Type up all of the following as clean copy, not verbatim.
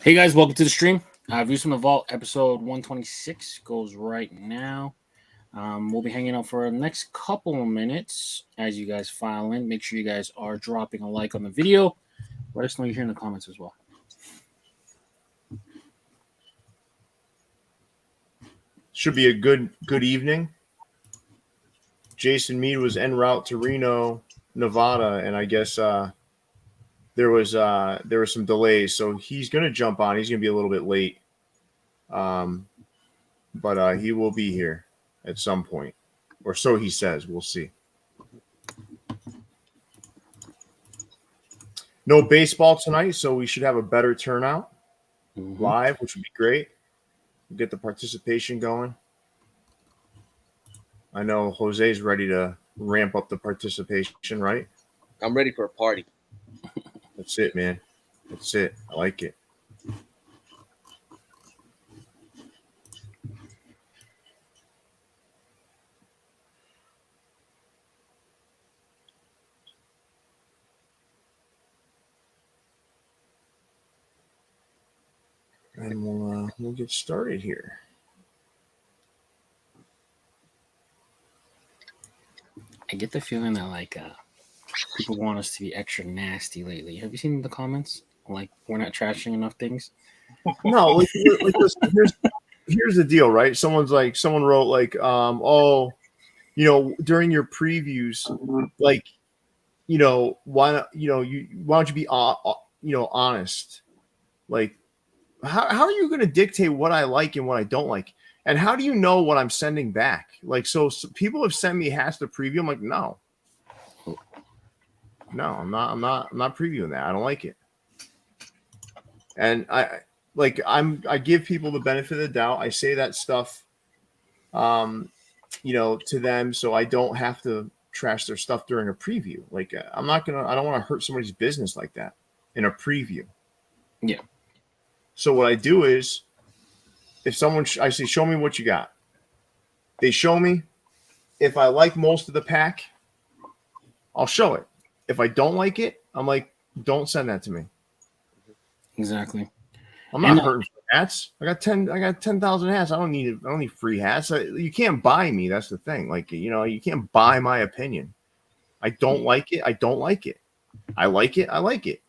Hey guys, welcome to the stream. Views from the Vault episode 126 goes right now. We'll be hanging out for the next couple of minutes as you guys file in. Make sure you guys are dropping a like on the video. Let us know you're here in the comments as well. Should be a good evening. Jason Mead was en route to Reno, Nevada, and I guess there was some delays, so he's going to jump on. He's going to be a little bit late, but he will be here at some point, or so he says. We'll see. No baseball tonight, so we should have a better turnout live, which would be great. We'll get the participation going. I know Jose's ready to ramp up the participation, right? I'm ready for a party. That's it, man. That's it. I like it. And we'll get started here. I get the feeling that people want us to be extra nasty lately. Have you seen the comments? Like we're not trashing enough things. No, like listen, here's the deal, right? Someone wrote during your previews, why don't you be honest? Like, how are you going to dictate what I like and what I don't like? And how do you know what I'm sending back? Like, so people have sent me hats to preview. I'm like, no, I'm not previewing that. I don't like it. And I give people the benefit of the doubt. I say that stuff, to them, so I don't have to trash their stuff during a preview. Like, I don't want to hurt somebody's business like that in a preview. Yeah. So what I do is, if someone, I say, show me what you got. They show me. If I like most of the pack, I'll show it. If I don't like it, I'm like, don't send that to me. Exactly. I'm not hurting for hats. I got 10,000 hats. I don't need free hats. You can't buy me. That's the thing. Like, you can't buy my opinion. I don't like it. I don't like it. I like it. I like it.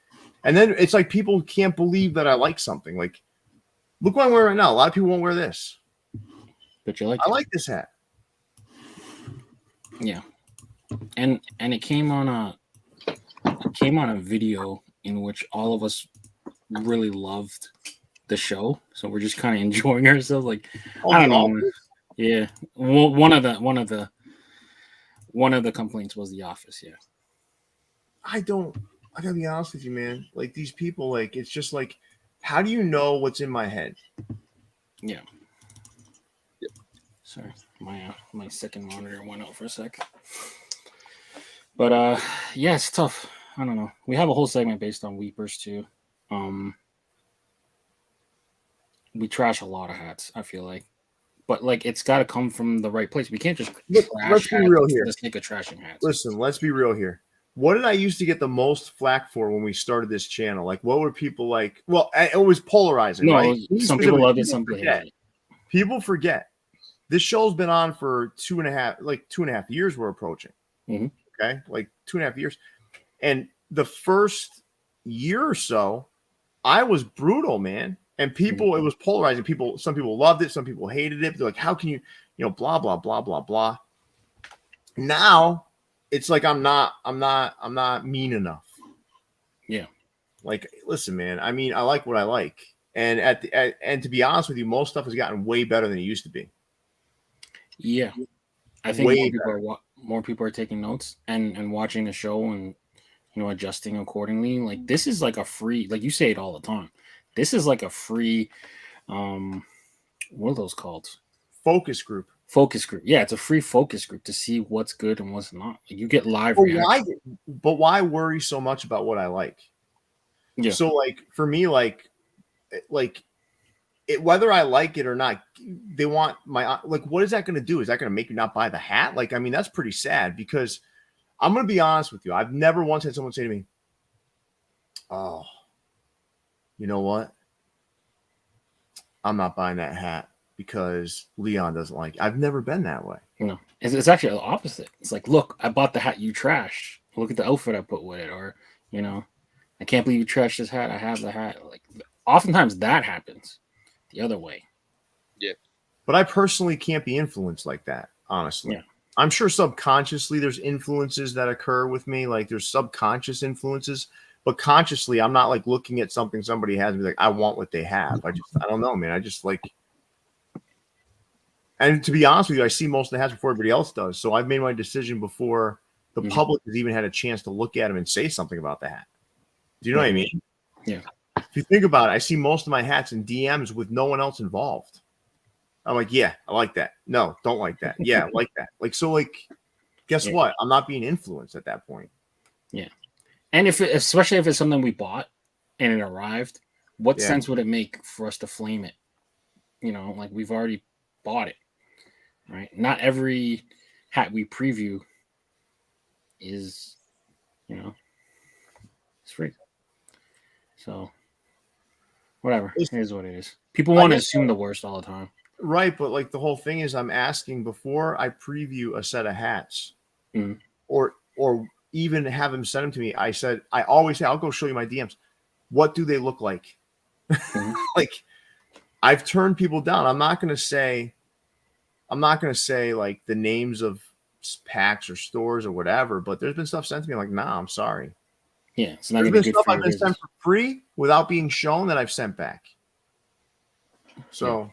And then it's like people can't believe that I like something. Like, look what I'm wearing right now. A lot of people won't wear this. But you like I like this hat. Yeah. And it came on a video in which all of us really loved the show, so we're just kind of enjoying ourselves. Like, I don't know. Yeah. Well, one of the complaints was The Office. Yeah. I gotta be honest with you, man. Like, these people, like, it's just like, how do you know what's in my head? Yeah. Sorry, my second monitor went out for a sec. But yeah, it's tough. I don't know. We have a whole segment based on weepers too. We trash a lot of hats, I feel like. But like, it's got to come from the right place. We can't just let's be real here. Let's make a trashing hats. Listen, let's be real here. What did I used to get the most flack for when we started this channel? Like, what were people like? Well, it was polarizing. No, right? Some people love it, some people hate it. People forget. This show's been on for 2.5 years. We're approaching. Mm-hmm. Okay, like 2.5 years, and the first year or so, I was brutal, man. And people, it was polarizing. Some people loved it, some people hated it. They're like, "How can you, blah blah blah blah blah." Now, it's like I'm not mean enough. Yeah. Like, listen, man. I mean, I like what I like, and and to be honest with you, most stuff has gotten way better than it used to be. Yeah, I think more people are taking notes and watching the show and adjusting accordingly. Like, this is like a free, like you say it all the time. This is like a free, what are those called? Focus group. Focus group. Yeah, it's a free focus group to see what's good and what's not. Like, you get live reaction. But why worry so much about what I like? Yeah. So, like, for me, like whether I like it or not, they want my, like, what is that going to do? Is that going to make me not buy the hat? Like, I mean, that's pretty sad, because I'm going to be honest with you. I've never once had someone say to me, "Oh, you know what? I'm not buying that hat because Leon doesn't like it. I've never been that way. No, it's actually the opposite. It's like, look, I bought the hat you trashed. Look at the outfit I put with it, or I can't believe you trashed this hat. I have the hat. Like, oftentimes that happens the other way. Yeah. But I personally can't be influenced like that, honestly. Yeah. I'm sure subconsciously there's influences that occur with me. Like there's subconscious influences, but consciously I'm not like looking at something somebody has and be like, I want what they have. I don't know, man. I just like, and to be honest with you, I see most of the hats before everybody else does. So I've made my decision before the public has even had a chance to look at them and say something about the hat. Do you know what I mean? Yeah. If you think about it, I see most of my hats in DMs with no one else involved. I'm like, yeah, I like that. No, don't like that. Yeah, I like that. Like, so like, guess what? I'm not being influenced at that point. Yeah. And especially if it's something we bought and it arrived, what sense would it make for us to flame it? Like we've already bought it, right? Not every hat we preview is, it's free. So whatever. It is what it is. People want to assume the worst all the time. Right, but like the whole thing is I'm asking before I preview a set of hats or even have them send them to me. I always say, I'll go show you my DMs. What do they look like? Like I've turned people down. I'm not going to say like the names of packs or stores or whatever, but there's been stuff sent to me like, nah, I'm sorry. Yeah, it's not there's been stuff I've been sent for free without being shown that I've sent back. So,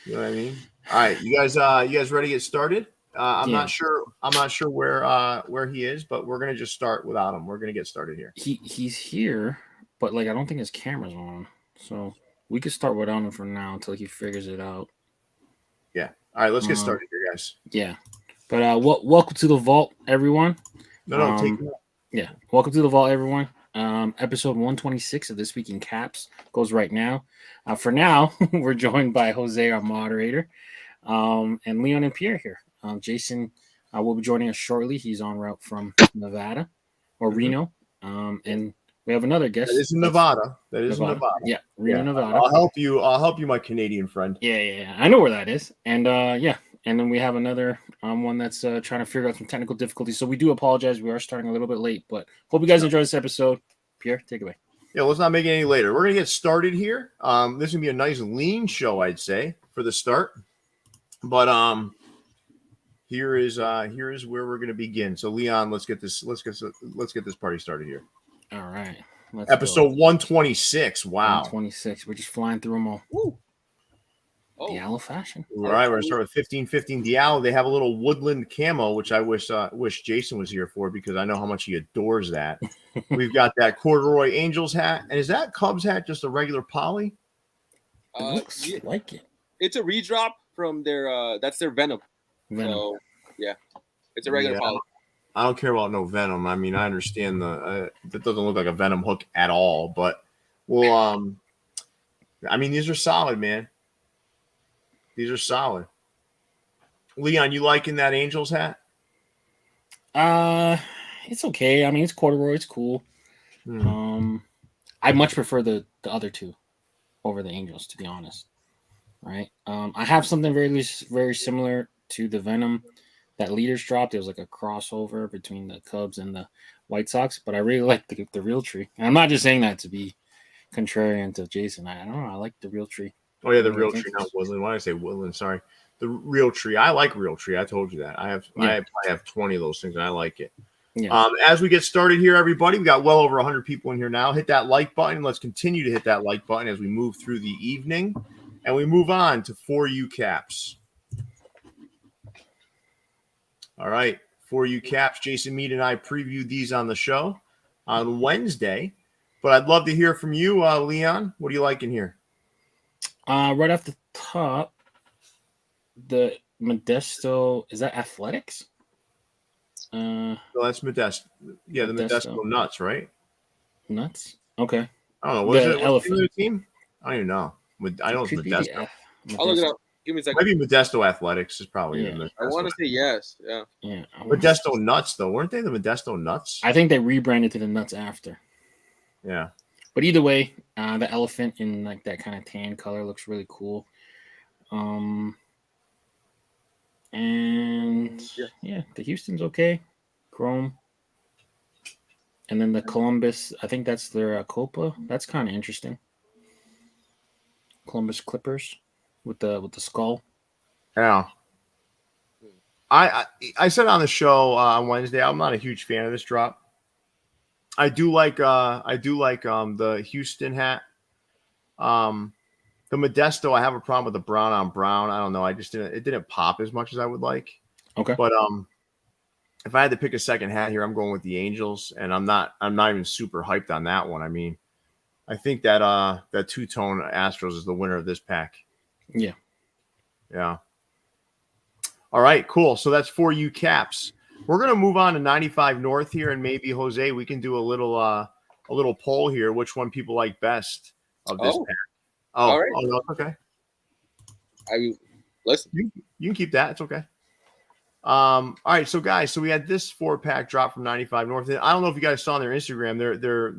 you know what I mean? All right, you guys ready to get started? I'm not sure where he is, but we're gonna just start without him. We're gonna get started here. He's here, but like I don't think his camera's on, so we could start without him for now until he figures it out. Yeah. All right, let's get started here, guys. Yeah, but welcome to the vault, everyone. No, take it. Yeah, welcome to the vault, everyone. Episode 126 of This Week in Caps goes right now. For now, we're joined by Jose, our moderator, and Leon and Pierre here. Jason will be joining us shortly. He's en route from Nevada or Reno, and we have another guest. That is in Nevada. Nevada. Yeah, Reno, Nevada. I'll help you, my Canadian friend. Yeah. I know where that is, and and then we have another one that's trying to figure out some technical difficulties. So we do apologize. We are starting a little bit late, but hope you guys enjoy this episode. Pierre, take it away. Yeah, let's not make it any later. We're gonna get started here. This is gonna be a nice lean show, I'd say, for the start. But here is where we're gonna begin. So Leon, let's get this party started here. All right. Episode 126. Wow. 126. We're just flying through them all. Woo. Diallo fashion. All right, we're gonna start with 1515 Diallo. They have a little woodland camo, which I wish Jason was here for because I know how much he adores that. We've got that corduroy Angels hat, and is that Cubs hat just a regular poly? It looks like it. It's a redrop from their that's their Venom. So yeah, it's a regular poly. I don't care about no Venom. I mean, I understand that doesn't look like a Venom hook at all, but well, I mean, these are solid, man. These are solid. Leon, you liking that Angels hat? It's okay. I mean, it's corduroy. It's cool. I much prefer the other two over the Angels, to be honest. Right. I have something very, very similar to the Venom that Leaders dropped. It was like a crossover between the Cubs and the White Sox, but I really like the Real Tree. And I'm not just saying that to be contrarian to Jason. I don't know. I like the Real Tree. Oh yeah, the Real Tree, not Woodland. Why did I say Woodland? Sorry, the Real Tree. I like Real Tree. I told you that. I have 20 of those things, and I like it. Yeah. As we get started here, everybody, we got well over 100 people in here now. Hit that like button. Let's continue to hit that like button as we move through the evening, and we move on to For You Caps. All right, For You Caps. Jason Mead and I previewed these on the show on Wednesday, but I'd love to hear from you, Leon. What do you like in here? Right off the top, the Modesto, is that Athletics? No, that's Modesto. Yeah, the Modesto Nuts, right? Nuts? Okay. I don't know. What is it? What's the team? I don't even know. I know it's Modesto. I'll look it up. Give me a second. Maybe Modesto Athletics is probably in there. I want to say yes. Yeah. Modesto Nuts, though. Weren't they the Modesto Nuts? I think they rebranded to the Nuts after. Yeah. But either way, the elephant in like that kind of tan color looks really cool. And yeah, the Houston's okay. Chrome. And then the Columbus, I think that's their Copa. That's kind of interesting. Columbus Clippers with the skull. Yeah. I said on the show on Wednesday, I'm not a huge fan of this drop. I do like the Houston hat. The Modesto, I have a problem with the brown on brown. I don't know. It didn't pop as much as I would like. Okay. But if I had to pick a second hat here, I'm going with the Angels, and I'm not even super hyped on that one. I mean, I think that two-tone Astros is the winner of this pack. Yeah. Yeah. All right, cool. So that's for you, Caps. We're gonna move on to 95 North here, and maybe Jose, we can do a little poll here. Which one people like best of this pack? Oh, all right. Oh, no, okay. Listen. You can keep that. It's okay. All right, so guys, so we had this 4-pack drop from 95 North. I don't know if you guys saw on their Instagram.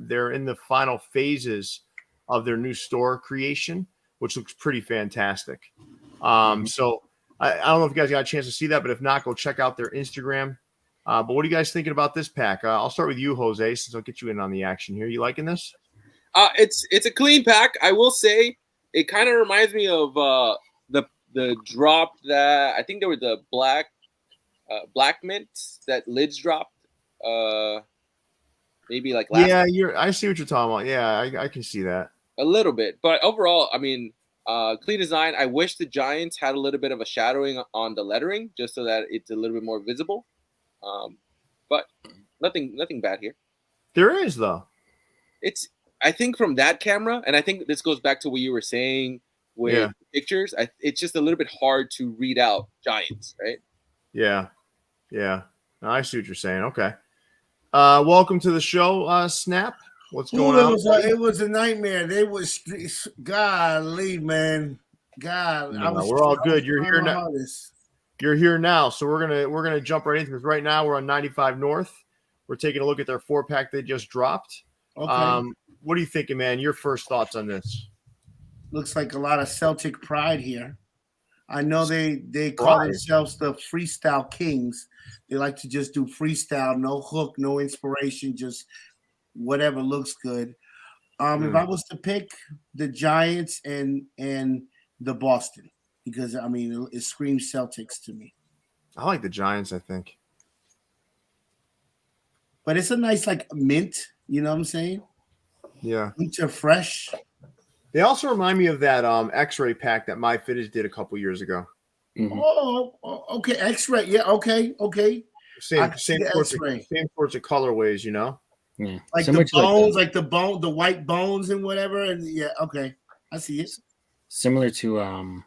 They're in the final phases of their new store creation, which looks pretty fantastic. So I don't know if you guys got a chance to see that, but if not, go check out their Instagram. But what are you guys thinking about this pack? I'll start with you, Jose, since I'll get you in on the action here. You liking this? It's a clean pack. I will say it kind of reminds me of the drop that I think there were the black mints that lids dropped. Maybe like last. Yeah, I see what you're talking about. Yeah, I can see that a little bit, but overall, I mean, clean design. I wish the Giants had a little bit of a shadowing on the lettering, just so that it's a little bit more visible. But nothing bad here. There is though. I think from that camera, and I think this goes back to what you were saying with pictures. It's just a little bit hard to read out Giants, right? Yeah. No, I see what you're saying. Okay. Welcome to the show, Snap. What's going on? It was a nightmare. They was golly, man. God, we're all good. You're here now. You're here now, so we're gonna jump right into this. Right now, we're on 95 North. We're taking a look at their 4-pack they just dropped. Okay. What are you thinking, man? Your first thoughts on this? Looks like a lot of Celtic pride here. I know they call themselves the Freestyle Kings. They like to just do freestyle, no hook, no inspiration, just whatever looks good. If I was to pick the Giants and the Boston, because I mean it screams Celtics to me. I like the Giants, I think. But it's a nice like mint, you know what I'm saying? Yeah. Mints are fresh. They also remind me of that X-ray pack that MyFitteds did a couple years ago. Mm-hmm. Oh, okay. X-ray. Yeah, okay. Same sorts of colorways, you know? Yeah. Like the bones, like the white bones and whatever. And yeah, okay. I see it. Similar to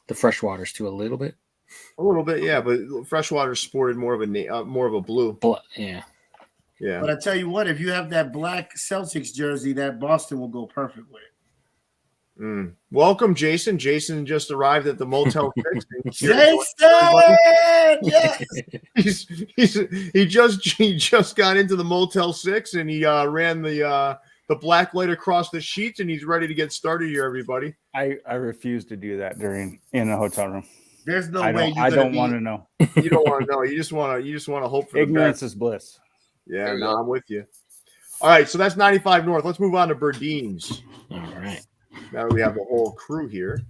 the freshwaters too, a little bit. A little bit, yeah, but freshwater sported more of a blue. Yeah. Yeah. But I tell you what, if you have that black Celtics jersey, that Boston will go perfect with it. Welcome, Jason. Jason just arrived at the Motel 6. Jason! Yes! He just got into the Motel 6 and he ran the black light across the sheets and he's ready to get started here, everybody. I refuse to do that in a hotel room. There's no way I don't want to know. You don't want to know. You just want to hope for ignorance the best. Is bliss. Yeah, no, I'm with you. All right, so that's 95 North. Let's move on to Burdines. All right. Now that we have the whole crew here.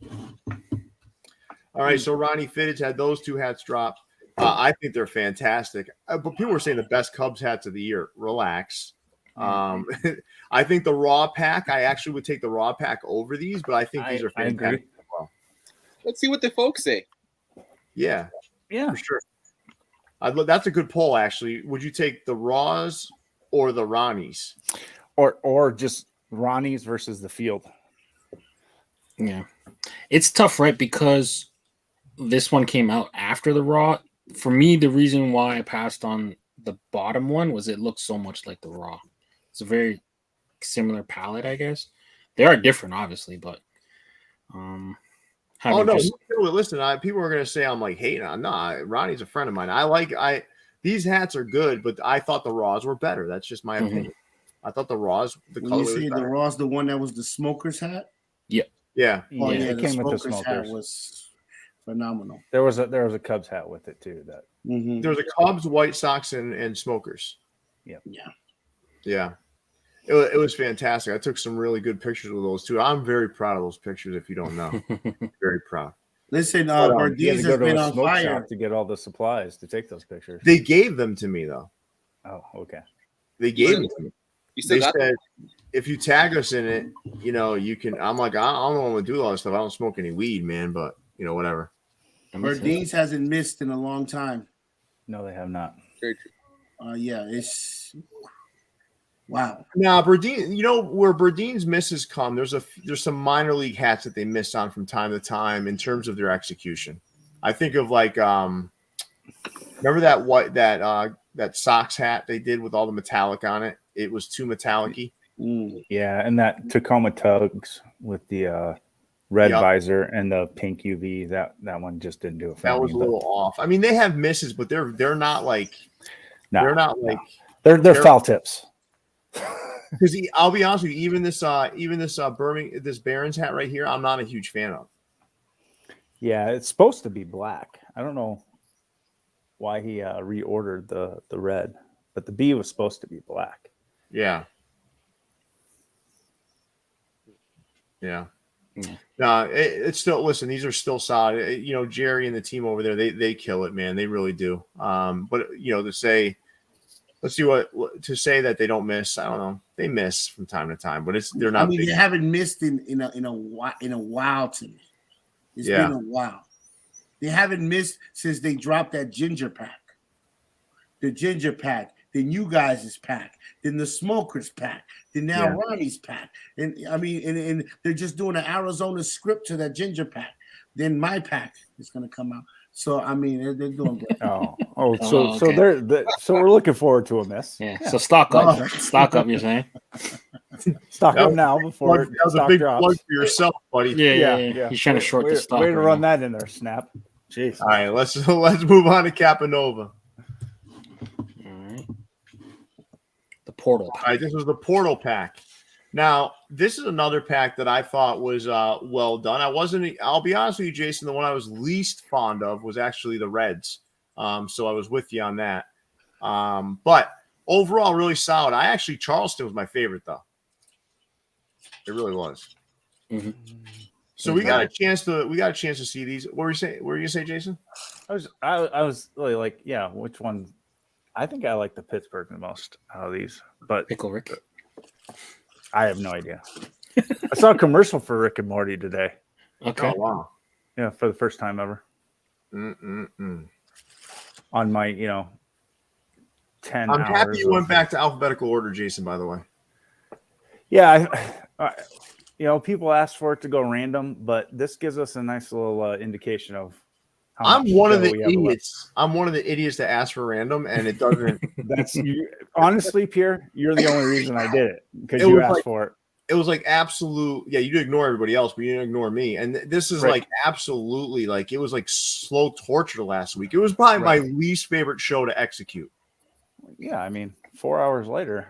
All right, so Ronnie Fitteds had those 2 hats dropped. I think they're fantastic. But people were saying the best Cubs hats of the year. Relax. I think the raw pack, I actually would take the raw pack over these, but I think these are fantastic as well. Let's see what the folks say. Yeah, for sure. That's a good poll, actually. Would you take the raws or the Ronnies? Or just Ronnies versus the field? Yeah. It's tough, right? Because this one came out after the raw. For me, the reason why I passed on the bottom one was it looks so much like the raw. It's a very similar palette, I guess. They are different, obviously, but listen, people are gonna say I'm like hating on. No, Ronnie's a friend of mine. These hats are good, but I thought the raws were better. That's just my opinion. I thought the Raw's the When color you was say the better. Raw's the one that was the smoker's hat? Yeah. Oh Yeah. yeah, it the came with the smoker's hat smokers. was phenomenal. There was a Cubs hat with it too. That Mhm. There was a Cubs, White Sox, and Smokers. Yeah. Yeah. It was fantastic. I took some really good pictures of those too. I'm very proud of those pictures. If you don't know, very proud. Listen, you had Burdines to go has to been a on smoke fire. shop to get all the supplies to take those pictures. They gave them to me though. Oh, okay. They gave Really? them to me. You still They got said if you tag us in it, you can. I'm like, I don't want to do all this stuff. I don't smoke any weed, man. But whatever. Burdines hasn't missed in a long time. No, they have not. very true. Yeah, it's wow. Now, Burdines, where Burdines misses come, there's some minor league hats that they miss on from time to time in terms of their execution. I think of like remember that Sox hat they did with all the metallic on it? It was too metallic-y. Yeah, and that Tacoma Tugs with the red visor and the pink UV, that one just didn't do it for me. That was a little off. I mean, they have misses, but they're not like they're foul tips. Because I'll be honest with you, even this Barons hat right here, I'm not a huge fan of. Yeah, it's supposed to be black. I don't know why he reordered the red, but the B was supposed to be black. Yeah. No, it's still. Listen, these are still solid. Jerry and the team over there, they kill it, man. They really do. But to say, to say that they don't miss, I don't know. They miss from time to time, but they're not. I mean, they haven't missed in a while to me. It's been a while. They haven't missed since they dropped that ginger pack. The ginger pack, then you guys' pack, then the smokers pack, then now Ronnie's pack. And I mean, and they're just doing an Arizona script to that ginger pack. Then my pack is gonna come out. So I mean, they're doing great. So we're looking forward to a miss. Yeah. So stock up, stock up. You're saying stock up now before that was a big plug for yourself, buddy. Yeah. He's trying to short the stock. Way to run that in there, Snap. Jeez. All right, let's move on to Capanova. All right. The portal pack. All right, this was the portal pack. Now, this is another pack that I thought was well done. I'll be honest with you, Jason, the one I was least fond of was actually the Reds. So I was with you on that. But overall, really solid. Charleston was my favorite, though. It really was. Mm-hmm. So we got a chance to see these. What were you gonna say, Jason? I was really like, yeah, which one? I think I like the Pittsburgh the most out of these, but Pickle Rick. I have no idea. I saw a commercial for Rick and Morty today. Okay. Oh, wow. Yeah, for the first time ever. On my 10 I'm happy hours you went back to alphabetical order, Jason, by the way. Yeah, people ask for it to go random, but this gives us a nice little indication of how I'm one of the idiots. I'm one of the idiots that asked for random, and it doesn't. That's you. Honestly, Pierre, you're the only reason I did it because you asked for it. It was like absolute. Yeah, you did ignore everybody else, but you didn't ignore me. And this is like absolutely like it was like slow torture last week. It was probably my least favorite show to execute. Yeah, I mean, 4 hours later.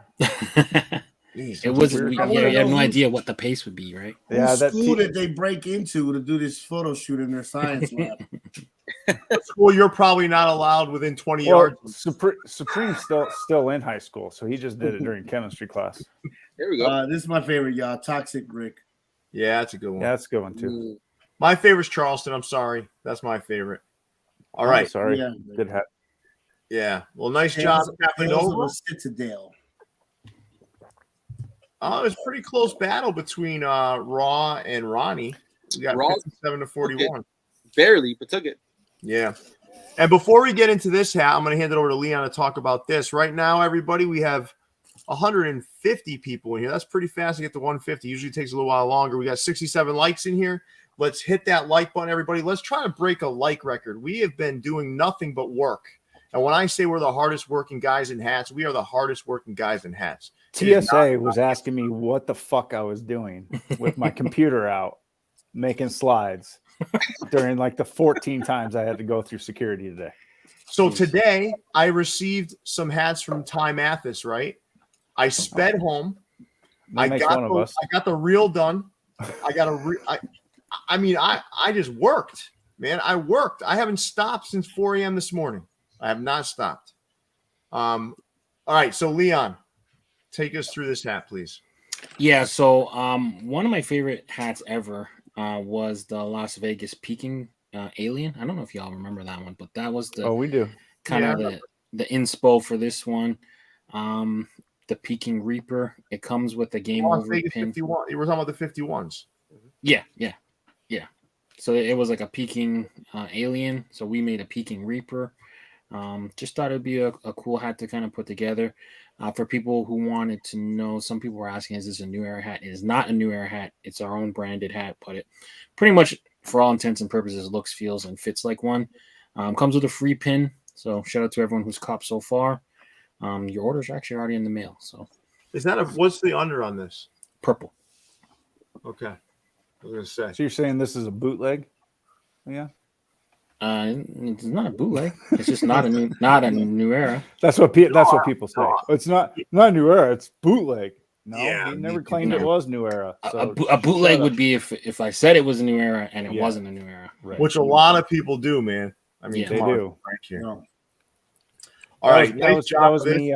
It was. You have no idea what the pace would be, right? Yeah, that school did they break into to do this photo shoot in their science lab? School you're probably not allowed within 20 yards. Supreme's still in high school, so he just did it during chemistry class. There we go. This is my favorite, y'all. Toxic Rick. Yeah, that's a good one. Yeah, that's a good one too. My favorite's Charleston. I'm sorry, that's my favorite. All right, sorry. Yeah. Good hat. Yeah, well, nice job, Capanova. Citadel. It was a pretty close battle between Raw and Ronnie. We got 57-41. Barely, but took it. Yeah. And before we get into this hat, I'm going to hand it over to Leon to talk about this. Right now, everybody, we have 150 people in here. That's pretty fast to get to 150. Usually takes a little while longer. We got 67 likes in here. Let's hit that like button, everybody. Let's try to break a like record. We have been doing nothing but work. And when I say we're the hardest working guys in hats, we are the hardest working guys in hats. TSA was asking me what the fuck I was doing with my computer out, making slides during like the 14 times I had to go through security today. So today I received some hats from Ty Mathis, right? I sped home. That makes one of us. I got the reel done. I mean, I just worked, man. I worked. I haven't stopped since 4 a.m. this morning. I have not stopped. All right. So Leon, take us through this hat, please. Yeah. So one of my favorite hats ever was the Las Vegas Peking Alien. I don't know if y'all remember that one, but that was the we do kind of the inspo for this one. The Peking Reaper. It comes with a game over Vegas pin. 51. You were talking about the 51s. Yeah. So it was like a Peking Alien. So we made a Peking Reaper. Just thought it'd be a cool hat to kind of put together. For people who wanted to know, some people were asking, is this a New Era hat? It is not a New Era hat. It's our own branded hat, but it pretty much, for all intents and purposes, looks, feels, and fits like one. Comes with a free pin. So shout out to everyone who's copped so far. Your orders are actually already in the mail. So is that what's the under on this? Purple. Okay. I was gonna say. So you're saying this is a bootleg? Yeah. It's not a bootleg. It's just not a new era. That's what people say. It's not a New Era. It's bootleg. No, he never claimed it was New Era. So a bootleg would be if I said it was a New Era and it wasn't a New Era, right. Which a lot of people do, man. I mean, they do. Thank you. No. All right, that was me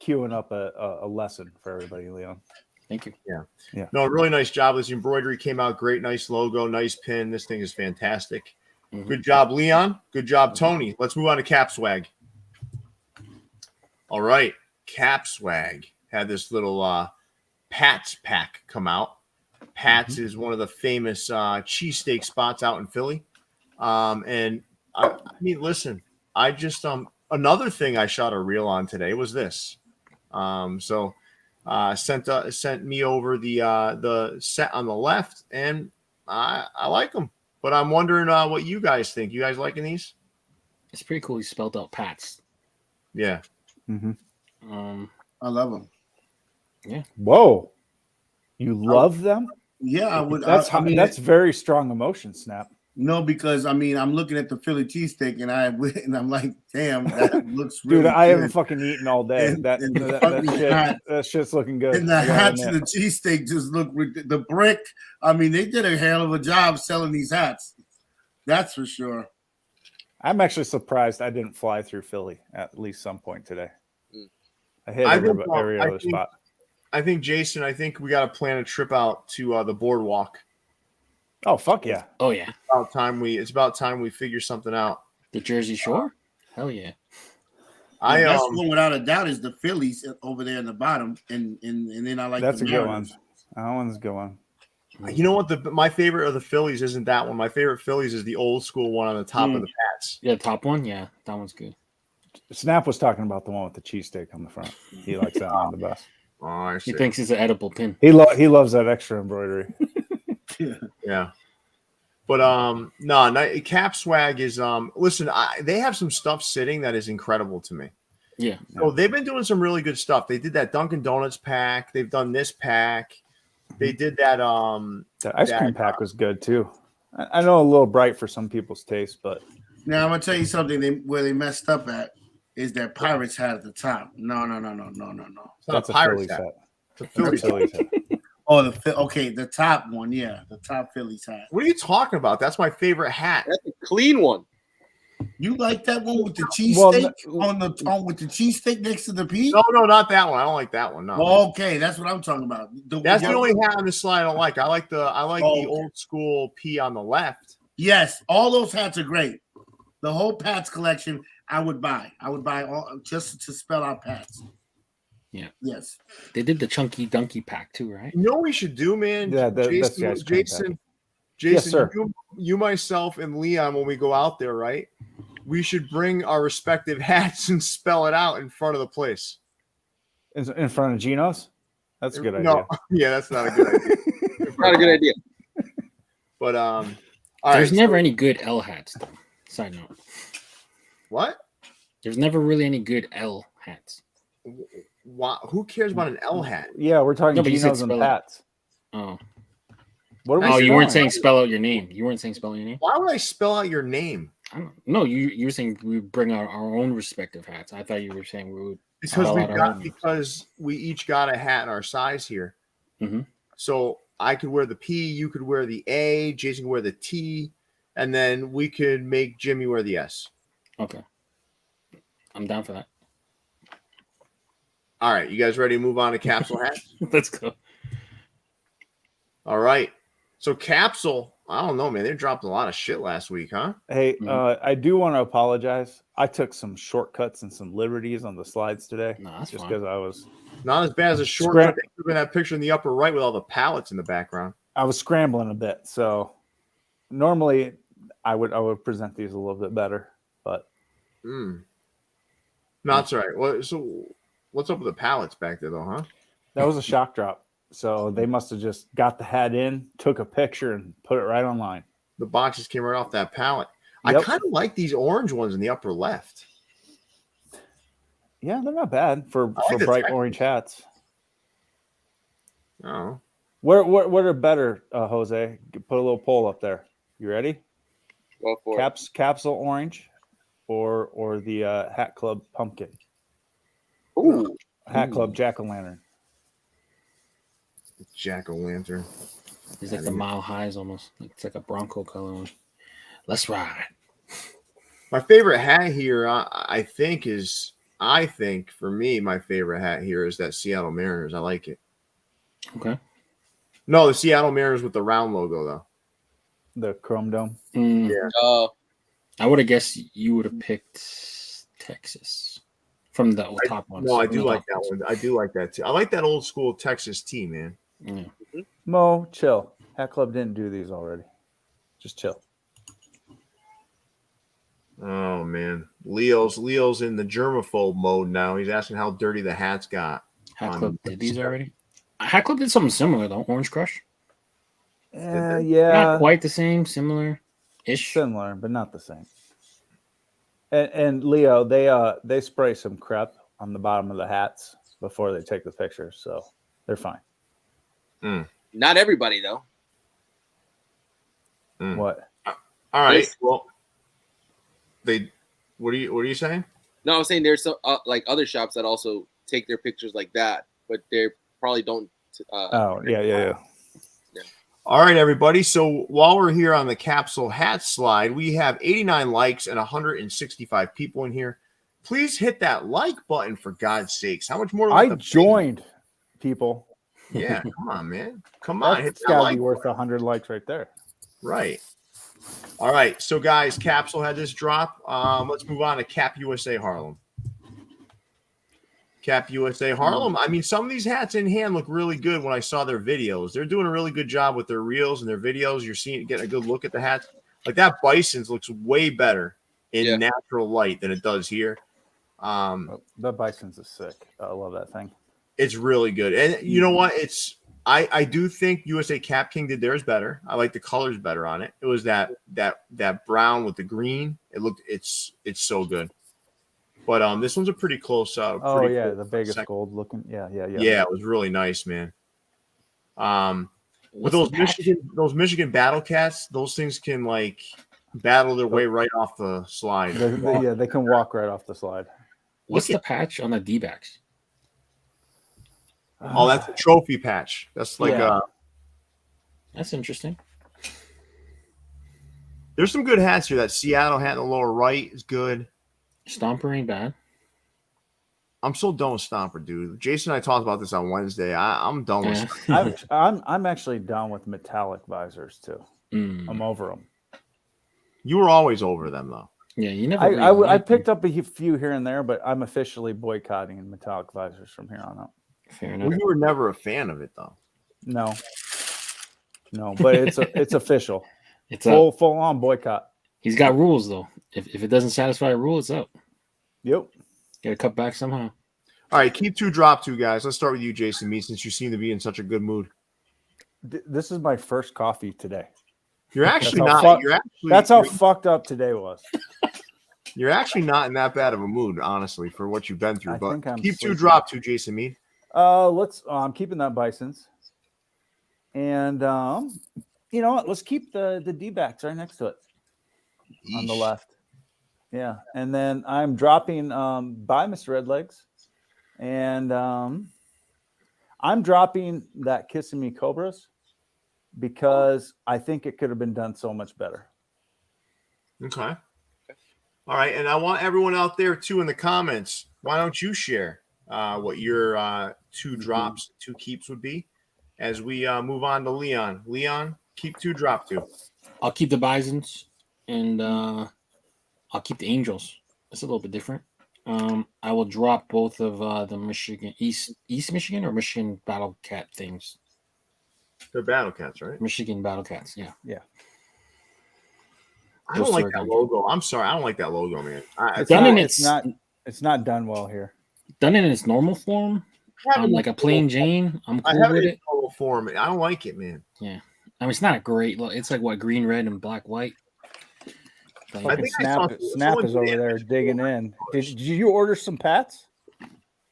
queuing up a lesson for everybody, Leon. Thank you. Yeah. No, really nice job. This embroidery came out great. Nice logo, nice pin. This thing is fantastic. Mm-hmm. Good job, Leon. Good job, Tony. Let's move on to Cap Swag. All right. Cap Swag had this little Pat's pack come out. Pat's is one of the famous cheesesteak spots out in Philly. And I mean, listen, I just another thing I shot a reel on today was this. Sent me over the set on the left, and I like them. But I'm wondering what you guys think. You guys liking these? It's pretty cool. He spelled out Pat's. Yeah. Mm-hmm. I love them. Yeah. Whoa. You love them? Yeah, I would. That's very strong emotion, Snap. No, because I mean, I'm looking at the Philly cheesesteak and I'm like, damn, that looks really dude. I good. haven't fucking eaten all day. That shit's looking good. And the hats and the cheesesteak just look the brick. I mean, they did a hell of a job selling these hats. That's for sure. I'm actually surprised I didn't fly through Philly at least some point today. I hit every other spot. I think, Jason, we got to plan a trip out to the boardwalk. Oh, fuck yeah. Oh, yeah. It's about time we figure something out. The Jersey Shore? Hell yeah. That's one without a doubt is the Phillies over there in the bottom. And then I like that's the a Mariners. good one. That one's a good one. You know what? My favorite of the Phillies isn't that one. My favorite Phillies is the old school one on the top of the Pats. Yeah, top one? Yeah, that one's good. Snap was talking about the one with the cheesesteak on the front. He likes that one the best. Oh, I see. He thinks it's an edible pin. He loves that extra embroidery. Yeah. But no, Cap Swag is listen, they have some stuff sitting that is incredible to me. Yeah. So they've been doing some really good stuff. They did that Dunkin' Donuts pack. They've done this pack. They did that the ice cream pack was good too. I know a little bright for some people's taste, but now I'm gonna tell you something where they messed up at is that Pirates hat at the top. No. That's a Phillies hat. It's a Phillies hat. Oh, the top one, yeah, the top Phillies hat. What are you talking about? That's my favorite hat. That's a clean one. You like that one with the cheesesteak with the cheesesteak next to the P? No, not that one. I don't like that one. No. Oh, okay, that's what I'm talking about. That's the only hat on the slide I don't like. I like the old school P on the left. Yes, all those hats are great. The whole Pats collection, I would buy all just to spell out Pats. Yeah. Yes. They did the Chunky Donkey pack too, right? You know what we should do, man? Yeah, Jason, yes, sir. You, myself, and Leon, when we go out there, right? We should bring our respective hats and spell it out in front of the place. In front of Geno's? That's a good idea. No, yeah, that's not a good idea. Not a good idea. But all There's right, never any good L hats, though. Side note. What? There's never really any good L hats. Who cares about an L hat? Yeah, we're talking Geno's and Pats. Oh. What are we you weren't saying spell out your name. You weren't saying spell out your name? Why would I spell out your name? I don't know. No, you were saying we bring our own respective hats. I thought you were saying we would Because we each got a hat in our size here. Mm-hmm. So I could wear the P, you could wear the A, Jason could wear the T, and then we could make Jimmy wear the S. Okay. I'm down for that. All right, you guys ready to move on to Capsule hats? Let's go. All right. So Capsule, I don't know, man. They dropped a lot of shit last week, huh? Hey, I do want to apologize. I took some shortcuts and some liberties on the slides today. No, that's just fine. because I was not as bad as a shortcut. They took that picture in the upper right with all the pallets in the background. I was scrambling a bit, so normally I would present these a little bit better, but no, that's all right. Well, so what's up with the pallets back there, though, huh? That was a shock drop. So they must have just got the hat in, took a picture, and put it right online. The boxes came right off that pallet. Yep. I kind of like these orange ones in the upper left. Yeah, they're not bad for bright orange hats. Oh. What are better, Jose? Put a little poll up there. You ready? Go for it. Capsule orange or the Hat Club pumpkin? Ooh. Hat Club jack-o'-lantern. Jack-o'-lantern. It's like the Mile Highs almost. It's like a Bronco color one. Let's ride. My favorite hat here, I think for me, my favorite hat here is that Seattle Mariners. I like it. Okay. No, the Seattle Mariners with the round logo, though. The chrome dome. Yeah. I would have guessed you would have picked Texas from the top ones. No, I do like that one. I do like that too. I like that old school Texas tee, man. Yeah. Mo, chill. Hat Club didn't do these already. Just chill. Oh man, Leo's in the germaphobe mode now. He's asking how dirty the hats got. Hat Club did these already. Hat Club did something similar though. Orange Crush. Yeah, not quite the same. Similar-ish. Similar, but not the same. And Leo, they spray some crep on the bottom of the hats before they take the pictures, so they're fine. Not everybody though. What? All right. Well, what are you saying? No, I'm saying there's some like other shops that also take their pictures like that, but they probably don't. Yeah. All right, everybody. So while we're here on the Capsule hat slide, we have 89 likes and 165 people in here. Please hit that like button for God's sakes. How much more? I joined, people. Yeah, come on, man. Come on. It's got to be worth 100 likes right there. Right. All right. So, guys, Capsule had this drop. Let's move on to Cap USA Harlem. Cap USA Harlem. I mean, some of these hats in hand look really good when I saw their videos. They're doing a really good job with their reels and their videos. You're getting a good look at the hats. Like that Bison's looks way better in natural light than it does here. The Bison's is sick. I love that thing. It's really good. And you know what? I do think USA Cap King did theirs better. I like the colors better on it. It was that brown with the green. It's so good. But this one's a pretty close. The Vegas gold looking. Yeah. Yeah, it was really nice, man. With those Michigan Battle Cats, those things can like battle their way right off the slide. They can walk right off the slide. What's the patch on the D-backs? Oh, that's a trophy patch. That's like that's interesting. There's some good hats here. That Seattle hat in the lower right is good. Stomper ain't bad. I'm so done with Stomper, dude. Jason and I talked about this on Wednesday. I'm done with Stomper. I'm actually done with metallic visors too. I'm over them. You were always over them though. Yeah, you never. I picked up a few here and there, but I'm officially boycotting metallic visors from here on out. Fair enough. Well, you were never a fan of it though. No, but it's official. It's full on boycott. He's got rules though. If it doesn't satisfy a rule, it's out. Yep. Got to cut back somehow. All right, keep two, drop two, guys. Let's start with you, Jason Me, since you seem to be in such a good mood. This is my first coffee today. You're actually not. That's how fucked up today was. You're actually not in that bad of a mood, honestly, for what you've been through. But keep two, sleeping. drop two, Jason Me. I'm keeping that Bison's, and you know what? Let's keep the D-backs right next to it on the left. Yeah, and then I'm dropping by Mr. Redlegs And I'm dropping that Kissing Me Cobras because I think it could have been done so much better. Okay. All right. And I want everyone out there, too, in the comments, why don't you share what your 2 drops, 2 keeps would be as we move on to Leon. Leon, keep 2, drop 2. I'll keep the Bisons, and I'll keep the Angels. It's a little bit different. I will drop both of the Michigan East Michigan or Michigan Battle Cat things. They're Battle Cats, right? Michigan Battle Cats, yeah. I don't like that logo. I'm sorry, I don't like that logo, man. It's not done well here. Done in its normal form, like a plain Jane. I'm cool with it. Normal form. I don't like it, man. Yeah, I mean it's not a great look. It's like what, green, red, and black, white. I think Snap is over there digging in. Did you order some Pats?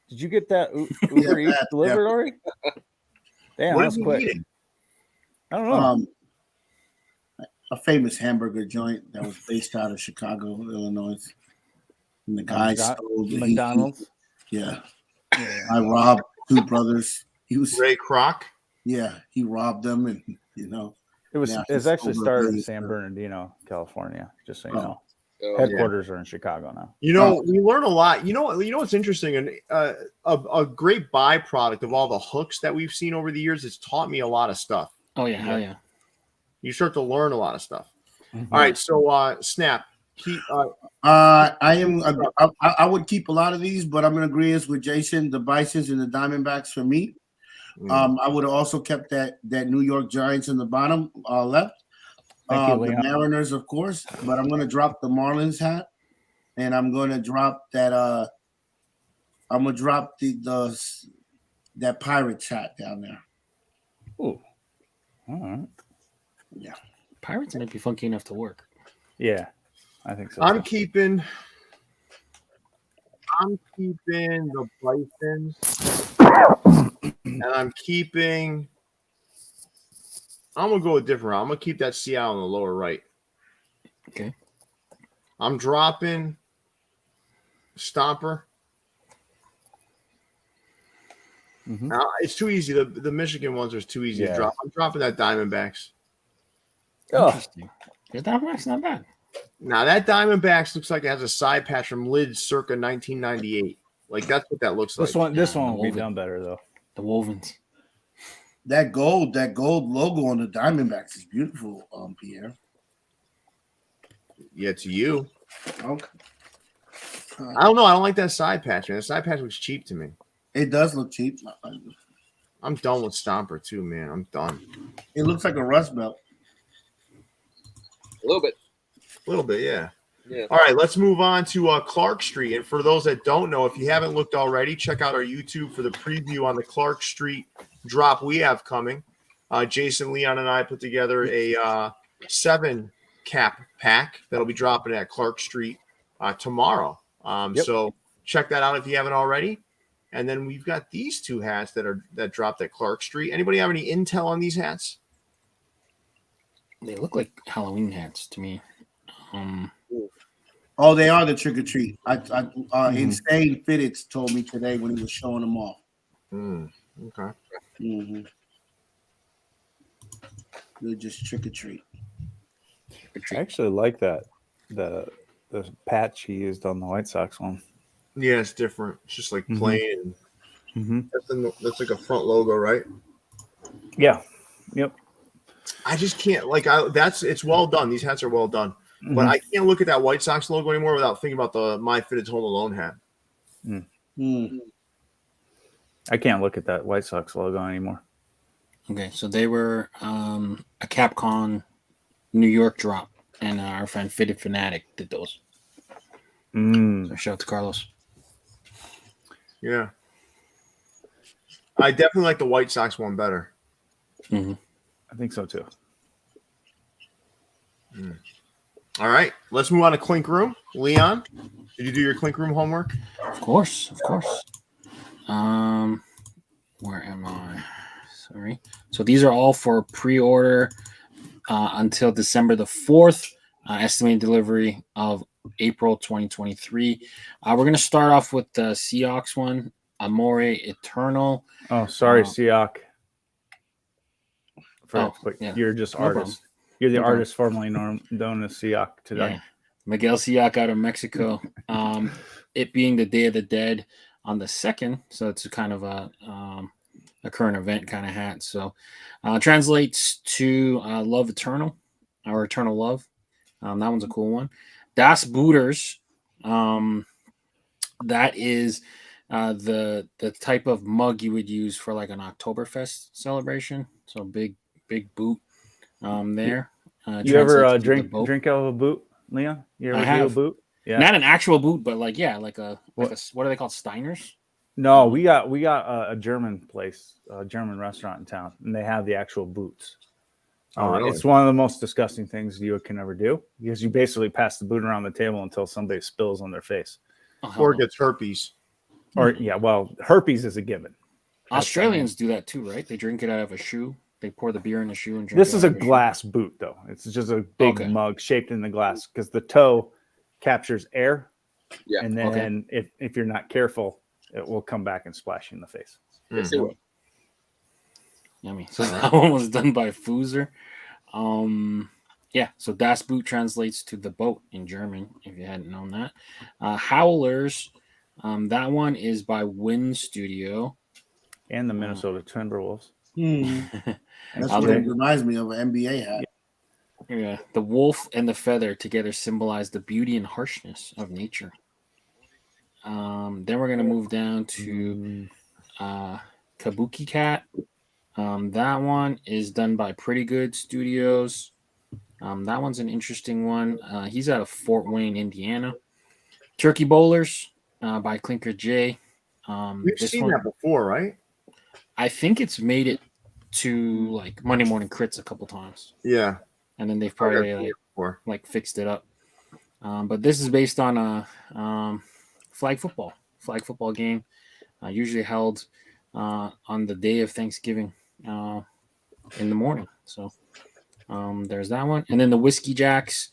Did you get that Uber Eats delivered already? Damn, what that was quick. Eating? I don't know. A famous hamburger joint that was based out of Chicago, Illinois. And the guy stole the McDonald's. Yeah. I robbed 2 brothers. He was Ray Kroc. Yeah, he robbed them, and It's actually started in San Bernardino, California. Just so you know, headquarters are in Chicago now. We learn a lot. You know what's interesting, and a great byproduct of all the hooks that we've seen over the years. It's taught me a lot of stuff. Oh yeah, hell yeah. You start to learn a lot of stuff. Mm-hmm. All right, so Snap. I would keep a lot of these, but I'm in agreement with Jason. The Bisons and the Diamondbacks for me. I would have also kept that New York Giants in the bottom left. The Mariners, of course, but I'm going to drop the Marlins hat, and I'm going to drop that. I'm going to drop that Pirates hat down there. Oh, all right. Yeah, Pirates might be funky enough to work. Yeah, I think so. I'm keeping the Bisons, and I'm gonna go a different route. I'm gonna keep that Seattle in the lower right. Okay. I'm dropping Stomper. Mm-hmm. It's too easy. The Michigan ones are too easy to drop. I'm dropping that Diamondbacks. Interesting. The Diamondbacks not bad. Now that Diamondbacks looks like it has a side patch from Lids circa 1998. Like that's what that looks like. This one will be done better though. The Wovens. That gold logo on the Diamondbacks is beautiful, Pierre. Yeah, to you. Okay. I don't know. I don't like that side patch, man. The side patch looks cheap to me. It does look cheap. I'm done with Stomper too, man. I'm done. It looks like a Rust Belt. A little bit, yeah. All right, let's move on to Clark Street. And for those that don't know, if you haven't looked already, check out our YouTube for the preview on the Clark Street drop we have coming. Jason, Leon, and I put together a 7-cap pack that'll be dropping at Clark Street tomorrow. So check that out if you haven't already. And then we've got these 2 hats that dropped at Clark Street. Anybody have any intel on these hats? They look like Halloween hats to me. Oh, they are the trick or treat. Insane Fitteds told me today when he was showing them off. Okay. Mm-hmm. They're just trick or treat. I actually like that the patch he used on the White Sox one. Yeah, it's different. It's just like plain. Mm-hmm. That's like a front logo, right? Yeah. Yep. I just can't it's well done. These hats are well done. But I can't look at that White Sox logo anymore without thinking about the MyFitteds Home Alone hat. I can't look at that White Sox logo anymore. Okay, so they were a Capcom New York drop, and our friend Fitted Fanatic did those. So shout out to Carlos. Yeah. I definitely like the White Sox one better. Mm-hmm. I think so too. All right, let's move on to Clink Room. Leon, did you do your Clink Room homework? Of course. Where am I? Sorry. So these are all for pre-order until December the 4th. Estimated delivery of April 2023. We're going to start off with the Seahawks one. Amore Eternal. Oh, sorry, Siak. Yeah. You're just No problem. artist. You're the No artist formerly known as Siak today. Yeah. Miguel Siak out of Mexico. It being the Day of the Dead on the 2nd, so it's a kind of a current event kind of hat. So translates to Love Eternal or Eternal Love. That one's a cool one. Das Booters. That is the type of mug you would use for like an Oktoberfest celebration. So big boot there. You ever drink out of a boot, Leon? You ever do a boot? Yeah. Not an actual boot, but like what are they called? Steiners? No, we got a German place, a German restaurant in town, and they have the actual boots. Really? It's one of the most disgusting things you can ever do because you basically pass the boot around the table until somebody spills on their face. Or gets herpes. Or herpes is a given. Australians do that too, right? They drink it out of a shoe. They pour the beer in the shoe and drink. This is a glass boot, though. It's just a big mug shaped in the glass because the toe captures air. Yeah. And then if you're not careful, it will come back and splash you in the face. Yes, it will. Yummy. So that one was done by Fuser. So Das Boot translates to the boat in German, if you hadn't known that. Howlers, that one is by Wind Studio. And the Minnesota Timberwolves. That's what it reminds me of an NBA hat. Yeah. The wolf and the feather together symbolize the beauty and harshness of nature. Then we're going to move down to Kabuki Cat. That one is done by Pretty Good Studios. That one's an interesting one. He's out of Fort Wayne, Indiana. Turkey Bowlers by Clinker J. We've seen that before, right? I think it's made it to like Monday Morning Crits a couple times. Yeah. And then they've probably like fixed it up. But this is based on a flag football game, usually held on the day of Thanksgiving in the morning. So there's that one. And then the Whiskey Jacks.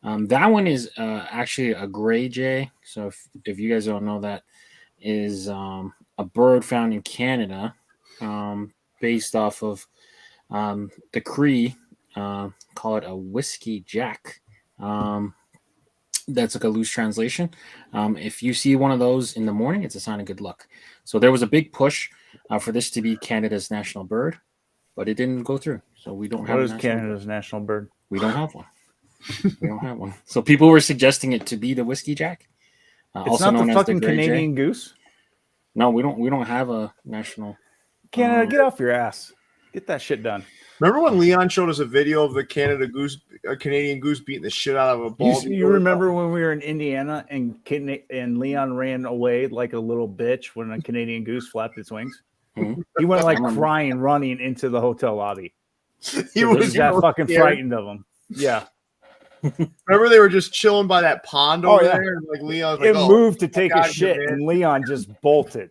That one is actually a gray jay. So if you guys don't know, that is a bird found in Canada, based off of the Cree. Call it a whiskey jack. That's like a loose translation. If you see one of those in the morning, it's a sign of good luck. So there was a big push for this to be Canada's national bird, but it didn't go through. So we don't have. What is Canada's national bird? We don't have one. We don't have one. So people were suggesting it to be the whiskey jack. It's also not the fucking Canadian goose. No, we don't have a national. Canada, get off your ass. Get that shit done. Remember when Leon showed us a video of the Canadian goose beating the shit out of a ball? You remember when we were in Indiana and Leon ran away like a little bitch when a Canadian goose flapped its wings? Mm-hmm. He went like crying, running into the hotel lobby. He was that fucking frightened of him. Yeah. Remember they were just chilling by that pond over there? And like Leon was like, moved to take a shit, and Leon just bolted.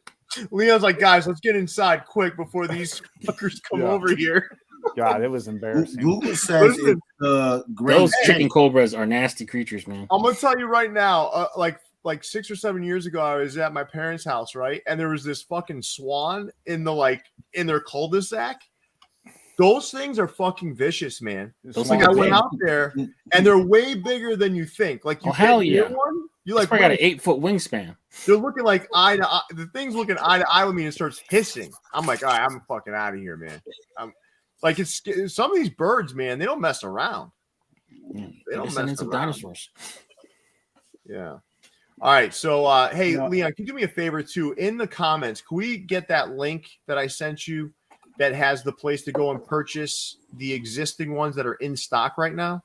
Leon's like, guys, let's get inside quick before these fuckers come over here. God, it was embarrassing. Google says those chicken cobras are nasty creatures, man. I'm gonna tell you right now, like 6 or 7 years ago, I was at my parents' house, right? And there was this fucking swan in their cul-de-sac. Those things are fucking vicious, man. I went out there, and they're way bigger than you think. Like, you hell yeah, one, you like got an 8-foot wingspan. They're looking like eye to eye. The thing's looking eye to eye with me and starts hissing. I'm like, all right, I'm fucking out of here, man. Like, it's some of these birds, man. They don't mess around. They don't mess around. Dinosaurs. Yeah. All right. So, hey, Leon, can you do me a favor too? In the comments, can we get that link that I sent you that has the place to go and purchase the existing ones that are in stock right now?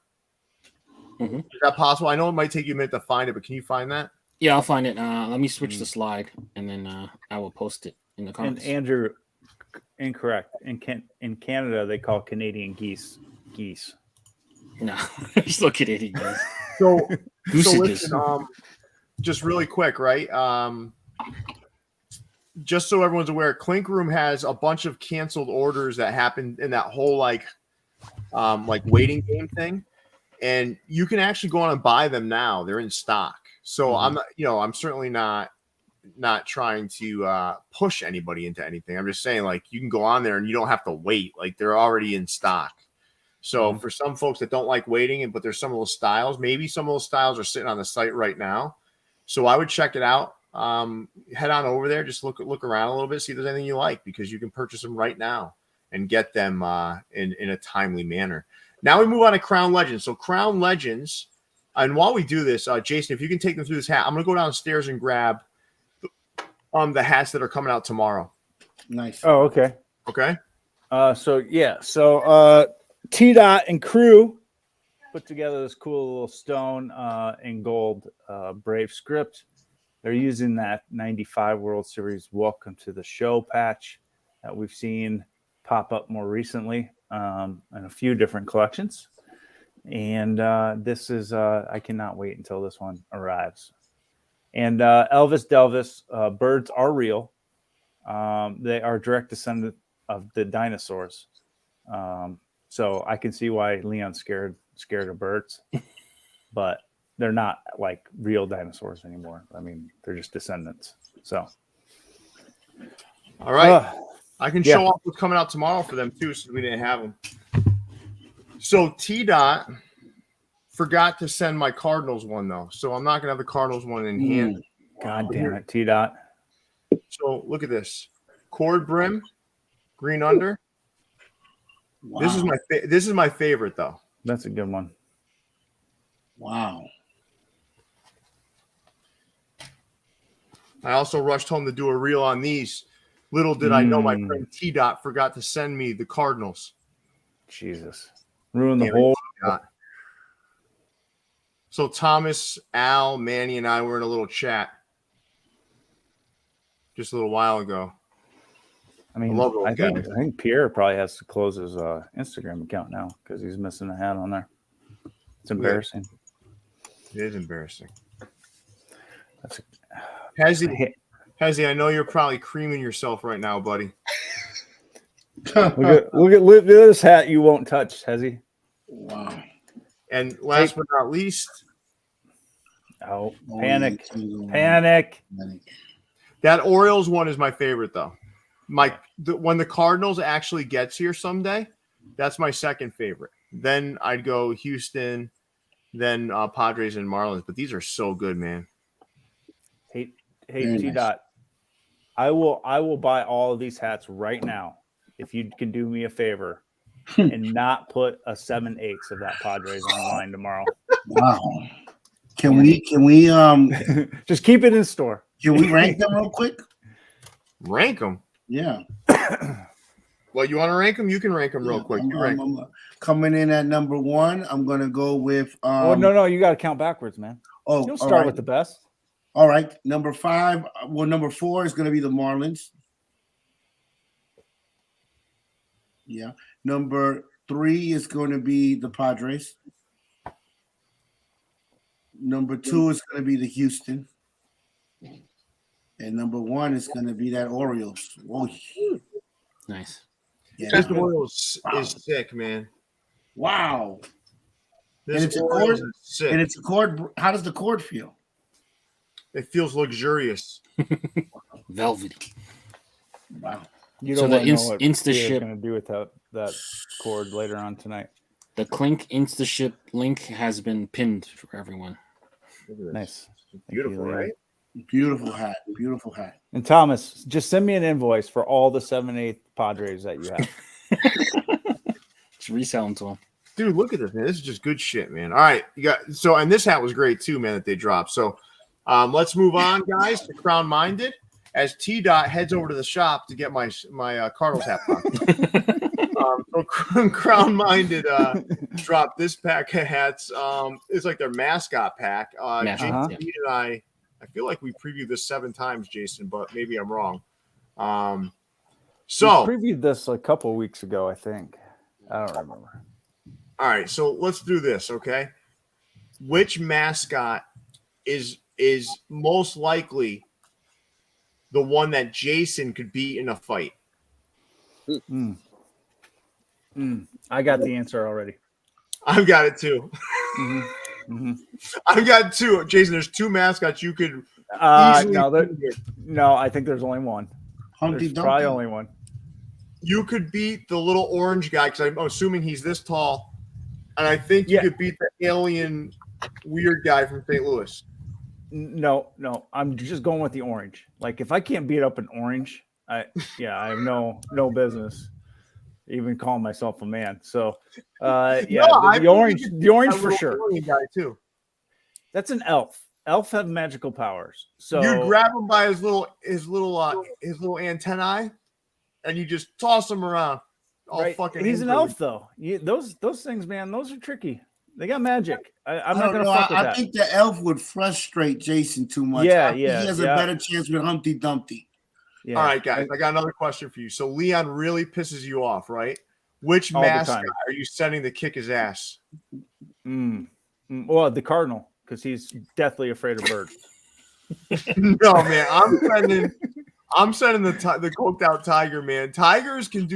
Mm-hmm. Is that possible? I know it might take you a minute to find it, but can you find that? Yeah, I'll find it. Let me switch the slide, and then I will post it in the comments. And Andrew, incorrect. In Canada, they call Canadian geese. No, just look at Canadian geese. So listen, just really quick, right? Just so everyone's aware, Clink Room has a bunch of canceled orders that happened in that whole like waiting game thing, and you can actually go on and buy them now. They're in stock. So I'm certainly not trying to push anybody into anything. I'm just saying, like, you can go on there and you don't have to wait. Like, they're already in stock. So for some folks that don't like waiting, but there's some of those styles, maybe some of those styles are sitting on the site right now. So I would check it out. Head on over there, just look around a little bit, see if there's anything you like, because you can purchase them right now and get them in a timely manner. Now we move on to Crown Legends. So Crown Legends, and while we do this, Jason, if you can take them through this hat, I'm going to go downstairs and grab the hats that are coming out tomorrow. Nice. Oh, okay. Okay. So T-Dot and crew put together this cool little stone and gold Brave script. They're using that 95 World Series Welcome to the Show patch that we've seen pop up more recently in a few different collections. And this is, I cannot wait until this one arrives. And Elvis Delvis, birds are real. They are direct descendant of the dinosaurs. So I can see why Leon's scared of birds, but they're not like real dinosaurs anymore. I mean, they're just descendants. So, all right, I can show off what's coming out tomorrow for them too, since we didn't have them. So T-Dot forgot to send my Cardinals one though, so I'm not gonna have the Cardinals one in hand. God damn it, T-Dot. So look at this, cord brim, green under. Wow. This is my favorite though. That's a good one. Wow. I also rushed home to do a reel on these. Little did I know my friend T-Dot forgot to send me the Cardinals. Jesus. Ruined the whole. So Thomas, Al, Manny, and I were in a little chat just a little while ago. I mean, I think Pierre probably has to close his Instagram account now because he's missing a hat on there. It's embarrassing. It is embarrassing. Hezzy, I know you're probably creaming yourself right now, buddy. Look at this hat you won't touch, Hezzy. Wow. And last but not least, panic. That Orioles one is my favorite, though. When the Cardinals actually gets here someday, that's my second favorite. Then I'd go Houston, then Padres and Marlins. But these are so good, man. Hey, T-Dot. I will buy all of these hats right now if you can do me a favor and not put a 7/8 of that Padres online tomorrow. Wow. Can we just keep it in store? Can we rank them real quick? Rank them? Yeah. Well, you want to rank them? You can rank them real quick. I'm coming in at number 1. I'm gonna go with no, you gotta count backwards, man. Oh, you'll start with the best. All right. Number 5. Well, number 4 is gonna be the Marlins. Yeah. Number 3 is going to be the Padres. Number 2 is going to be the Houston. And number 1 is going to be that Orioles. Whoa. Nice. Yeah. This Orioles is sick, man. Wow. This Orioles is sick. And it's a cord. How does the cord feel? It feels luxurious. Velvety. Wow. You don't know what InstaShip going to do with that cord later on tonight. The Clink InstaShip link has been pinned for everyone. Nice. Beautiful, right? Beautiful hat. Beautiful hat. And Thomas, just send me an invoice for all the 7/8 Padres that you have. Just resell them to them. Dude, look at this, man. This is just good shit, man. All right. And this hat was great too, man, that they dropped. So let's move on, guys, to Crown Minded. As T-Dot heads over to the shop to get my Cardinals hat on. So Crown Minded dropped this pack of hats. It's like their mascot pack. Jason and I feel like we previewed this 7 times, Jason, but maybe I'm wrong. So we previewed this a couple weeks ago, I think. I don't remember. All right, so let's do this, okay? Which mascot is most likely the one that Jason could beat in a fight? I got the answer already. I've got it too. Mm-hmm. I've got 2. Jason, there's 2 mascots you could No, I think there's only one. Humpty There's probably Dumpty. only one. You could beat the little orange guy because I'm assuming he's this tall, and I think you could beat the alien weird guy from St. Louis. No, I'm just going with the orange. Like if I can't beat up an orange, I have no business even calling myself a man. So the orange for sure. Guy too. That's an elf. Elf have magical powers. So you grab him by his little antennae, and you just toss him around. Right. He's an elf though. Those things, man, those are tricky. They got magic. I'm not going to fuck with that. I think the elf would frustrate Jason too much. Yeah, he has a better chance with Humpty Dumpty. Yeah. All right, guys, I got another question for you. So Leon really pisses you off, right? Which mascot are you sending to kick his ass? Well, the Cardinal, because he's deathly afraid of birds. No, man, I'm sending the coked out tiger, man. Tigers can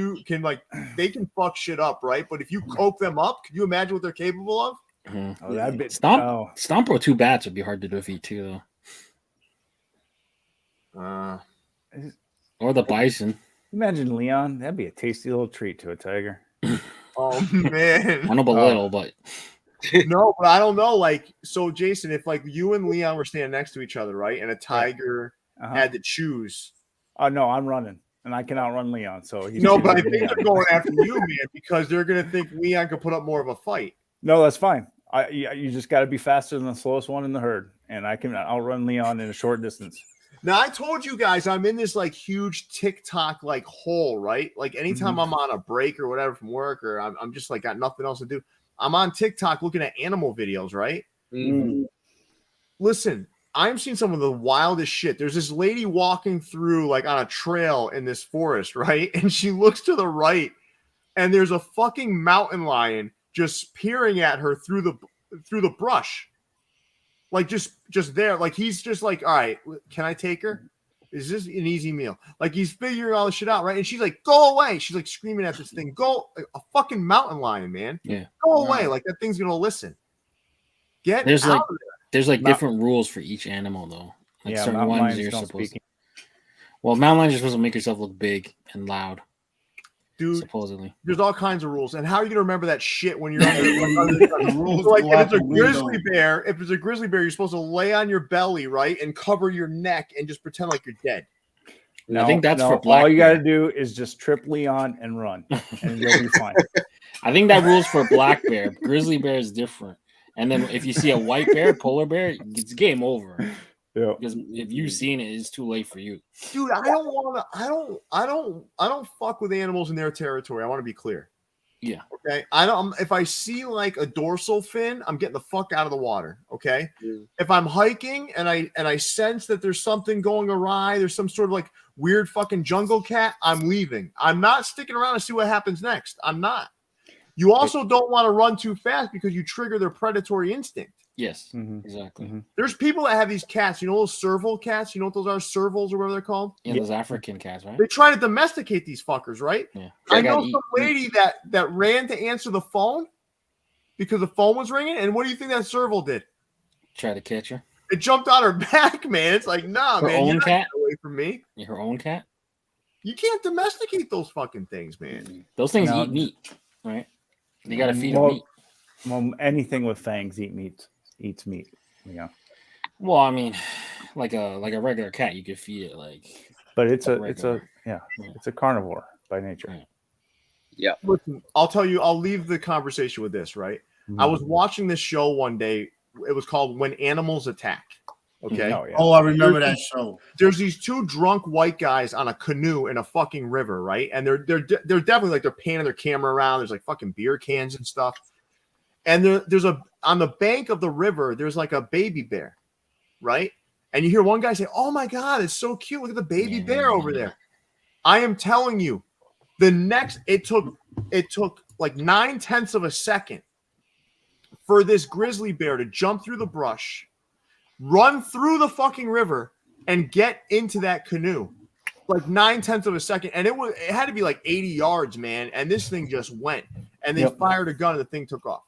fuck shit up, right? But if you coke them up, can you imagine what they're capable of? Mm-hmm. Stomp or two bats would be hard to defeat too, though. Or the bison. Imagine Leon. That'd be a tasty little treat to a tiger. Oh man, I know, but little, but no, but I don't know. Like, so Jason, if like you and Leon were standing next to each other, right, and a tiger had to choose. Oh no, I'm running, and I can outrun Leon. So but I think they're going after you, man, because they're gonna think Leon could put up more of a fight. No, that's fine. You just got to be faster than the slowest one in the herd, and I can outrun Leon in a short distance. Now I told you guys I'm in this like huge TikTok like hole, right? Like anytime I'm on a break or whatever from work, or I'm just like got nothing else to do, I'm on TikTok looking at animal videos, right? Mm-hmm. Listen, I'm seeing some of the wildest shit. There's this lady walking through like on a trail in this forest, right? And she looks to the right, and there's a fucking mountain lion just peering at her through the brush. Like just there, like he's just like, all right, can I take her? Is this an easy meal? Like he's figuring all this shit out, right? And she's like, go away. She's like screaming at this thing. Go, a fucking mountain lion, man. Yeah. Go away. Like that thing's gonna listen. There's like different rules for each animal though. Like certain ones you're supposed to. Well, mountain lions are supposed to make yourself look big and loud. Dude, supposedly there's all kinds of rules, and how are you gonna remember that shit when you're under the rules? So like if it's a grizzly bear, you're supposed to lay on your belly, right, and cover your neck and just pretend like you're dead. I think that's for black. All you got to do is just trip Leon and run, and you'll be fine. I think that rules for black bear. Grizzly bear is different, and then if you see a white bear, polar bear, it's game over. Yeah. Because if you've seen it, it's too late for you. Dude, I don't fuck with animals in their territory. I want to be clear. Yeah. Okay. If I see like a dorsal fin, I'm getting the fuck out of the water. Okay. If I'm hiking and I sense that there's something going awry, there's some sort of like weird fucking jungle cat, I'm leaving. I'm not sticking around to see what happens next. I'm not. You also don't want to run too fast because you trigger their predatory instinct. Yes, exactly. There's people that have these cats, you know, those serval cats. You know what those are? Servals or whatever they're called? Yeah, those African cats, right? They try to domesticate these fuckers, right? Yeah. I know some lady that ran to answer the phone because the phone was ringing. And what do you think that serval did? Try to catch her. It jumped on her back, man. It's like, nah, her man. Own you're cat? not away from me. Her own cat? You can't domesticate those fucking things, man. Those things eat meat, right? You got to feed them meat. Well, anything with fangs eats meat. Yeah. Well, I mean, like a regular cat, you could feed it like. But it's a carnivore by nature. Right. Yeah. Listen, I'll tell you. I'll leave the conversation with this. Right. I was watching this show one day. It was called When Animals Attack. Okay. Oh, I remember that show. There's these two drunk white guys on a canoe in a fucking river, right? And they're definitely like they're panning their camera around. There's like fucking beer cans and stuff. And there's on the bank of the river, there's like a baby bear, right? And you hear one guy say, "Oh my God, it's so cute! Look at the baby bear over there." I am telling you, it took like 9/10 of a second for this grizzly bear to jump through the brush, run through the fucking river, and get into that canoe. Like 9/10 of a second, and it had to be like 80 yards, man. And this thing just went, and they fired a gun, and the thing took off.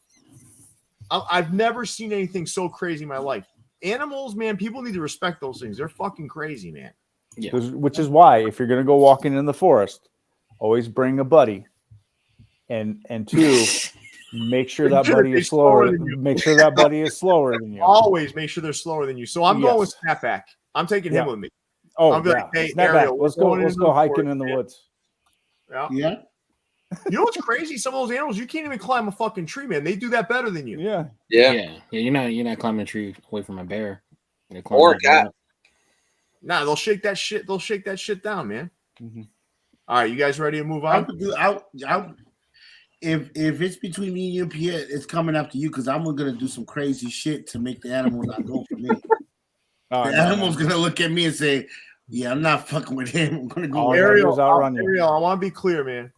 I've never seen anything so crazy in my life. animals, man, people need to respect those things. They're fucking crazy, man. Yeah. Which is why if you're gonna go walking in the forest, always bring a buddy. And two, make sure that buddy is slower. Make sure that buddy is slower than you. Always make sure they're slower than you. So I'm going with Snapback. I'm taking him with me. Oh, I'm like, hey, Snapback. Ariel, Let's go hiking in the woods. Yeah. You know what's crazy? Some of those animals, you can't even climb a fucking tree, man. They do that better than you. Yeah. You're not climbing a tree away from a bear. Or a cat. Nah, they'll shake that shit. They'll shake that shit down, man. Mm-hmm. All right, you guys ready to move on? If it's between me and you, Pierre, it's coming up to you because I'm gonna do some crazy shit to make the animal not go for me. The animal's gonna look at me and say, "Yeah, I'm not fucking with him. I'm gonna go." Ariel, I want to be clear, man.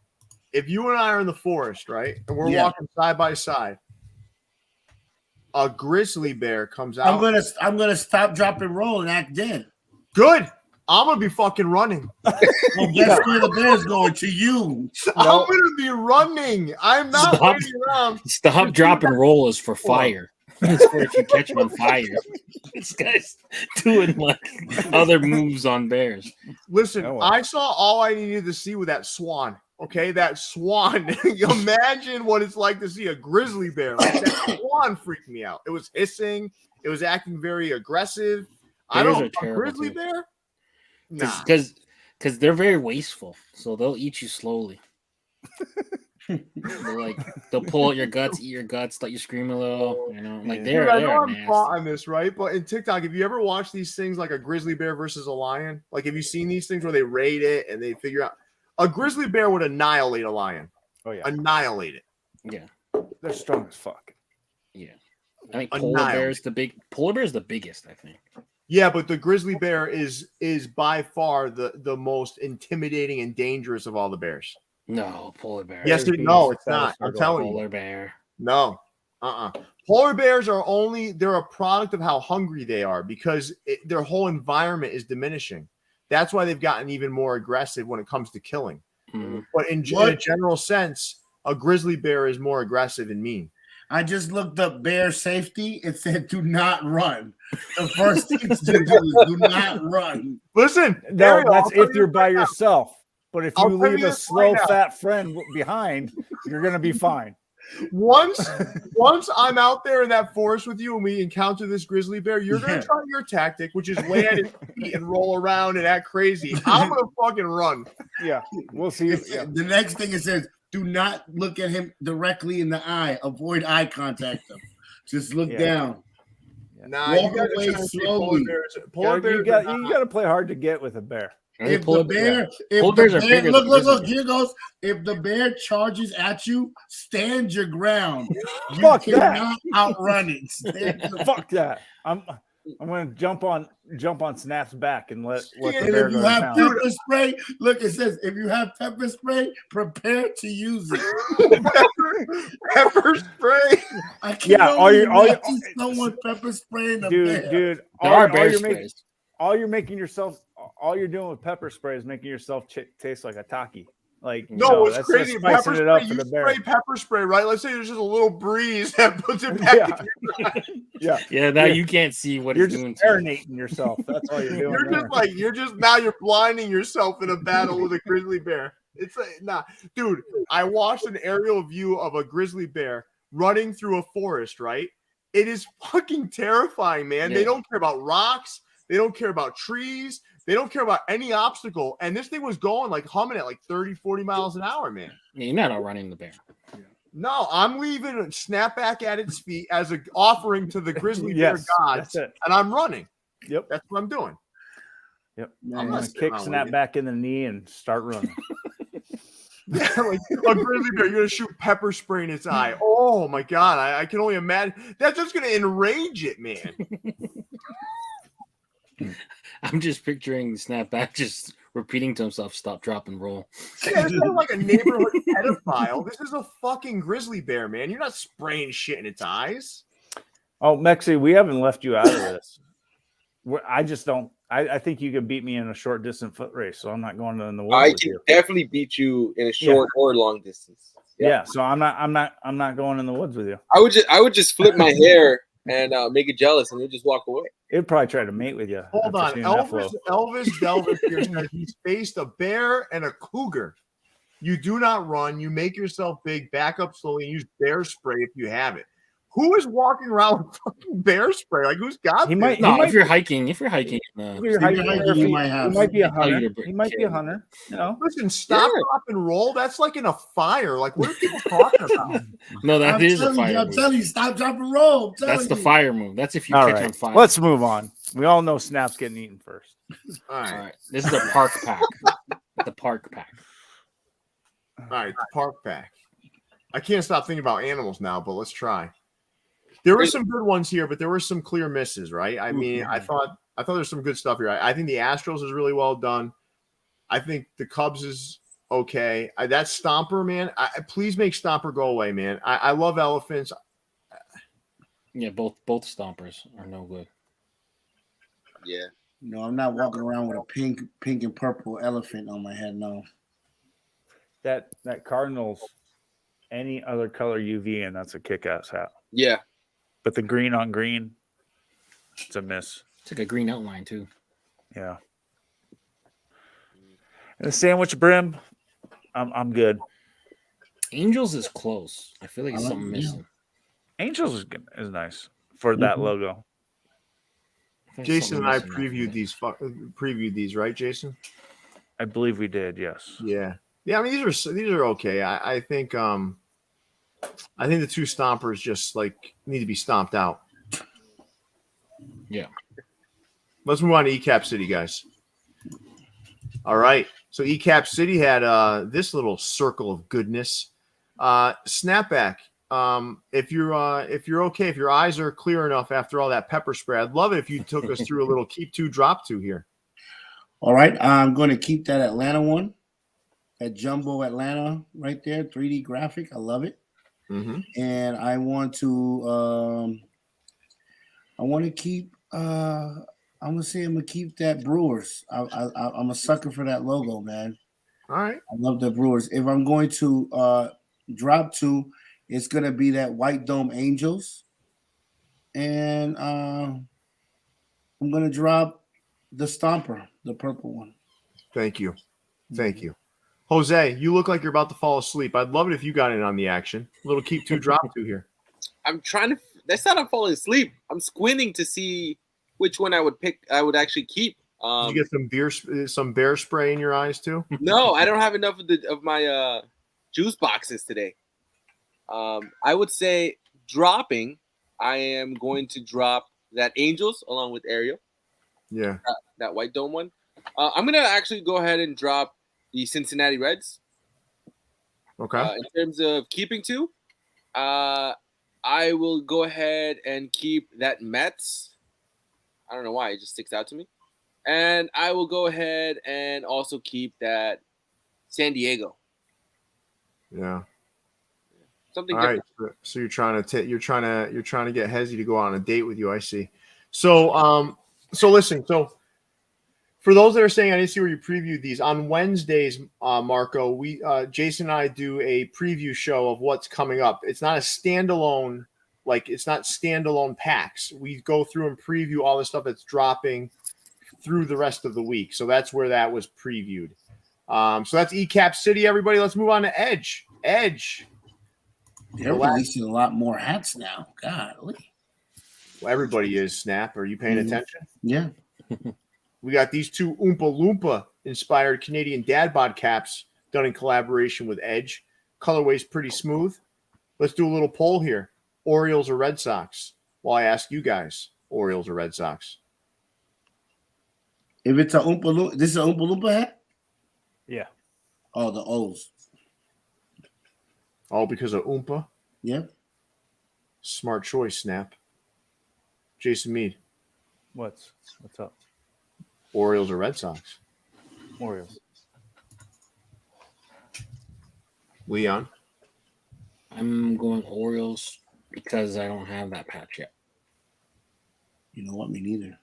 If you and I are in the forest, right, and we're walking side by side, a grizzly bear comes out. I'm gonna stop, drop, and roll and act dead. Good. I'm gonna be fucking running. Well, guess where the bear's going? To you. I'm gonna be running. I'm not waiting around. Stop, drop, and roll is for fire. It's for if you catch them on fire. This guy's doing like other moves on bears. Listen, I saw all I needed to see with that swan. Okay, that swan. Imagine what it's like to see a grizzly bear. Like that swan freaked me out. It was hissing. It was acting very aggressive. I don't know. A grizzly bear? Nah. Because they're very wasteful, so they'll eat you slowly. They'll pull out your guts, eat your guts, let you scream a little. You know, like they're. I know I'm caught on this, right? But in TikTok, have you ever watched these things like a grizzly bear versus a lion? Like, have you seen these things where they rate it and they figure out a grizzly bear would annihilate a lion? Oh yeah, annihilate it. Yeah, they're strong as fuck. Yeah, I think polar bear is the biggest. I think. Yeah, but the grizzly bear is by far the most intimidating and dangerous of all the bears. No, polar bear. Yes, no, it's not. I'm telling you. Polar bear. No. Polar bears they're a product of how hungry they are because their whole environment is diminishing. That's why they've gotten even more aggressive when it comes to killing. Mm-hmm. But in a general sense, a grizzly bear is more aggressive and mean. I just looked up bear safety. It said, "Do not run." The first thing to do is do not run. Listen, no, that's if you're by yourself. But if you leave a slow, fat friend behind, you're gonna be fine. Once I'm out there in that forest with you and we encounter this grizzly bear, you're gonna try your tactic, which is lay at his feet and roll around and act crazy. I'm gonna fucking run. Yeah, we'll see. Yeah. The next thing it says, do not look at him directly in the eye. Avoid eye contact. Just look down. Nah, walk away slowly. Polar bears. You got to play hard to get with a bear. If the bear, look, here goes. If the bear charges at you, stand your ground. You cannot outrun it. Fuck that. I'm going to jump on Snap's back and let the bear go. If you have pepper spray, look, it says if you have pepper spray, prepare to use it. Pepper spray. I can't see someone pepper spraying a bear. Dude, all you're doing with pepper spray is making yourself taste like a taki. Like, no, it's crazy. Pepper spray, you spray pepper spray, right? Let's say there's just a little breeze that puts it back. Yeah. Now you can't see what you're doing. Just marinating yourself. That's all you're doing. You're blinding yourself in a battle with a grizzly bear. It's dude. I watched an aerial view of a grizzly bear running through a forest. Right? It is fucking terrifying, man. Yeah. They don't care about rocks. They don't care about trees. They don't care about any obstacle. And this thing was going like humming at like 30, 40 miles an hour, man. Yeah, you're not outrunning the bear. Yeah. No, I'm leaving a Snapback at its feet as an offering to the grizzly bear gods. And I'm running. Yep. That's what I'm doing. Yep. I'm going to kick Snapback in the knee and start running. Yeah, like a grizzly bear, you're going to shoot pepper spray in its eye. Oh, my God. I can only imagine. That's just going to enrage it, man. I'm just picturing Snapback just repeating to himself, "Stop, drop, and roll." Yeah, this isn't like a neighborhood pedophile. This is a fucking grizzly bear, man. You're not spraying shit in its eyes. Oh, Mexi, we haven't left you out of this. I just don't. I think you can beat me in a short distance foot race, so I'm not going in the woods. I can definitely beat you in a short or long distance. Yeah, so I'm not going in the woods with you. I would just flip my hair and make it jealous, and he'll just walk away. It'd probably try to mate with you. Hold on. seeing that flow. Elvis Delvis here says he's faced a bear and a cougar. You do not run. You make yourself big, back up slowly, and use bear spray if you have it. Who is walking around with fucking bear spray? Like, who's got He this? might- No, might- if you're hiking, If you're hiking, you might have. He might be a Tell you hunter. to He might be a kill. hunter. You know. Listen, stop, drop, and roll. That's like in a fire. Like, what are people talking about? No, that I'm is a telling you, fire I'm move. telling you, stop, drop, and roll. I'm That's telling the you. fire move. That's if you All catch right, on fire. let's move on. We all know Snap's getting eaten first. All All right. right. This is the park pack. The park pack. All right. Park pack. I can't stop thinking about animals now, but let's try. There were some good ones here, but there were some clear misses, right? I mean, I thought there's some good stuff here. I think the Astros is really well done. I think the Cubs is okay. That Stomper, man, please make Stomper go away, man. I love elephants. Yeah, both Stompers are no good. Yeah. No, I'm not walking around with a pink and purple elephant on my head. No. That Cardinals, any other color UV, and that's a kick-ass hat. Yeah. But the green on green, it's a miss. It's like a green outline too. Yeah. And the sandwich brim, I'm good. Angels is close. I feel like it's I like something it, missing. Angels is nice for that logo. I think Jason and something I missing previewed these, right, Jason? I believe we did. Yes. Yeah. Yeah, I mean these are okay. I think the two Stompers just like need to be stomped out. Yeah. Let's move on to Ecap City, guys. All right. So Ecap City had this little circle of goodness. Snapback. If you're okay, if your eyes are clear enough after all that pepper spray, I'd love it if you took us through a little keep two, drop two here. All right. I'm going to keep that Atlanta one. That Jumbo Atlanta right there, 3D graphic. I love it. Mm-hmm. And I want to keep I'm gonna keep that Brewers. I'm a sucker for that logo, man. All right. I love the Brewers. If I'm going to drop two, it's gonna be that White Dome Angels. And I'm gonna drop the Stomper, the purple one. Thank you. Thank you. Jose, you look like you're about to fall asleep. I'd love it if you got in on the action. A little keep two, drop two here. I'm trying to. That's not. I'm falling asleep. I'm squinting to see which one I would pick. I would actually keep. Did you get some bear spray in your eyes too? No, I don't have enough of my juice boxes today. I would say dropping. I am going to drop that Angels along with Ariel. Yeah. That White Dome one. I'm gonna actually go ahead and drop the Cincinnati Reds. Okay. In terms of keeping two, I will go ahead and keep that Mets. I don't know why, it just sticks out to me. And I will go ahead and also keep that San Diego. Yeah. Something All different. right. So you're trying to get Hezzy to go on a date with you. I see. So listen. So for those that are saying I didn't see where you previewed these on Wednesdays, Marco, we Jason and I do a preview show of what's coming up. It's not a standalone, it's not standalone packs. We go through and preview all the stuff that's dropping through the rest of the week. So that's where that was previewed. So that's Ecap City, everybody. Let's move on to Edge. They're releasing a lot more hats now. Golly. Well, everybody is, Snap. Are you paying attention? Yeah. We got these two Oompa Loompa inspired Canadian dad bod caps done in collaboration with Edge. Colorway's pretty smooth. Let's do a little poll here. Orioles or Red Sox? Well, I ask you guys, Orioles or Red Sox? If it's a Oompa Loompa, this is an Oompa Loompa hat? Yeah. Oh, the O's. All because of Oompa? Yeah. Smart choice, Snap. Jason Mead. What's up? Orioles or Red Sox? Orioles. Leon. I'm going Orioles because I don't have that patch yet. You know what? Me neither.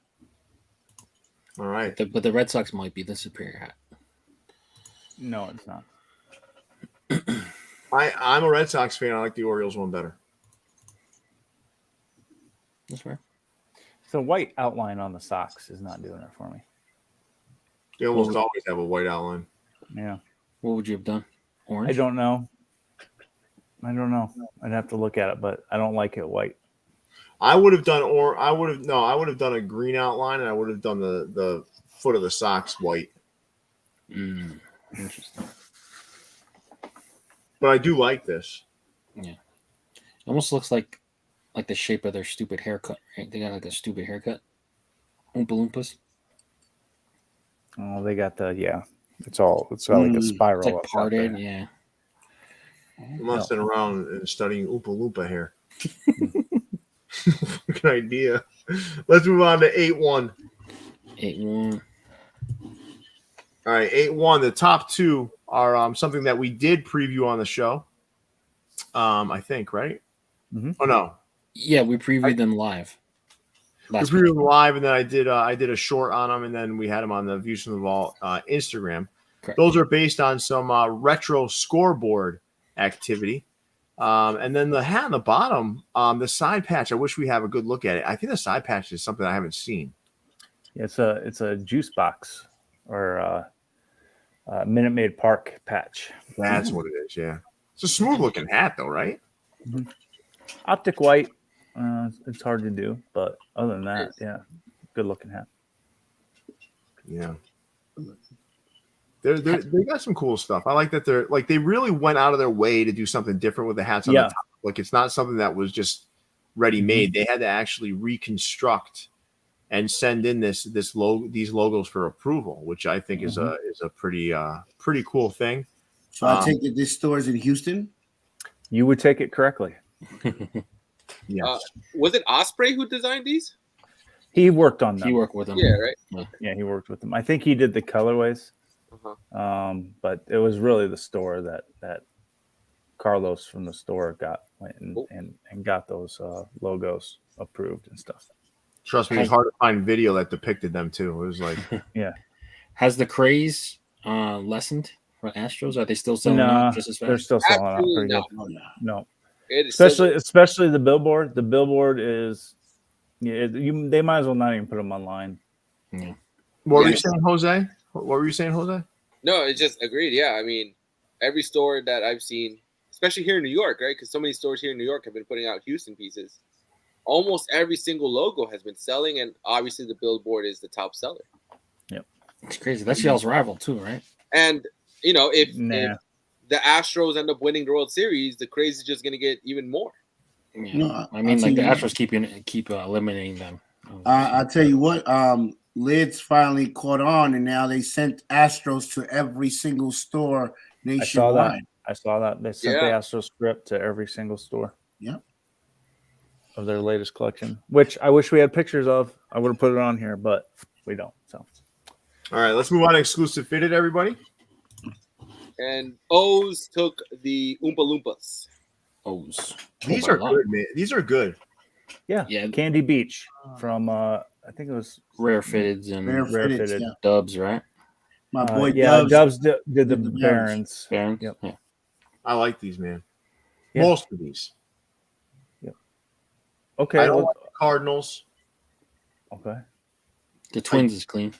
All right. But the Red Sox might be the superior hat. No, it's not. I'm a Red Sox fan. I like the Orioles one better. That's fair. The white outline on the socks is not doing it for me. They almost always have a white outline. Yeah. What would you have done? Orange? I don't know. I'd have to look at it, but I don't like it white. I would have done I would have done a green outline, and I would have done the foot of the socks white. Interesting. But I do like this. Yeah. It almost looks like the shape of their stupid haircut, right? They got like a stupid haircut. Oompa Loompas. Oh, they got it's got like a spiral. It's like parted, yeah. I'm not sitting around and studying Oompa Loompa hair. Good idea. Let's move on to 8-1. 8-1. All right, 8-1. The top two are something that we did preview on the show. I think, right? Mm-hmm. Oh no. Yeah, we previewed them live. We previewed them live, and then I did a short on them, and then we had them on the Views from the Vault Instagram. Correct. Those are based on some retro scoreboard activity. And then the hat on the bottom, the side patch, I wish we have a good look at it. I think the side patch is something I haven't seen. It's a juice box or Minute Maid Park patch. That's what it is, yeah. It's a smooth looking hat though, right? Mm-hmm. Optic white. It's hard to do, but other than that, yeah, good looking hat. Yeah. They got some cool stuff. I like that they really went out of their way to do something different with the hats on the top. Like it's not something that was just ready made. They had to actually reconstruct and send in these logos for approval, which I think is a pretty cool thing. So I take it this store is in Houston. You would take it correctly. Yes. Was it Osprey who designed these? He worked on them. He worked with them. Yeah, right. Yeah, he worked with them. I think he did the colorways. But it was really the store that Carlos from the store went and got those logos approved and stuff. Trust me, it's hard to find video that depicted them too. It was like, yeah. Has the craze lessened for Astros? Are they still selling out just as fast? They're still selling out pretty no. good. No. Especially the billboard. The billboard is they might as well not even put them online. Yeah. What were you saying, Jose? What were you saying, Jose? No, it's just agreed. Yeah, I mean, every store that I've seen, especially here in New York, right? Because so many stores here in New York have been putting out Houston pieces. Almost every single logo has been selling, and obviously the billboard is the top seller. Yep, it's crazy. That's y'all's rival too, right? And if the Astros end up winning the World Series, the craze is just going to get even more. Yeah. No, I mean, like the Astros keep eliminating them. I'll tell you what. Lids finally caught on, and now they sent Astros to every single store nationwide. I saw that. They sent the Astros script to every single store. Yep. Of their latest collection, which I wish we had pictures of. I would have put it on here, but we don't. So, all right, let's move on to exclusive fitted, everybody. And O's took the Oompa Loompas. O's. These are good, man. These are good. Yeah. Candy Beach from I think it was Rare Fitteds and Rare Fitteds, Dubs, right? My boy Dubs did the Barons. Barons. Yep. Yeah. I like these, man. Yeah. Most of these. Yep. Okay. I don't like the Cardinals. Okay. The Twins is clean.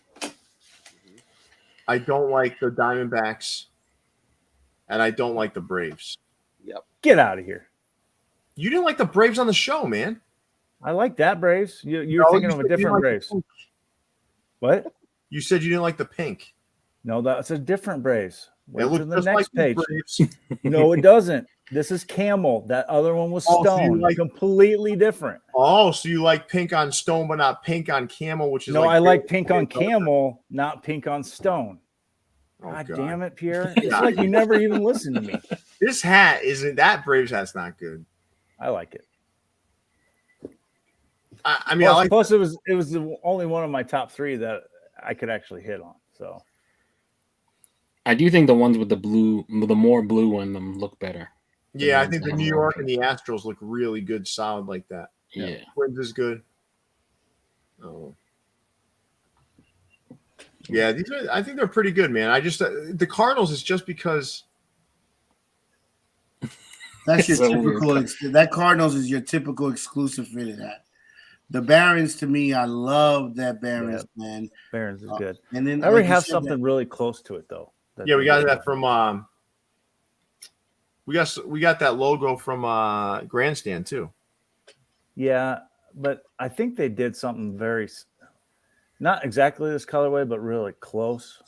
I don't like the Diamondbacks. And I don't like the Braves. Yep. Get out of here. You didn't like the Braves on the show, man. I like that Braves. You're thinking of a different Braves. What? You said you didn't like the pink. No, that's a different Braves. Wait to the next like page. No, it doesn't. This is camel. That other one was stone. So completely different. Oh, so you like pink on stone, but not pink on camel, which is no. I like pink on camel, not pink on stone. Oh, God damn it, Pierre! It's like you never even listened to me. This hat isn't that Braves hat's not good. I like it. I mean, plus it was the only one of my top 3 that I could actually hit on. So I do think the ones with the more blue in them look better. Yeah, I think the New York and the Astros look really good, solid like that. Yeah. Twins is good. Oh. Yeah, I think they're pretty good, man. I just the Cardinals is just because that's your typical. That Cardinals is your typical exclusive fitted hat. The Barons, to me, I love that Barons, man. Barons is good. And then I already have something really close to it though. Yeah, we got that from we got that logo from Grandstand too. Yeah, but I think they did something very not exactly this colorway, but really close.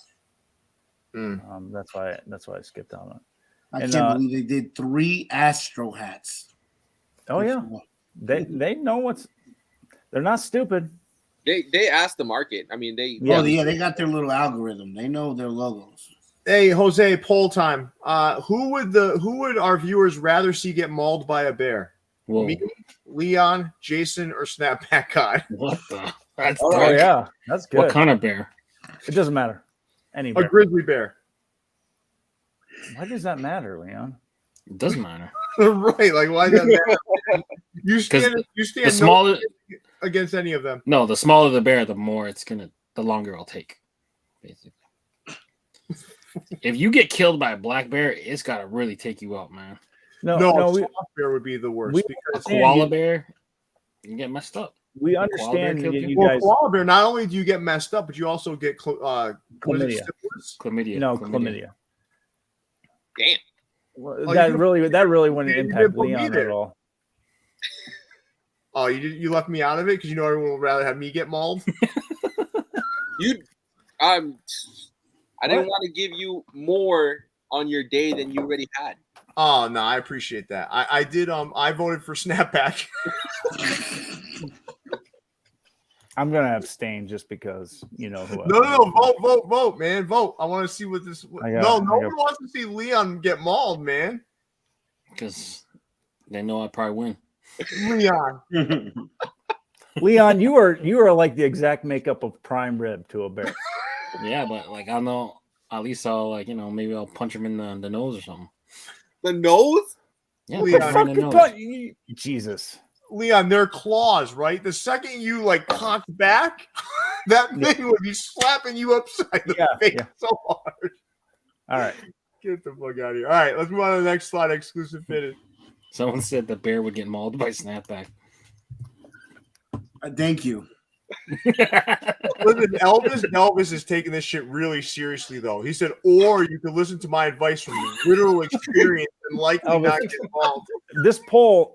That's why I skipped on it. I can't believe they did 3 Astro hats. Oh yeah, they know they're not stupid. They asked the market. I mean, they got their little algorithm. They know their logos. Hey, Jose, poll time. Who would our viewers rather see get mauled by a bear? Whoa. Me, Leon, Jason, or Snapback God? What the? That's oh yeah, that's good. What kind of bear? It doesn't matter. Any bear. A grizzly bear. Why does that matter, Leon? It doesn't matter. Right? Like why does that matter? You stand the smaller against any of them. No, the smaller the bear, the longer it'll take. Basically, if you get killed by a black bear, it's got to really take you out, man. No, soft bear would be the worst. Because a koala bear, you get messed up. We understand you guys. Koala bear, not only do you get messed up, but you also get chlamydia. No, chlamydia. Damn. Well, that really wouldn't impact Leon at all. Oh, you left me out of it because you know everyone would rather have me get mauled. I didn't want to give you more on your day than you already had. Oh no, I appreciate that. I did. I voted for Snapback. I'm gonna abstain just because you know who. No, vote, man, vote. I want to see what this. No one wants to see Leon get mauled, man. Because they know I probably win. Leon, you are like the exact makeup of prime rib to a bear. Yeah, but like I know, at least I'll maybe I'll punch him in the nose or something. The nose? Yeah, Leon, Jesus. Leon, they're claws, right? The second you cock back, that thing would be slapping you upside the face so hard. All right. Get the fuck out of here. All right, let's move on to the next slide. Exclusive fitted. Someone said the bear would get mauled by Snapback. Thank you. Listen, Elvis is taking this shit really seriously, though. He said, or you could listen to my advice from literal experience and likely not get mauled. This poll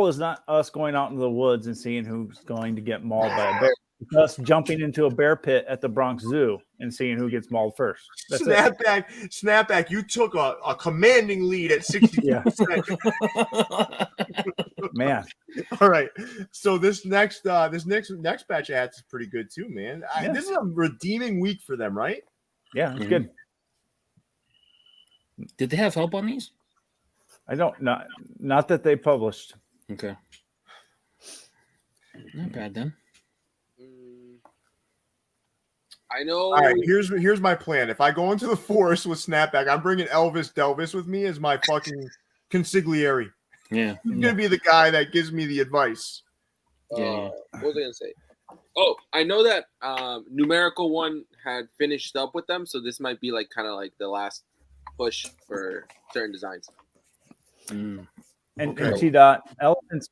is not us going out into the woods and seeing who's going to get mauled by a bear. It's us jumping into a bear pit at the Bronx Zoo and seeing who gets mauled first. That's Snapback, you took a commanding lead at 60%. Man. All right. So this next batch of hats is pretty good too, man. This is a redeeming week for them, right? Yeah, it's good. Did they have help on these? I don't not that they published. Okay. Not bad then. I know. All right, here's my plan. If I go into the forest with Snapback, I'm bringing Delvis with me as my fucking consigliere. Yeah. He's going to be the guy that gives me the advice. What was I going to say? Oh, I know that Numerical One had finished up with them, so this might be kind of the last push for certain designs. And T-Dot, elephants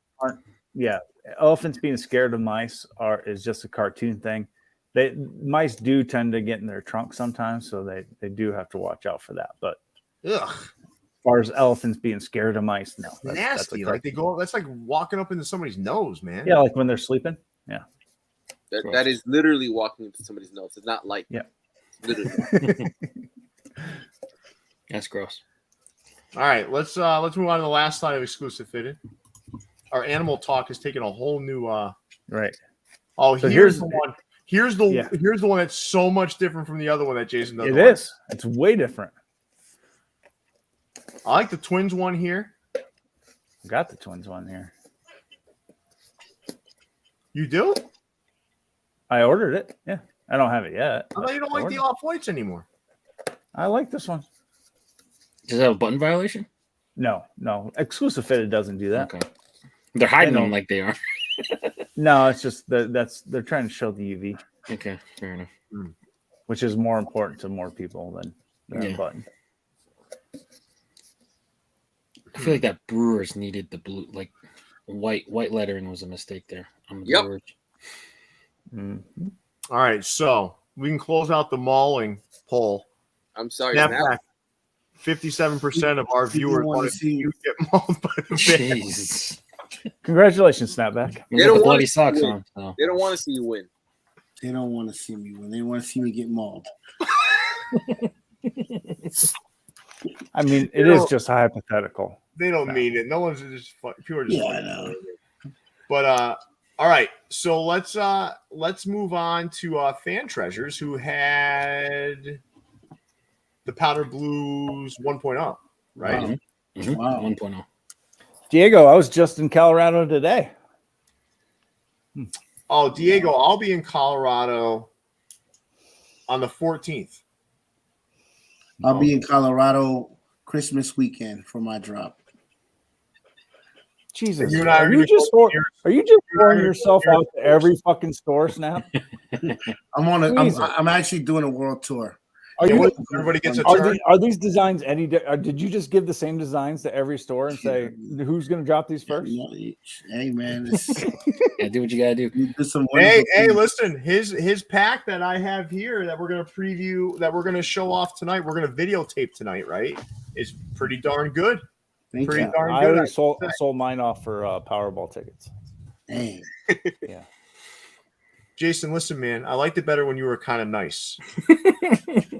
being scared of mice is just a cartoon thing. Mice do tend to get in their trunk sometimes, so they do have to watch out for that. But as far as elephants being scared of mice, no, that's nasty. That's like walking up into somebody's nose, man. Yeah, like when they're sleeping. Yeah, that is literally walking into somebody's nose. It's not like literally. That's gross. All right, let's move on to the last slide of exclusive fitted. Our animal talk has taken a whole new right. Oh, so here's the one. Here's the one that's so much different from the other one that Jason does. It is. It's way different. I like the twins one here. I got the twins one here. You do? I ordered it. Yeah. I don't have it yet. I thought you don't like the off-whites anymore. I like this one. Does it have a button violation? No. Exclusive fitted doesn't do that. Okay. They're hiding them like they are. No, it's just they're trying to show the UV. Okay, fair enough. Which is more important to more people than a button. I feel like that Brewers needed the blue, white lettering was a mistake there. On the Brewers. Mhm. All right, so we can close out the mauling poll. I'm sorry, Snapback. 57% of our viewers want to see you get mauled by the bear. Jeez. Congratulations, Snapback. You got the bloody socks on. So. They don't want to see you win. They don't want to see me win. They want to see me get mauled. I mean, it is just hypothetical. They don't mean it. No one's just people are just Yeah, I know. But all right, so let's move on to fan treasures who had the Powder Blues 1.0, right? Wow. Mm-hmm. Wow. 1.0. Diego, I was just in Colorado today. Oh, Diego, I'll be in Colorado on the 14th. I'll be in Colorado Christmas weekend for my drop. Jesus, You and I are you just pouring yourself out to every fucking store, Snap? I'm actually doing a world tour. Everybody gets a turn. Are these designs any? Did you just give the same designs to every store and say who's going to drop these first? Hey man, yeah, do what you gotta do. Hey, listen, his pack that I have here that we're gonna preview, that we're gonna show off tonight, we're gonna videotape tonight, right? Is pretty darn good. I already sold mine off for Powerball tickets. Dang. Yeah. Jason, listen, man, I liked it better when you were kind of nice.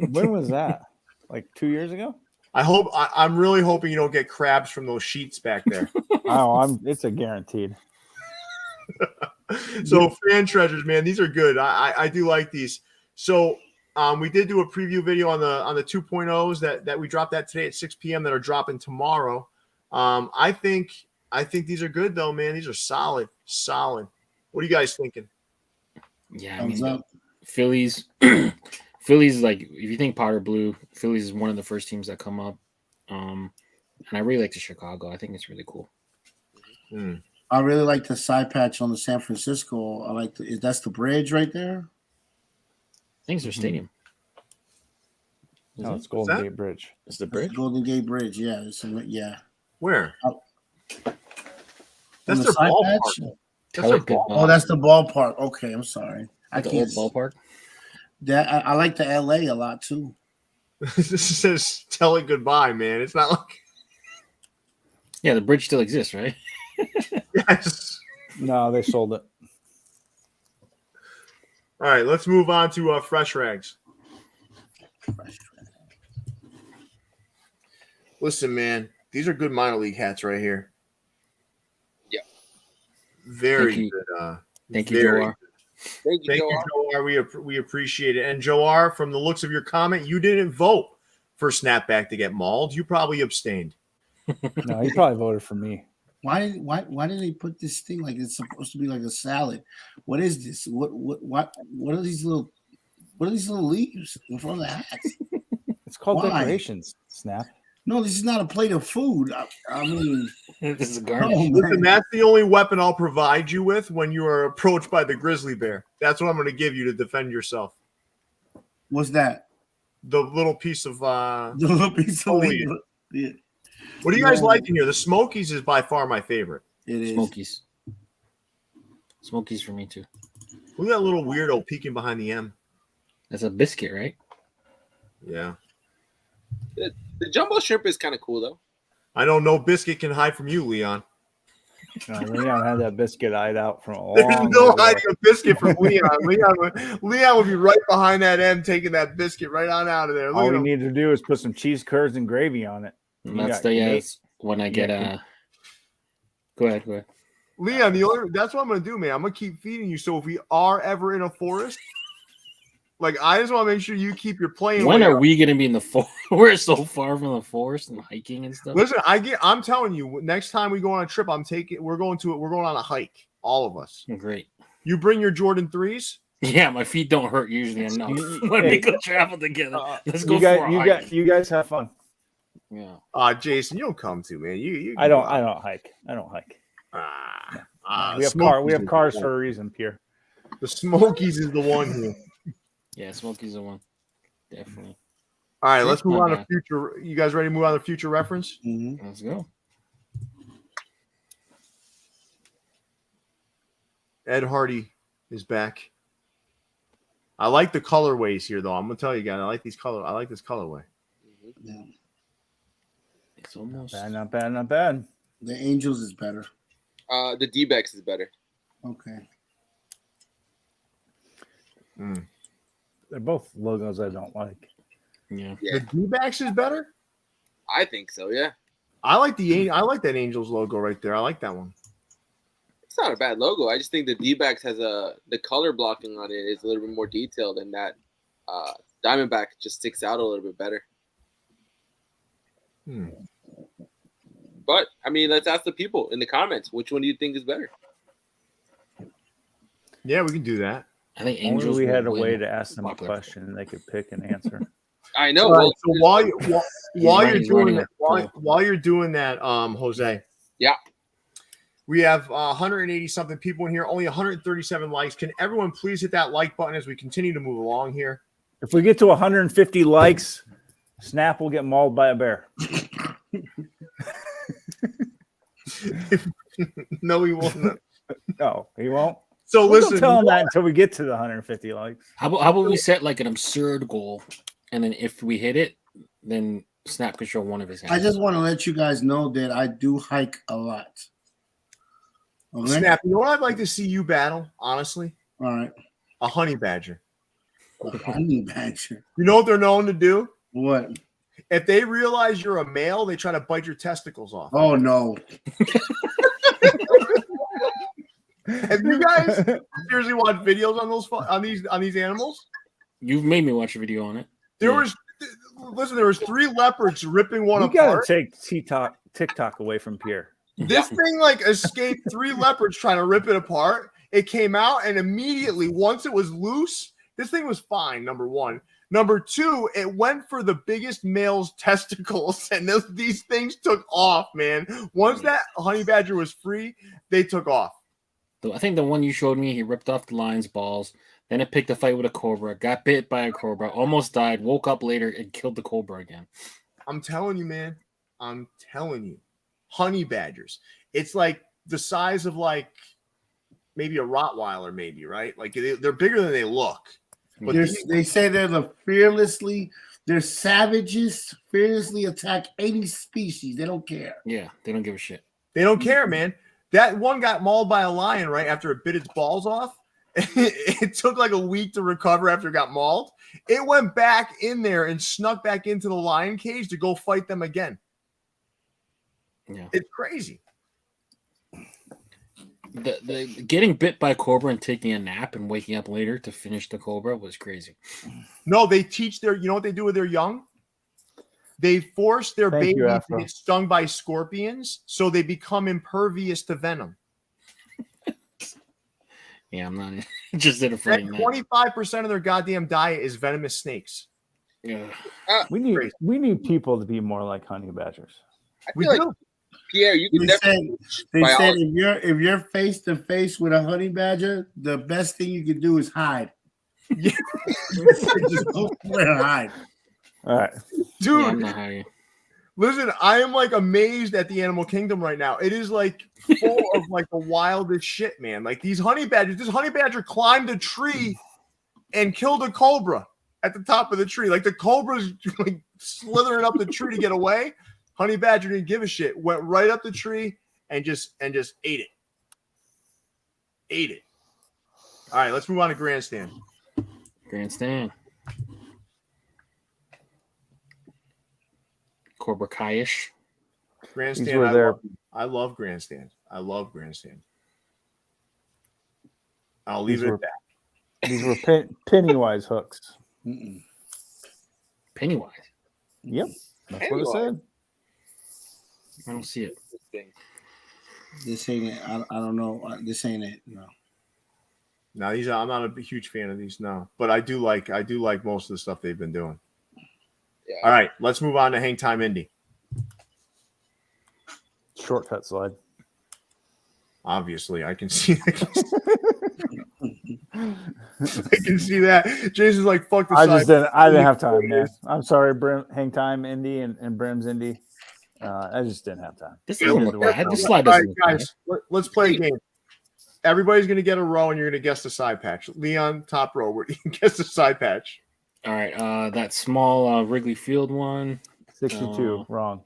When was that? Like 2 years ago? I'm really hoping you don't get crabs from those sheets back there. It's a guaranteed. So fan treasures, man, these are good. I do like these. So we did do a preview video on the 2.0s that we dropped that today at 6 p.m. that are dropping tomorrow. I think these are good though, man. These are solid. What are you guys thinking? Yeah, I mean, Phillies, like if you think powder blue, Phillies is one of the first teams that come up. And I really like the Chicago. I think it's really cool. I really like the side patch on the San Francisco. I like that's the bridge right there. I think it's their stadium. No, it's Golden Gate Bridge. It's the bridge. Golden Gate Bridge. Yeah. Yeah. Where? That's their ballpark. Oh, that's the ballpark. Okay, I'm sorry. I can't. Ballpark. That I like the LA a lot too. This says "tell it goodbye," man. It's not like. Yeah, the bridge still exists, right? Yes. No, they sold it. All right, let's move on to Fresh Rags. Listen, man, these are good minor league hats right here. Yeah. Very good. Thank you, Joar. Thank you, Joar. We appreciate it. And Joar, from the looks of your comment, you didn't vote for Snapback to get mauled. You probably abstained. No, he probably voted for me. Why did they put this thing like it's supposed to be like a salad? What is this? What are these little leaves in front of the hats? It's called decorations, Snap. No, this is not a plate of food. I mean, this is a garnish. Listen, that's the only weapon I'll provide you with when you are approached by the grizzly bear. That's what I'm going to give you to defend yourself. What's that? The little piece of leaf. Yeah. What do you guys like in here? The Smokies is by far my favorite. It is Smokies for me too. Look at that little weirdo peeking behind the M. That's a biscuit, right? Yeah. The jumbo shrimp is kind of cool though. I know no biscuit can hide from you, Leon. No, Leon had that biscuit eyed out from a There's long no way hiding a biscuit from Leon. Leon would be right behind that M, taking that biscuit right on out of there. All we need to do is put some cheese curds and gravy on it. That's when I get Go ahead. Leon, that's what I'm gonna do, man. I'm gonna keep feeding you. So if we are ever in a forest, like I just want to make sure you keep your plane. When are we gonna be in the forest? We're so far from the forest and hiking and stuff. Listen, I'm telling you, next time we go on a trip, we're going on a hike, all of us. Great. You bring your Jordan 3s. Yeah, my feet don't hurt usually enough when we go travel together. Let's go you guys have fun. Yeah. Jason, you don't come to, man. I don't hike. We have cars for a reason, Pierre. The Smokies is the one here. Yeah, Smokies the one. Definitely. All right, let's move on to future. You guys ready to move on to future reference? Mm-hmm. Let's go. Ed Hardy is back. I like the colorways here, though. I'm gonna tell you guys, I like these color. I like this colorway. Yeah. It's almost Not bad, not bad. The Angels is better. The D-backs is better. Okay. They're both logos I don't like. yeah. The D-backs is better. I think so. Yeah, I like that Angels logo right there. I like that one. it's not a bad logo. I just think the D-backs has the color blocking on it is a little bit more detailed, and that Diamondback just sticks out a little bit better. But I mean, let's ask the people in the comments which one do you think is better. Yeah, we can do that. I think Only Angels. we had a will way win to ask them a popular. question and they could pick an answer. I know. All right, Well, so while you're he's doing running that, a poll. while you're doing that, Jose. Yeah. We have 180 something people in here, only 137 likes. Can everyone please hit that like button as we continue to move along here? If we get to 150 likes, Snap will get mauled by a bear. No, we won't. No, he won't. So We'll listen, tell him that until we get to the 150 likes. How about we set like an absurd goal, and then if we hit it, then Snap could show one of his hands. I just want to let you guys know that I do hike a lot. Okay? Snap, you know what I'd like to see you battle, honestly? All right. A honey badger. A honey badger. You know what they're known to do? What? If they realize you're a male, they try to bite your testicles off. Oh no. Have you guys seriously watched videos on these animals? You've made me watch a video on it. There was 3 leopards ripping one You gotta apart. take TikTok away from Pierre. This thing like escaped 3 leopards trying to rip it apart. It came out, and immediately, once it was loose, this thing was fine. Number 1. Number 2, it went for the biggest male's testicles, and these things took off, man. Once that honey badger was free, they took off. I think the one you showed me, he ripped off the lion's balls. Then it picked a fight with a cobra, got bit by a cobra, almost died, woke up later, and killed the cobra again. I'm telling you, man. I'm telling you. Honey badgers. It's like the size of like maybe a Rottweiler, maybe, right? Like they're bigger than they look. But They say they're they're savages, fearlessly attack any species. They don't care. Yeah, they don't give a shit. They don't care, man. That one got mauled by a lion right after it bit its balls off. It took like a week to recover after it got mauled. It went back in there and snuck back into the lion cage to go fight them again. Yeah, it's crazy. The getting bit by a cobra and taking a nap and waking up later to finish the cobra was crazy. No, they teach you know what they do with their young? They force their babies to get stung by scorpions so they become impervious to venom. Yeah, I'm not interested in fighting that. 25% of their goddamn diet is venomous snakes. Yeah. We need people to be more like honey badgers. I feel like, Pierre, you can definitely. They said if you're face to face with a honey badger, the best thing you can do is hide. Yeah. Just go somewhere and hide. All right, dude. Yeah, I'm not hiding. Listen, I am like amazed at the animal kingdom right now. It is like full of like the wildest shit, man. Like these honey badgers. This honey badger climbed a tree and killed a cobra at the top of the tree. Like the cobra's like slithering up the tree to get away. Honey badger didn't give a shit. Went right up the tree and just ate it. Ate it. All right, let's move on to Grandstand. Grandstand. Cobra Kai-ish. Grandstand. I love Grandstand. I love Grandstand. I'll leave it at that. These were Pennywise hooks. Pennywise. Yep, that's what it said. I don't see it. This ain't it. I don't know. This ain't it. No. No, these I'm not a huge fan of these. No, but I do like most of the stuff they've been doing. Yeah. All right, let's move on to Hang Time Indie. Shortcut slide. Obviously, I can see. I can see that. Jason's like, "Fuck this." I didn't have time, man. I'm sorry, Hang Time Indie and Brim's Indie. I just didn't have time. This doesn't look bad. This All slide right, doesn't look bad. guys, let's play a game. Everybody's going to get a row, and you're going to guess the side patch. Leon, top row. Where you can guess the side patch. All right. That small Wrigley Field one. 62. Wrong.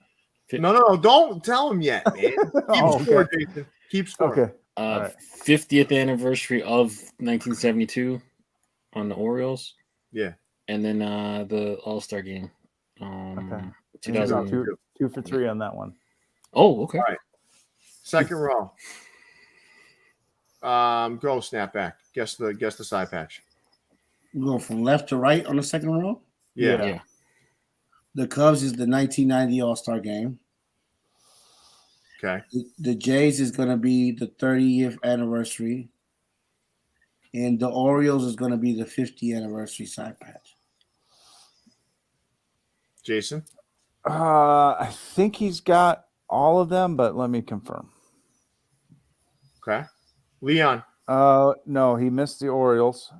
No. Don't tell him yet, man. Keep score, Jason. Keep score. Okay. 50th anniversary of 1972 on the Orioles. Yeah. And then the All-Star game. Okay. 2002. 2 for 3 on that one. Oh, okay. All right. Second row. Go Snapback. Guess the side patch. We go from left to right on the second row. Yeah. The Cubs is the 1990 All-Star game. Okay. The Jays is going to be the 30th anniversary. And the Orioles is going to be the 50th anniversary side patch. Jason? I think he's got all of them, but let me confirm. Okay. Leon? No, he missed the Orioles.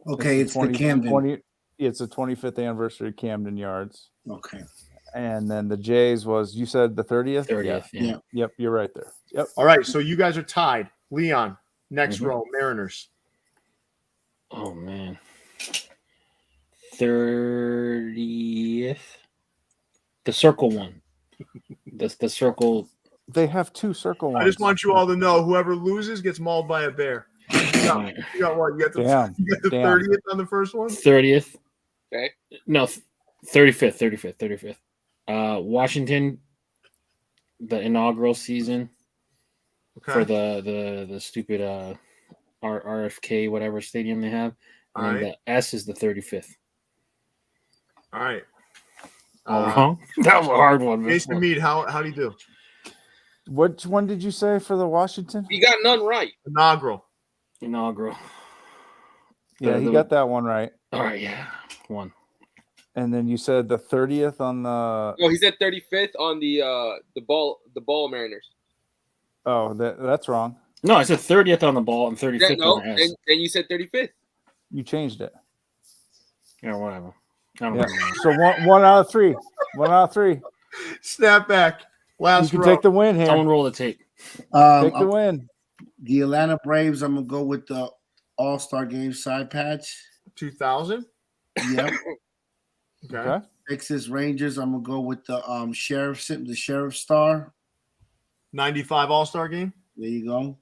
Okay, it's the Camden. It's the 25th anniversary of Camden Yards. Okay. And then the Jays was, you said the 30th? 30th, yeah. Yep, you're right there. Yep. All right, so you guys are tied. Leon, next row, Mariners. Oh, man. 30th. The circle one. The circle. They have 2 circle ones. I just want you all to know whoever loses gets mauled by a bear. You got what? You got the 30th on the first one? 30th. Okay. No, 35th. Washington, the inaugural season for the stupid RFK whatever stadium they have. And the S is the 35th. All right. Wrong? That was a hard one. Jason Mead, how do you do? Which one did you say for the Washington? You got none right. Inaugural. Yeah, he got that one right. All right, yeah. One. And then you said the 30th on the. No, he said 35th on the ball Mariners. Oh, that's wrong. No, I said 30th on the ball and 35th on the S. And you said 35th. You changed it. Yeah, whatever. I don't know. So one out of 3. 1 out of 3. Snapback. Last you can row. take the win here. Someone roll the tape. Take the win. The Atlanta Braves, I'm going to go with the All-Star Game side patch. 2000? Yep. Okay. Texas Rangers, I'm going to go with the Sheriff Star. 95 All-Star Game? There you go.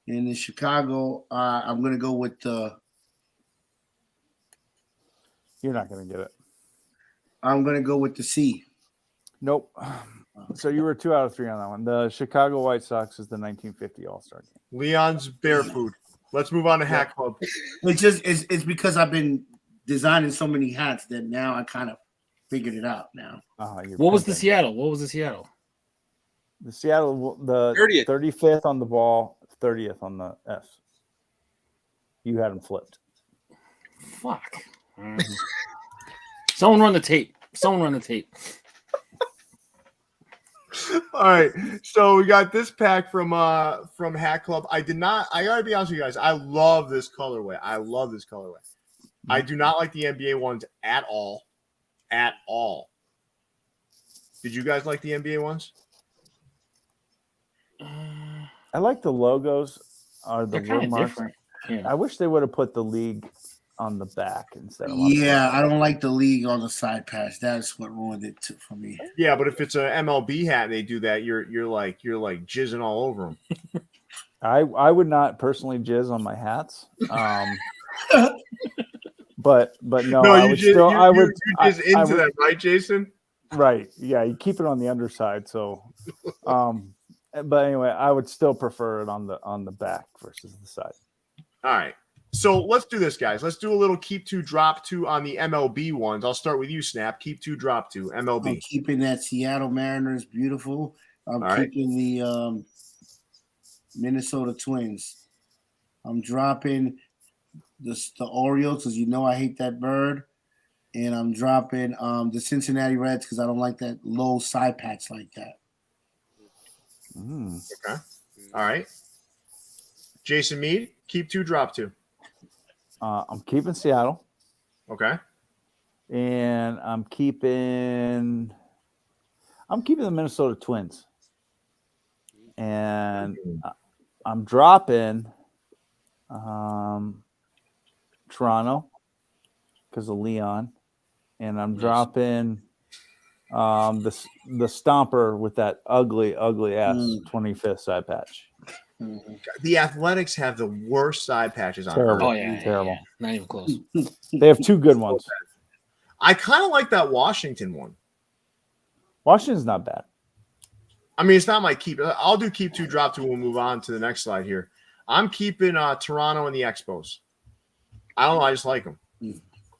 And in Chicago, I'm going to go with the. You're not going to get it. I'm going to go with the C. Nope. So you were 2 out of 3 on that one. The Chicago White Sox is the 1950 All-Star Game. Leon's Bear Food. Let's move on to Hat Club. It's because I've been designing so many hats that now I kind of figured it out now. What was the Seattle? The Seattle, the 30th. 35th on the ball, 30th on the S. You had them flipped. Fuck. Someone run the tape. All right, so we got this pack from Hat Club. I gotta be honest with you guys. I love this colorway. I do not like the NBA ones at all. Did you guys like the NBA ones? I like the logos or the They're word marks. different. Yeah. I wish they would have put the league on the back instead of I don't like the league on the side patch. That's what ruined it for me. Yeah, but if it's an MLB hat and they do that, you're like jizzing all over them. I would not personally jizz on my hats. But no, I would still. I would jizz into them, right, Jason? Right. Yeah, you keep it on the underside. So, but anyway, I would still prefer it on the back versus the side. All right. So let's do this, guys. Let's do a little keep 2, drop 2 on the MLB ones. I'll start with you, Snap. Keep 2, drop 2, MLB. I'm keeping that Seattle Mariners beautiful. I'm keeping the Minnesota Twins. I'm dropping the Orioles because I hate that bird. And I'm dropping the Cincinnati Reds because I don't like that low side patch like that. Okay. All right. Jason Mead, keep 2, drop 2. I'm keeping Seattle. Okay. And I'm keeping the Minnesota Twins. And I'm dropping Toronto because of Leon, and I'm dropping the Stomper with that ugly ass 25th side patch. The Athletics have the worst side patches on Terrible. earth. Oh yeah, Terrible. yeah. Not even close. They have two good ones. I kind of like that Washington one. Washington's not bad. I mean, it's not my keep. I'll do keep 2, drop 2. We'll move on to the next slide here. I'm keeping Toronto and the Expos. I don't know. I just like them.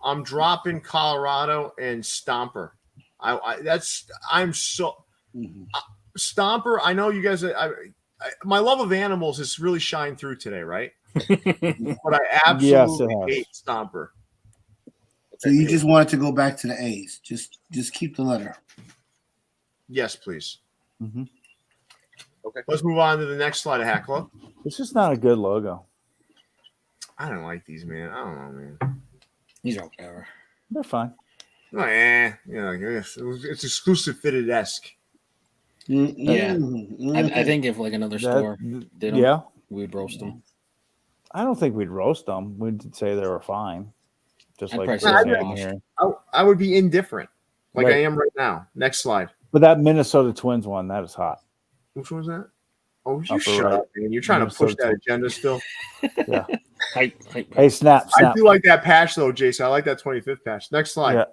I'm dropping Colorado and Stomper. Stomper. I know you guys. My love of animals has really shined through today, right? But I absolutely hate Stomper. So you just wanted to go back to the A's. Just keep the letter. Yes, please. Mm-hmm. Okay. Let's move on to the next slide of Hat Club. It's just not a good logo. I don't like these, man. I don't know, man. These are whatever. They're fine. Oh, it's exclusive fitted-esque. Yeah. I think if like another store did them, we'd roast them. I don't think we'd roast them. We'd say they were fine. Just like here. I would be indifferent, like I am right now. Next slide. But that Minnesota Twins one, that is hot. Which one was that? Oh, you shut up, man. You're trying to push that agenda still. Yeah. Hey, snap. I do like that patch, though, Jason. I like that 25th patch. Next slide. Yeah.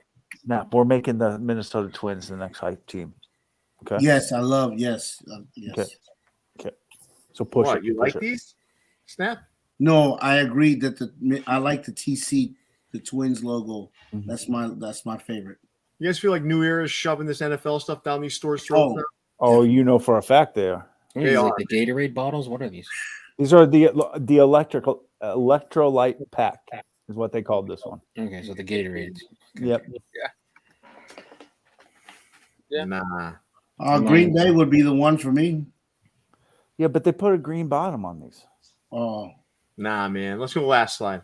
Snap. We're making the Minnesota Twins the next hype team. Okay. Yes, I love. Yes. Okay. So push it. You like these? Snap. No, I agree that I like the TC, the Twins logo. Mm-hmm. That's my favorite. You guys feel like New Era is shoving this NFL stuff down these stores' throats? Oh, you know for a fact they are. They are. Like the Gatorade bottles. What are these? These are the electrolyte pack is what they called this one. Okay, so the Gatorades. Okay. Yep. Yeah. Nah. Green Bay would be the one for me. Yeah, but they put a green bottom on these. Oh. Nah, man. Let's go last slide.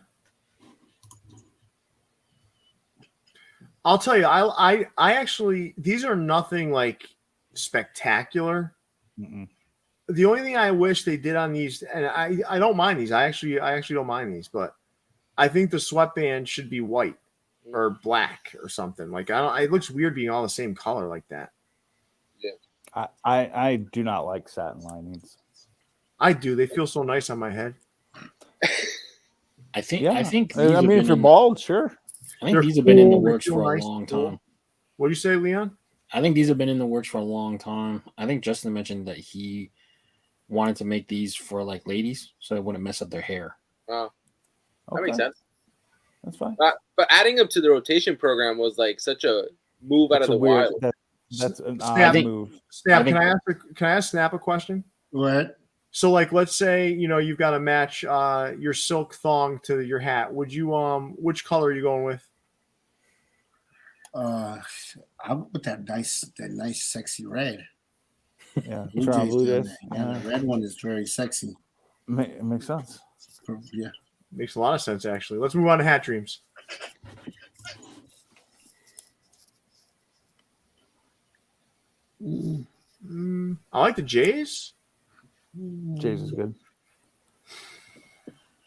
I'll tell you, I actually, these are nothing like spectacular. Mm-mm. The only thing I wish they did on these, and I don't mind these. I actually don't mind these, but I think the sweatband should be white or black or something. Like it looks weird being all the same color like that. Yeah. I do not like satin linings. I do. They feel so nice on my head. I think. I mean, if you're bald, sure. I think these have been in the works for a long time. What do you say, Leon? I think these have been in the works for a long time. I think Justin mentioned that he wanted to make these for like ladies so it wouldn't mess up their hair. Oh, that makes sense. That's fine. But adding them to the rotation program was like such a move out of the wild. That's an odd move. Snap, can I ask Snap a question? Go ahead. So, like, let's say you've got to match your silk thong to your hat. Would you which color are you going with? I'm with that nice, sexy red. Yeah, the red one is very sexy. It makes sense. Yeah, makes a lot of sense actually. Let's move on to Hat Dreams. I like the Jays. Jays is good.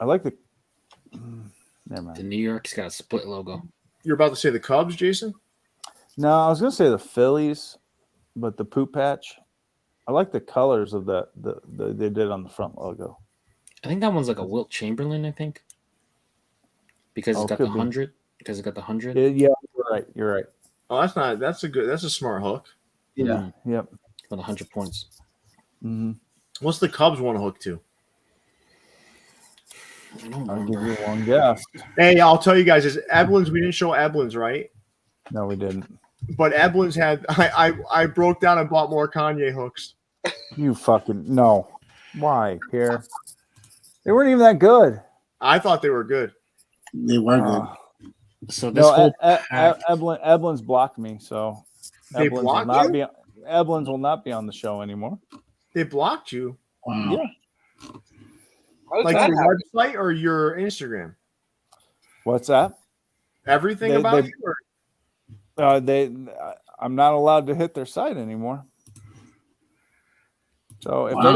I like the. Never mind. The New York's got a split logo. You're about to say the Cubs, Jason? No, I was going to say the Phillies, but the poop patch. I like the colors of the they did on the front logo. I think that one's like a Wilt Chamberlain. I think because it's got the 100. Because it got the 100. Yeah, you're right. Oh, that's a smart hook. Yeah. Yep. For the 100 points. Mm-hmm. What's the Cubs one hook to? I'll give you one guess. Hey, I'll tell you guys, is Eblin's, we didn't show Eblin's, right? No, we didn't. But Eblin's had I broke down and bought more Kanye hooks. You fucking no. Why, Pierre? They weren't even that good. I thought they were good. They were good. So this whole Eblin's blocked me, so they blocked you? Eblin's will not be on the show anymore. They blocked you? Wow. Yeah. Like your website or your Instagram? What's that? Everything about you? Or? I'm not allowed to hit their site anymore. So if they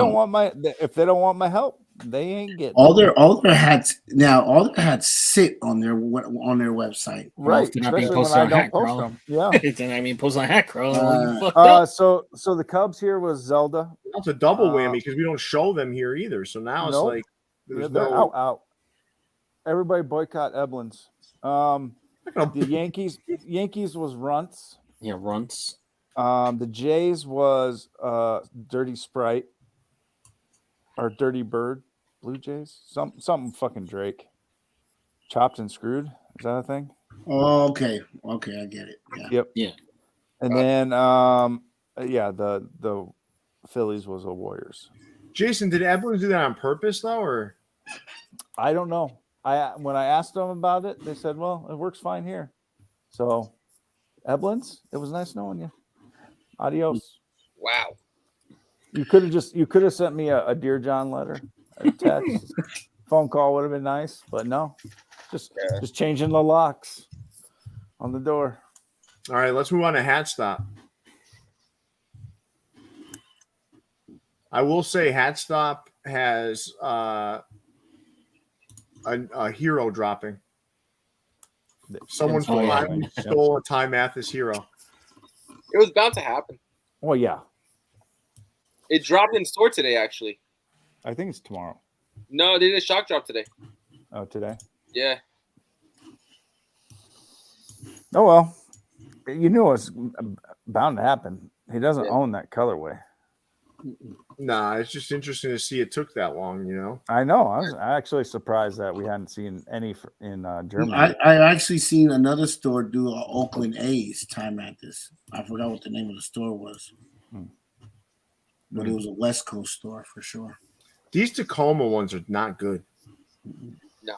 don't want my help, they ain't getting all their hats now. All their hats sit on their website. right. If they're not being Especially when posted I on don't Hat post Crawl. them. Yeah. Then I mean, post on Hat Crawl. You fucked up. So the Cubs here was Zelda. That's a double whammy because we don't show them here either. So now it's like there's they're out. Everybody boycott Eblin's. The Yankees was Runts. Yeah, Runts. The Jays was Dirty Sprite or Dirty Bird. Blue Jays, something fucking Drake. Chopped and Screwed. Is that a thing? Oh, okay, I get it. Yeah. Yep. Yeah. And then the Phillies was a Warriors. Jason, did Evelyn do that on purpose though, or I don't know. When I asked them about it, they said, "Well, it works fine here." So, Eblin's, it was nice knowing you. Adios. Wow. You could have sent me a Dear John letter, a text, phone call would have been nice, but no, just changing the locks on the door. all right? Let's move on to Hat Stop. I will say Hat Stop has a hero dropping. Someone stole a Ty Mathis hero. It was bound to happen. Well, yeah. It dropped in store today, actually. I think it's tomorrow. No, they did a shock drop today. Oh, today? Yeah. Oh, well. You knew it was bound to happen. He doesn't own that colorway. Nah, it's just interesting to see it took that long, you know? I know. I was actually surprised that we hadn't seen any in Germany. I actually seen another store do an Oakland A's time at this. I forgot what the name of the store was. But it was a West Coast store for sure. These Tacoma ones are not good. No.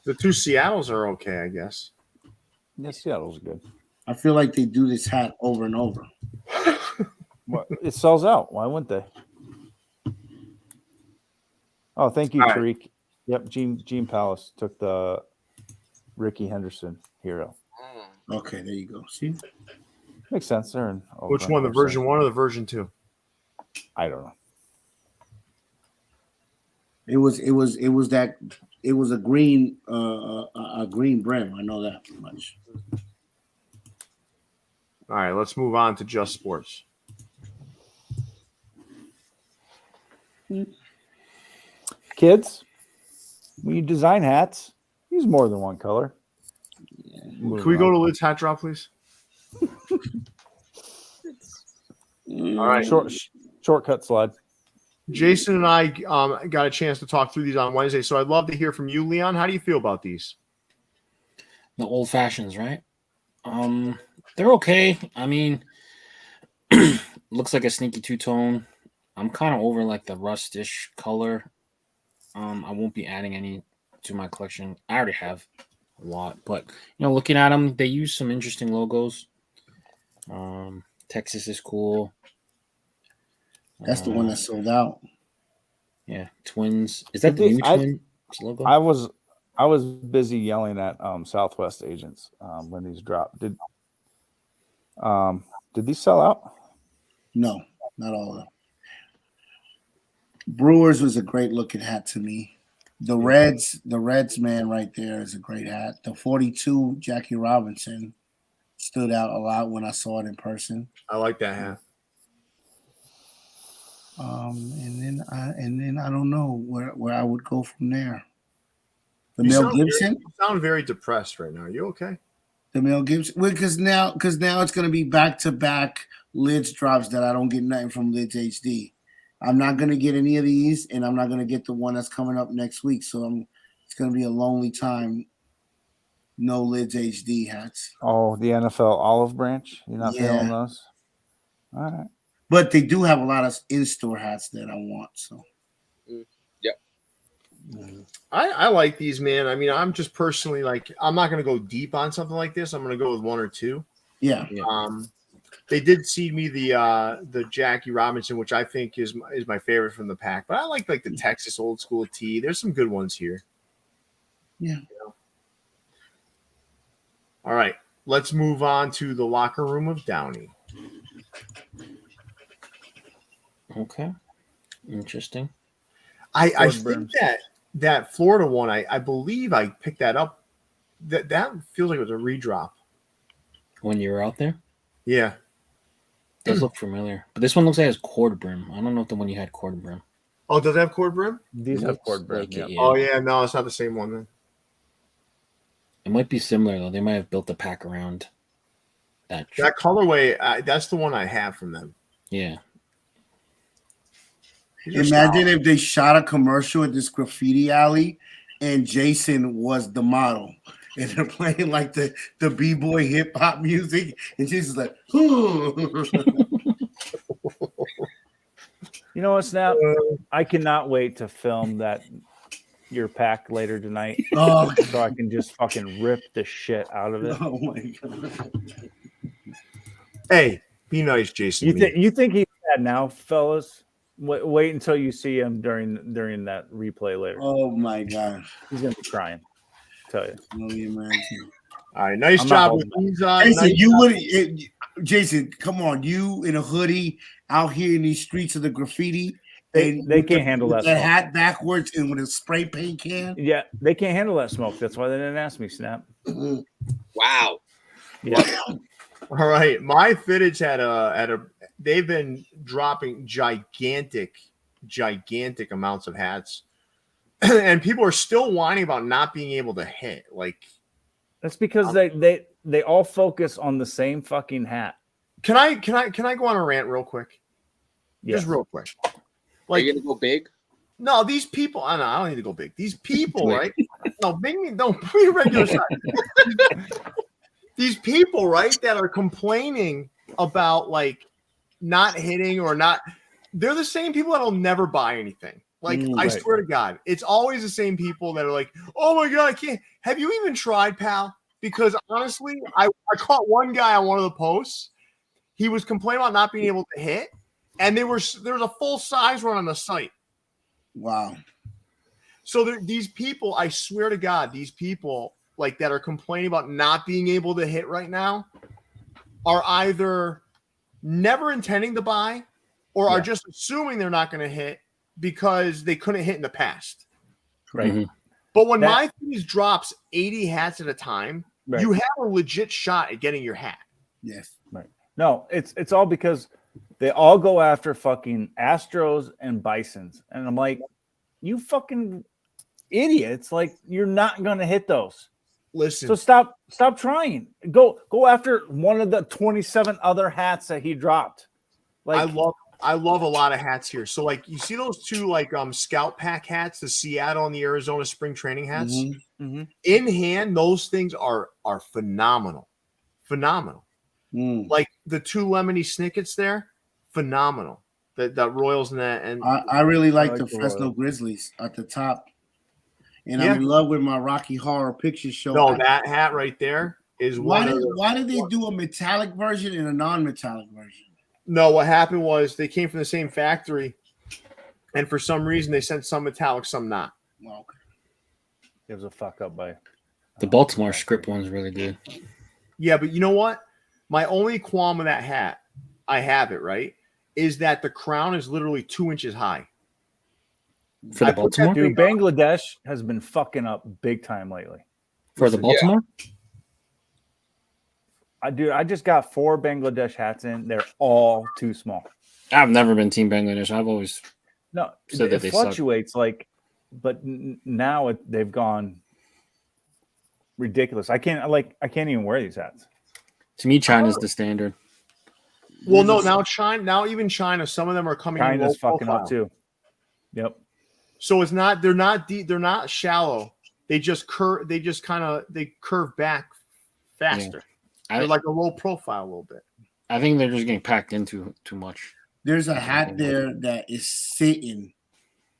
The two Seattles are okay, I guess. Yeah, Seattle's good. I feel like they do this hat over and over. Well, it sells out. Why wouldn't they? Oh, thank you, All Tariq. Right. Yep, Gene Palace took the Ricky Henderson hero. Okay, there you go. See? Makes sense. They're in Which one, the version 1 or the version 2? I don't know. It was a green brim. I know that much. All right, let's move on to Just Sports. Kids, when you design hats, use more than one color. Can we go to Lid's hat drop, please? All right. Shortcut slide. Jason and I got a chance to talk through these on Wednesday, so I'd love to hear from you, Leon. How do you feel about these? The old fashions, right? They're okay. I mean, looks like a sneaky two-tone. I'm kind of over like the rustish color. I won't be adding any to my collection. I already have a lot, but looking at them, they use some interesting logos. Texas is cool. That's the one that sold out. Yeah, Twins. Is that the new Twins logo? I was busy yelling at Southwest agents when these dropped. Did these sell out? No, not all of them. Brewers was a great looking hat to me. The Reds man right there is a great hat. The 42 Jackie Robinson stood out a lot when I saw it in person. I like that hat. And then I don't know where I would go from there. The Mel Gibson. You sound very depressed right now. Are you okay? The Mel Gibson. Well, because now it's going to be back to back Lids drops that I don't get nothing from Lids HD. I'm not going to get any of these, and I'm not going to get the one that's coming up next week. So it's going to be a lonely time. No Lids HD hats. Oh, the NFL olive branch. You're not feeling those? All right. But they do have a lot of in-store hats that I want. So, yeah. I like these, man. I mean, I'm just personally like, I'm not going to go deep on something like this. I'm going to go with one or two. Yeah. They did seed me the Jackie Robinson, which I think is my favorite from the pack. But I like the Texas old school tee. There's some good ones here. Yeah. All right, let's move on to the locker room of Downey. Okay. Interesting. I think that Florida one, I believe I picked that up. That feels like it was a redrop. When you were out there? Yeah. Does look familiar. But this one looks like it has cord brim. I don't know if the one you had cord brim. Oh, does it have cord brim? These have cord brim. Like Yeah. it, yeah. Oh, yeah. No, it's not the same one then. It might be similar, though. They might have built the pack around that. That colorway, that's the one I have from them. Yeah. Imagine if they shot a commercial at this graffiti alley and Jason was the model. And they're playing like the b-boy hip hop music, and Jason's like, You know what, Snap? I cannot wait to film your pack later tonight. oh, So I can just fucking rip the shit out of it. oh my god. Hey, be nice, Jason. You think he's bad now, fellas? Wait until you see him during that replay later. Oh my god. He's gonna be crying. Tell you. All right, nice I'm job not with these. Jason, Jason, come on, you in a hoodie out here in these streets of the graffiti. They can't handle that The smoke. hat backwards and with a spray paint can. Yeah, they can't handle that smoke. That's why they didn't ask me, Snap. Wow. Yeah. All right, MyFitteds had they've been dropping gigantic amounts of hats, and people are still whining about not being able to hit. Like, That's because they all focus on the same fucking hat. can I go on a rant real quick? Yes. Just real quick. Are Like, you gonna go big? no, these people. I don't need to go big. These people, right? No, don't be regular size. These people, right, that are complaining about like not hitting or not. They're the same people that'll never buy anything. Like, I right. swear to God, it's always the same people that are like, "Oh my God, I can't." Have you even tried, pal? Because honestly, I caught one guy on one of the posts. He was complaining about not being able to hit, and there was a full size one on the site. Wow. So these people, I swear to God, these people like that are complaining about not being able to hit right now are either never intending to buy or are just assuming they're not going to hit because they couldn't hit in the past. Right. Mm-hmm. But when MyFitteds drops 80 hats at a time, Right. you have a legit shot at getting your hat. Yes. Right. No, it's all because they all go after fucking Astros and Bisons. And I'm like, you fucking idiots. Like, you're not going to hit those. Listen, So stop trying. Go after one of the 27 other hats that he dropped. Like, I love a lot of hats here. So like you see those two like scout pack hats, the Seattle and the Arizona spring training hats. Mhm. In hand, those things are phenomenal. Phenomenal. Like the two lemony snickets there, phenomenal. The Royals and that, and I really like I the like the Fresno Royals. Grizzlies at the top. And Yeah. I'm in love with my Rocky Horror Picture Show. no, that hat right there is Why one. did they do a metallic version and a non-metallic version? No, what happened was they came from the same factory, and for some reason they sent some metallic, some not. Well, okay. it was a fuck up by The Baltimore script one's really good. Yeah, but you know what? My only qualm with that hat, I have it right, is that the crown is literally 2 inches high. For the I put that Baltimore? Dude, Bangladesh has been fucking up big time lately. For the Baltimore? I just got 4 Bangladesh hats in. They're all too small. I've never been Team Bangladesh. I've always No, said that it they suck. fluctuates but now they've gone ridiculous. I can't even wear these hats. To me, China's the standard. Well, no, now even China, some of them are coming in China's low fucking profile. up too. Yep. So they're not deep, they're not shallow. They just curve back faster. They're like a low profile a little bit. I think they're just getting packed into too much. There's a hat there that is sitting,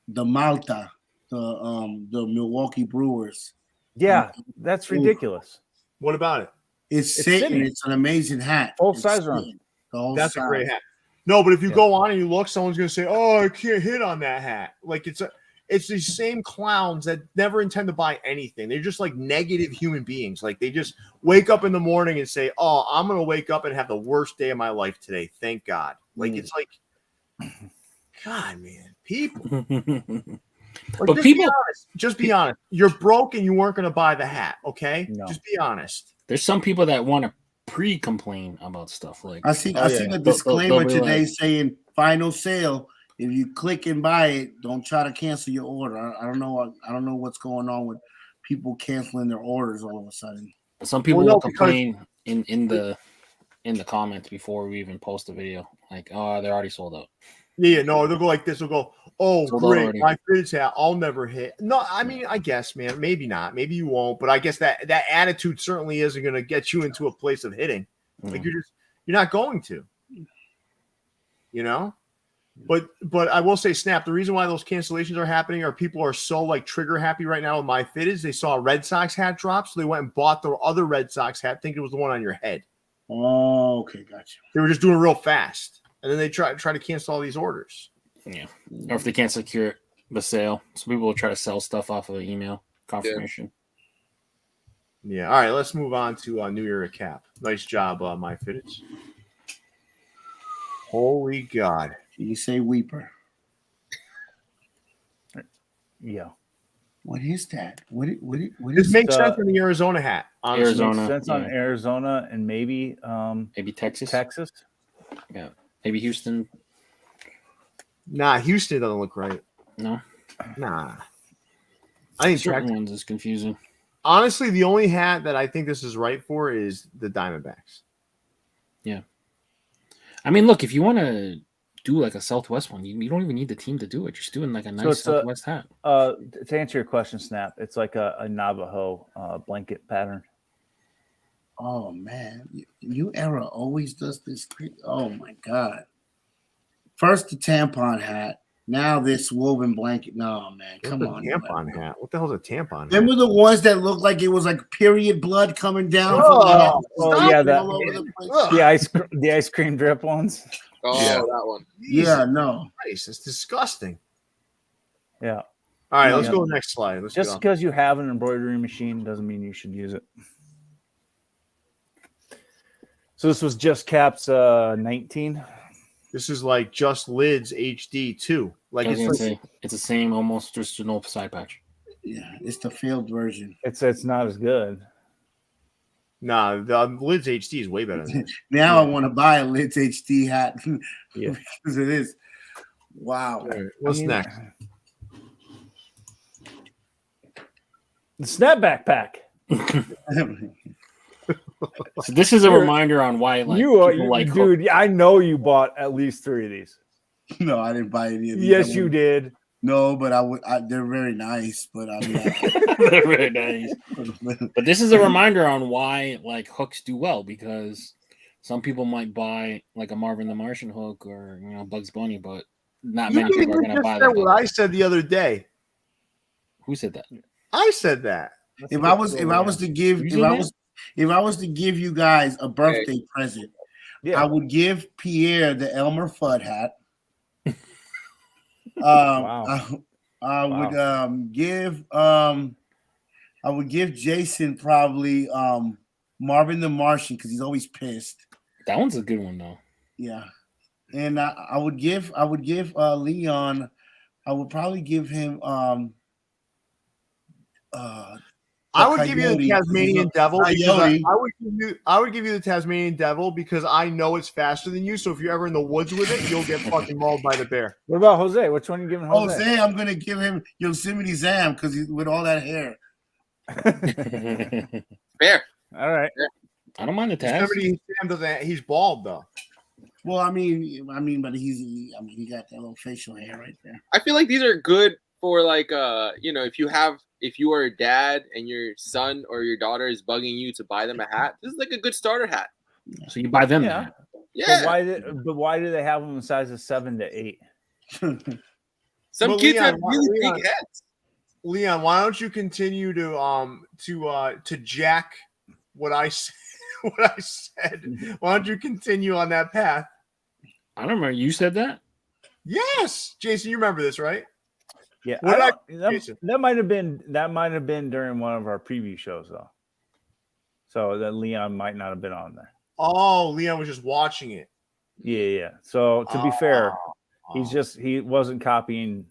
the Malta, the Milwaukee Brewers. Yeah, that's ridiculous. What about it? It's sitting. sitting. It's an amazing hat. Full It's size run. sitting. The whole That's a size. great hat. No, but if you go on and you look, someone's gonna say, "Oh, I can't hit on that hat." Like it's these same clowns that never intend to buy anything. They're just like negative human beings. Like they just wake up in the morning and say, "Oh, I'm gonna wake up and have the worst day of my life today. Thank God." Like it's like God, man, people. But Just people, be honest. Just be honest. You're broke and you weren't going to buy the hat. Okay, No. just be honest. there's some people that want to pre-complain about stuff like. I see. Oh, I yeah. seen a They'll disclaimer be today like- saying final sale. If you click and buy it, don't try to cancel your order. I don't know. I don't know what's going on with people canceling their orders all of a sudden. Some people Well, no, will complain in the comments before we even post the video, like, "Oh, they're already sold out." Yeah, no, they'll go like this. They'll go, "Oh, Sold out great, already. my MyFitteds hat, I'll never hit." No, I mean, I guess, man, maybe not, maybe you won't, but I guess that attitude certainly isn't going to get you into a place of hitting. Like you're not going to, you know. But I will say, Snap, the reason why those cancellations are happening are people are so like trigger happy right now with MyFitteds. They saw a Red Sox hat drop, so they went and bought the other Red Sox hat, thinking it was the one on your head. Oh, okay, gotcha. They were just doing it real fast, and then they try to cancel all these orders. Yeah, or if they can't secure the sale, some people will try to sell stuff off of an email confirmation. Yeah. All right, let's move on to New Era Cap. Nice job, MyFitteds. Holy God. You say weeper. Yeah. What is that? What This is makes the- sense in the Arizona hat. Honestly. Arizona. Makes sense on yeah. Arizona and maybe Maybe Texas. Texas. Yeah, maybe Houston. Nah, Houston doesn't look right. No, Nah. I think certain Texas. ones is confusing. Honestly, the only hat that I think this is right for is the Diamondbacks. I mean, look, if you want to do like a Southwest one, you don't even need the team to do it. Just doing like a nice it's a- Southwest hat. To answer your question, Snap, it's like a Navajo blanket pattern. Oh man, New Era always does this. Oh my God! First the tampon hat, now this woven blanket. No man, come What's on. a tampon hat? What the hell's a tampon hat? Remember the ones that looked like it was like period blood coming down? Oh, from yeah, the that- all over the place. Ugh. The ice cream drip ones. Oh, Yeah. that one. Yeah, no. Christ, it's disgusting. Yeah. All right, let's Yeah. go to the next slide. Let's Just get on. because you have an embroidery machine doesn't mean you should use it. So this was just Cap's 19. This is like just lids HD 2. Like I was it's gonna like, say it's the same, almost just no side patch. Yeah, it's the failed version. It's not as good. nah, the lids HD is way better than this. Now I want to buy a Lids HD hat Yeah. because it is. Wow. All right, what's I mean, next? The Snapback pack. So this is a reminder on why, like, you are, people like Hook. dude. I know you bought at least 3 of these. No, I didn't buy any of these. Yes, you did. No, but I would. They're very nice, but I mean, They're very nice. But this is a reminder on why like hooks do well, because some people might buy like a Marvin the Martian hook or Bugs Bunny, but not many people are gonna buy That's that. what I said the other day. Who said that? I said that. if I was to give you guys a birthday present, Yeah. I would give Pierre the Elmer Fudd hat. Wow. I would give Jason probably Marvin the Martian because he's always pissed. That one's a good one though. Yeah, and I would give Leon. I would probably give him I would give you the Coyote. Tasmanian Devil because Coyote. I would give you the Tasmanian Devil because I know it's faster than you. So if you're ever in the woods with it, you'll get fucking mauled by the bear. What about Jose? Which one are you giving Jose? Jose, I'm gonna give him Yosemite Sam because he's with all that hair. Fair. All right. I don't mind the Taz. Yosemite Sam doesn't. He's bald though. Well, I mean, but he got that little facial hair right there. I feel like these are good for like if you are a dad and your son or your daughter is bugging you to buy them a hat, this is like a good starter hat. So you buy them. Yeah. Yeah. But why do they have them in sizes 7 to 8? Some But kids Leon, have really Leon- big heads. Leon, why don't you continue to jack what I said? What I said. Why don't you continue on that path? I don't remember. You said that? Yes, Jason, you remember this, right? Yeah, What that might have been during one of our preview shows though. So that Leon might not have been on there. Oh, Leon was just watching it. Yeah. So to be fair, He wasn't copying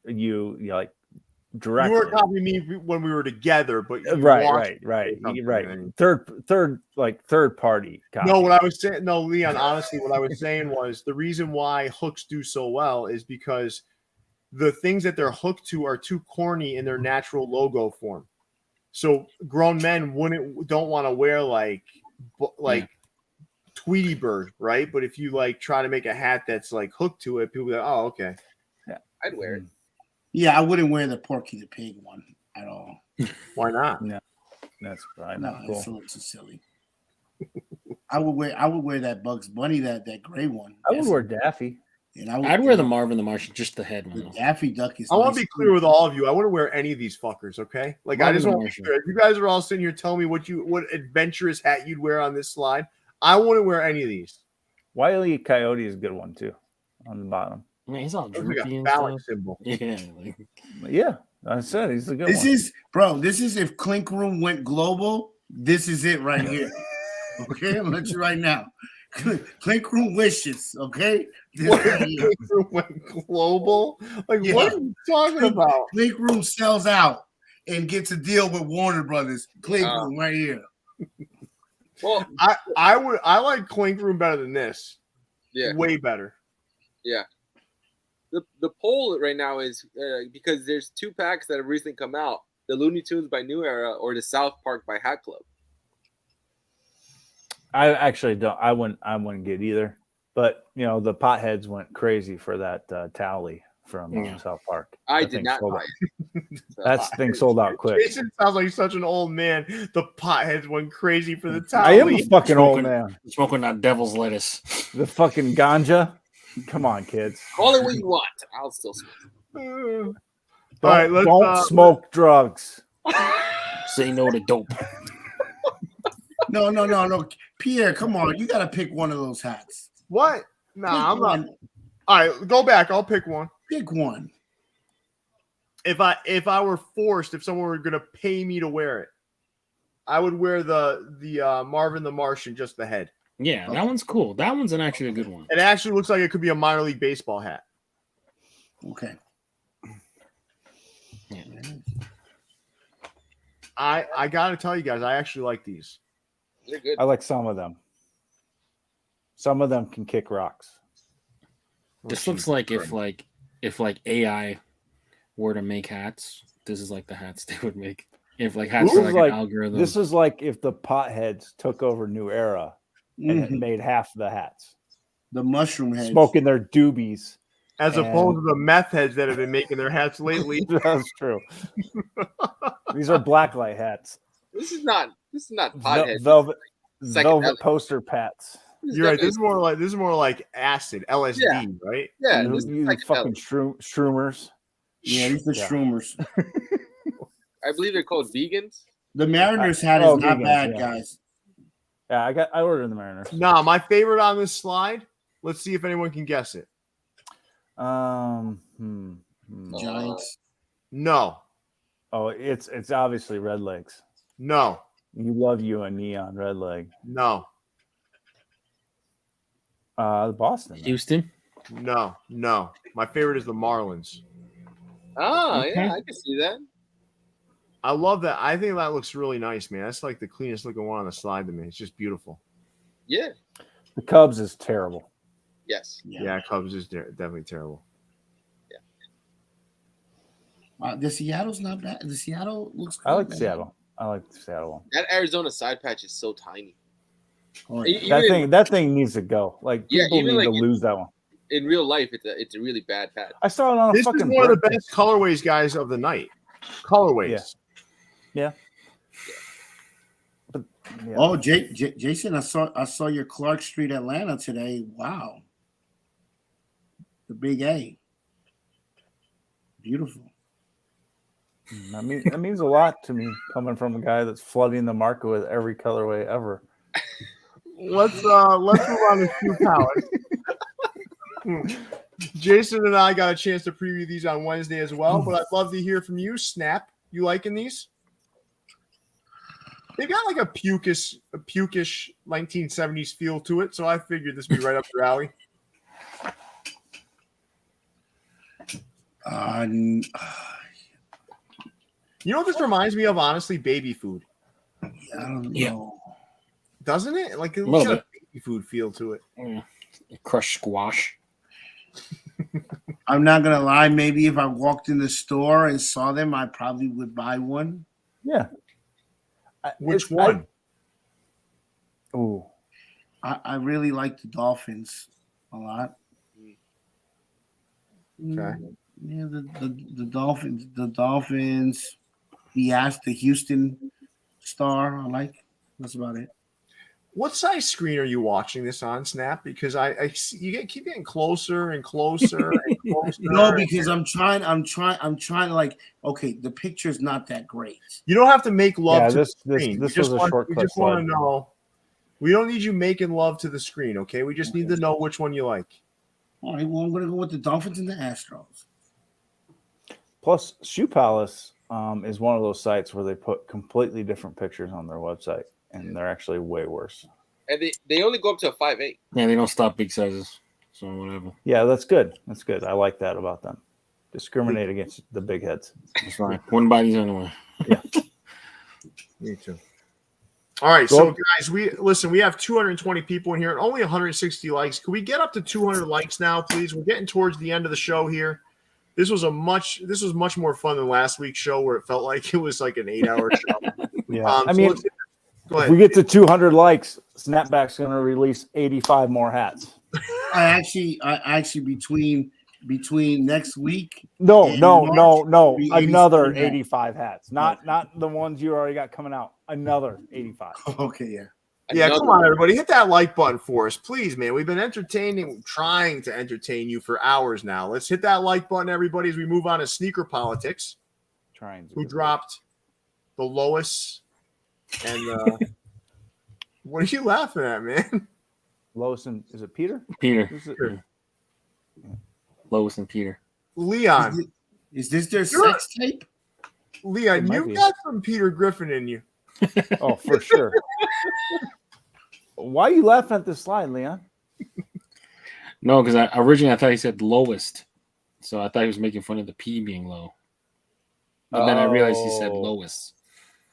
you like directly. You were copying me when we were together, but right. Third party copy. No, what I was saying, no, Leon, honestly, what I was saying was the reason why hooks do so well is because the things that they're hooked to are too corny in their natural logo form. So grown men don't want to wear like Tweety Bird, right? But if you like try to make a hat that's like hooked to it, people go, "Oh, okay." Yeah, I'd wear it. Yeah, I wouldn't wear the Porky the Pig one at all. Why not? No, that's probably No, not cool. it's a little too silly. I would wear that Bugs Bunny, that gray one. I would wear Daffy. And I'd wear the Marvin the Martian, just the head The one. Daffy Duck is. I want to be clear with all of you. I wouldn't wear any of these fuckers, okay? Like I just want to be clear. If you guys are all sitting here telling me what adventurous hat you'd wear on this slide, I wouldn't wear any of these. Wile E. Coyote is a good one too, on the bottom. Man, he's all droopy and balance stuff. symbol. Yeah, I said he's a good This one. is if Clink Room went global. This is it right here. Okay, I'm let you right now. Clink Room wishes. Okay, Clink Room went global. Like what are you talking about? Clink Room sells out and gets a deal with Warner Brothers. Clink Room right here. Well, I like Clink Room better than this. Yeah, way better. Yeah. The poll right now is because there's 2 packs that have recently come out: the Looney Tunes by New Era or the South Park by Hat Club. I actually don't. I wouldn't get either. But you know, the potheads went crazy for that Towley from South Park. I did not buy it. That thing sold out quick. Jason sounds like such an old man. The potheads went crazy for the Towley. I am a fucking old man. Smoking that devil's lettuce. The fucking ganja. Come on, kids. Call it what you want. I'll still smoke. Don't smoke drugs. Say no to dope. No. Pierre, come on. You got to pick one of those hats. What? Nah, I'm not. All right, go back. I'll pick one. Pick one. If I were forced, if someone were going to pay me to wear it, I would wear the Marvin the Martian, just the head. Yeah, that one's cool. That one's actually a good one. It actually looks like it could be a minor league baseball hat. Okay. Yeah. I got to tell you guys, I actually like these. They're good. I like some of them. Some of them can kick rocks. This looks like if AI were to make hats, this is like the hats they would make. If like hats are like an algorithm. This is like if the potheads took over New Era and made half the hats. The mushroom heads. Smoking their doobies. As opposed to the meth heads that have been making their hats lately. That's true. These are blacklight hats. This is not pothead. Velvet poster pats. You're right. This is more like acid, LSD, right? Yeah, you fucking shroomers. Yeah, these are shroomers. I believe they're called vegans. The Mariners hat is not bad, guys. Yeah, I ordered the Mariners. Nah, my favorite on this slide. Let's see if anyone can guess it. Giants. No. Oh, it's obviously Red Legs. No. You love you a neon red leg. No. Boston. Houston. No. My favorite is the Marlins. Oh, okay. Yeah, I can see that. I love that. I think that looks really nice, man. That's like the cleanest looking one on the slide to me. It's just beautiful. Yeah. The Cubs is terrible. Yes. Yeah, Cubs is definitely terrible. Yeah. The Seattle's not bad. The Seattle looks good. I like Seattle. I like the Seattle one. That Arizona side patch is so tiny. Oh, yeah. That thing needs to go. Like people need to lose that one. In real life, it's a really bad patch. I saw it on a this fucking. This is one of the best colorways, guys, of the night. Colorways. Yeah. But, yeah. Oh, Jason, I saw your Clark Street, Atlanta today. Wow. The big A. Beautiful. That means a lot to me coming from a guy that's flooding the market with every colorway ever. Let's move on to Shoe Palace. Jason and I got a chance to preview these on Wednesday as well, but I'd love to hear from you. Snap, you liking these? They got like a pukish 1970s feel to it, so I figured this would be right up your alley. You know what this reminds me of? Honestly, baby food. I don't Yeah. know. Doesn't it? Like it's Little got a bit. baby food feel to it. Yeah. Crushed squash. I'm not gonna lie. Maybe if I walked in the store and saw them, I probably would buy one. Yeah. Which one? I really like the Dolphins a lot. Okay. Yeah, the Dolphins. The Dolphins. The Houston Star. I like. That's about it. What size screen are you watching this on, Snap? Because I see you keep getting closer and closer and closer. No, because I'm trying to like. Okay, the picture's not that great. You don't have to make love to the screen. This was a shortcut. We just want to know. We don't need you making love to the screen, okay? We just need to know which one you like. All right. Well, I'm gonna go with the Dolphins and the Astros. Plus, Shoe Palace is one of those sites where they put completely different pictures on their website, and they're actually way worse. And they only go up to a 5'8". Yeah, they don't stop big sizes. So whatever. Yeah, that's good. That's good. I like that about them. Discriminate against the big heads. That's fine. Wouldn't buy these anyway. Yeah. Me too. All right, so guys, we have 220 people in here and only 160 likes. Can we get up to 200 likes now, please? We're getting towards the end of the show here. This was much more fun than last week's show where it felt like it was like an 8-hour show. Yeah. I mean, go ahead. If we get to 200 likes, Snapback's going to release 85 more hats. I actually between next week. No. March, Another 85 hats. Not the ones you already got coming out. Another 85. Okay, yeah. Yeah, come on, everybody. Hit that like button for us, please, man. We've been trying to entertain you for hours now. Let's hit that like button, everybody, as we move on to sneaker politics. Who dropped the lowest and what are you laughing at, man? Lois and is it Peter? Peter. Peter. Lois and Peter. Leon. Is this their sex tape? Leon, you got some Peter Griffin in you. Oh, for sure. Why are you laughing at this slide, Leon? No, because originally I thought he said lowest. So I thought he was making fun of the P being low. But then I realized he said Lois.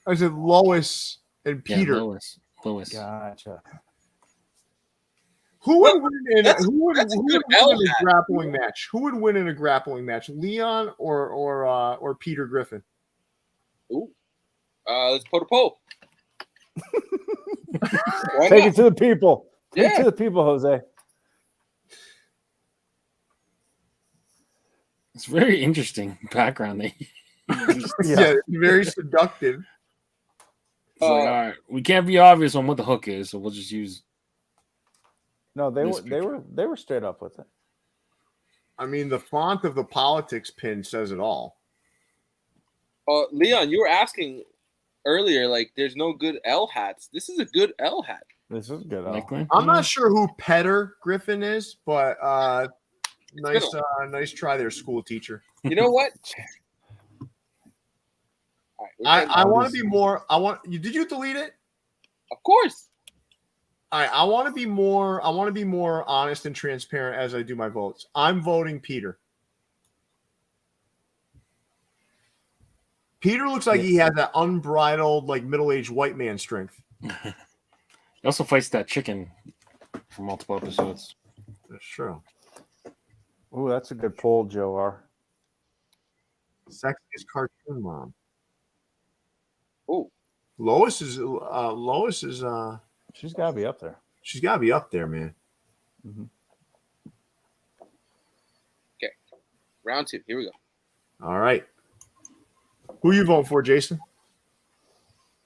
I said Lois and Peter. Yeah, Lois. Gotcha. Who would win in a grappling match? Who would win in a grappling match? Leon or Peter Griffin? Ooh. Let's put a poll. Take it to the people. Take it to the people, Jose. It's very interesting background. Yeah, very seductive. It's like, all right, we can't be obvious on what the hook is, so we'll just use. No, they were straight up with it. I mean, the font of the politics pin says it all. Leon, you were asking earlier, like, there's no good L hats. This is a good L hat. This is good. I'm not sure who Petter Griffin is, but nice try there, school teacher. You know what? I want to be more. Did you delete it? Of course. All right. I want to be more honest and transparent as I do my votes. I'm voting Peter. Peter looks like he has that unbridled, like middle-aged white man strength. He also fights that chicken for multiple episodes. That's true. Oh, that's a good poll, Joe R. Sexiest cartoon mom. Oh, Lois is. She's got to be up there. She's got to be up there, man. Mm-hmm. Okay, round 2. Here we go. All right. Who you voting for, Jason?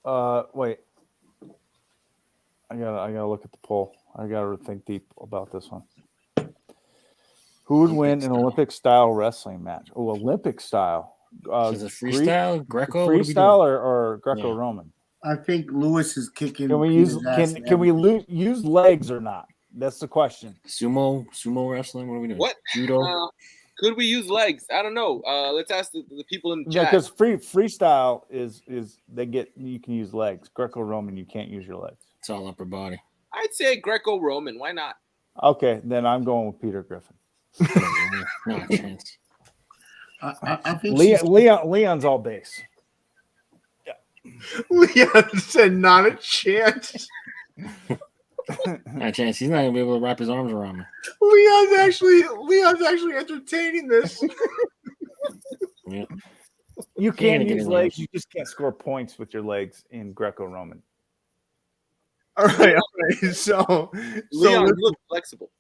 Wait. I gotta look at the poll. I gotta think deep about this one. Who would win an Olympic style wrestling match? Oh, Olympic style. Is it freestyle, Greco? Freestyle or Greco-Roman? I think Lewis is kicking. Can we use use legs or not? That's the question. Sumo wrestling. What are we doing? What? Judo. Could we use legs? I don't know. Let's ask the people in the chat. Yeah, because freestyle is you can use legs. Greco-Roman, you can't use your legs. It's all upper body. I'd say Greco-Roman. Why not? Okay, then I'm going with Peter Griffin. Not a chance. I think Leon's all base. Leon said not a chance. Not a chance. He's not gonna be able to wrap his arms around me. Leon's actually entertaining this. Yeah. You can't get use his legs. arms. You just can't score points with your legs in Greco-Roman. All right. So Leon, you look flexible.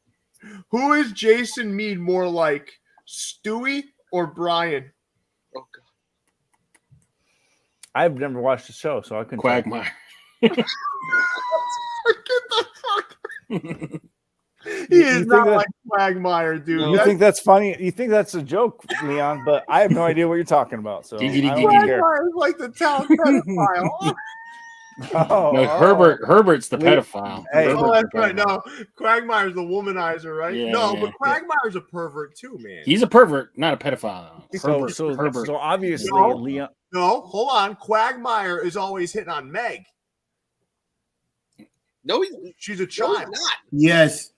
who is Jason Mead more like, Stewie or Brian? Oh God. I've never watched the show, so I couldn't. tell you. Quagmire. Get the fuck. He is not like Quagmire, dude. No. You think that's funny? You think that's a joke, Leon? But I have no idea what you're talking about. So I Giggity, don't giggity. care. Quagmire is like the town pedophile. Oh, No, oh. Herbert's the Lee- pedophile. Hey. Oh, Herbert's that's the right. pedophile. No, Quagmire's the womanizer, right? Yeah, no, yeah, but Quagmire's a pervert too, man. He's a pervert, not a pedophile. So, Herbert. so obviously, No. Leon. No, hold on. Quagmire is always hitting on Meg. No, he's She's a no, he's child, not. yes.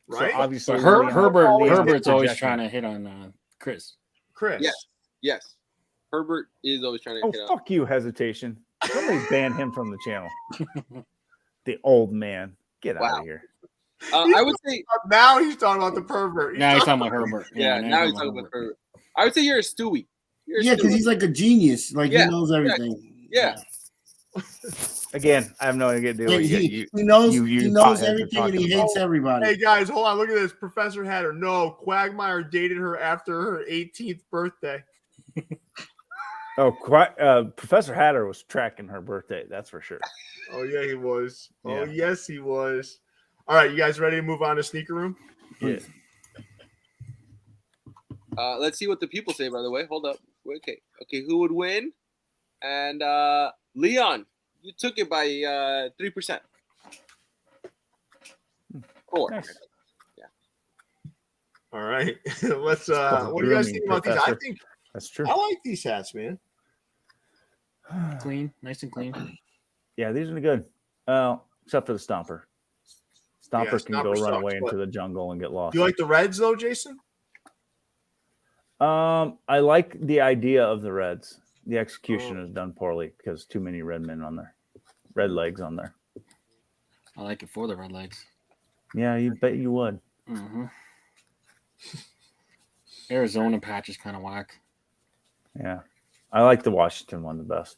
right? So obviously, But Leon- Herbert's always projecting. trying to hit on Chris. Chris. Yes. Herbert is always trying to Oh, get out. fuck you, hesitation. Somebody ban him from the channel. The old man. Get out Wow. of here. I would say, Now he's talking about the pervert. Now he's talking about Herbert. yeah. Now he's talking about Herbert. I would say you're a Stewie. You're a Yeah, because Stewie. he's like a genius. Like Yeah, he knows everything. Yeah. Again, I have no idea what to do. And with he, you. he knows you he knows potheads are everything and he talking hates about- everybody. Hey guys, hold on. Look at this. Professor Hatter. No, Quagmire dated her after her 18th birthday. Oh, Professor Hatter was tracking her birthday. That's for sure. Oh yeah, he was. Oh Yeah. yes, he was. All right, you guys ready to move on to Sneaker Room? Yeah. Let's see what the people say. By the way, hold up. Okay. Who would win? And Leon, you took it by 3%. 4. Nice. All right. Let's what do you guys think about these? I Professor. think That's true. I like these hats, man. Clean, nice and clean. Yeah, these are good. Except for the Stomper. Stomper can go Stomper run sucks, away but- into the jungle and get lost. Do you like the reds though, Jason? I like the idea of the Reds. The execution is done poorly because too many red men on there. Red legs on there. I like it for the red legs. Yeah, you bet you would. Mm-hmm. Arizona patch is kind of whack. Yeah. I like the Washington one the best.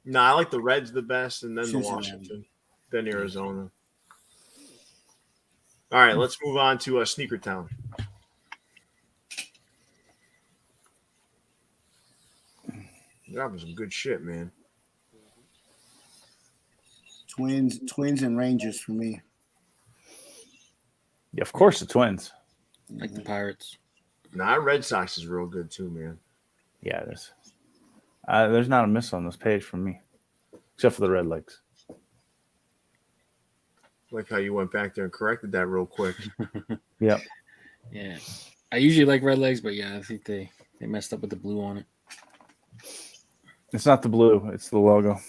No, I like the reds the best, and then the Cincinnati. Washington, then Arizona. All right, let's move on to Sneaker Town. That was some good shit, man. Twins and Rangers for me. Yeah, of course the Twins. Like the Pirates. Nah, Red Sox is real good too, man. Yeah, it is. There's not a miss on this page from me. Except for the red legs. Like how you went back there and corrected that real quick. Yep. Yeah. I usually like red legs, but yeah, I think they messed up with the blue on it. It's not the blue, it's the logo.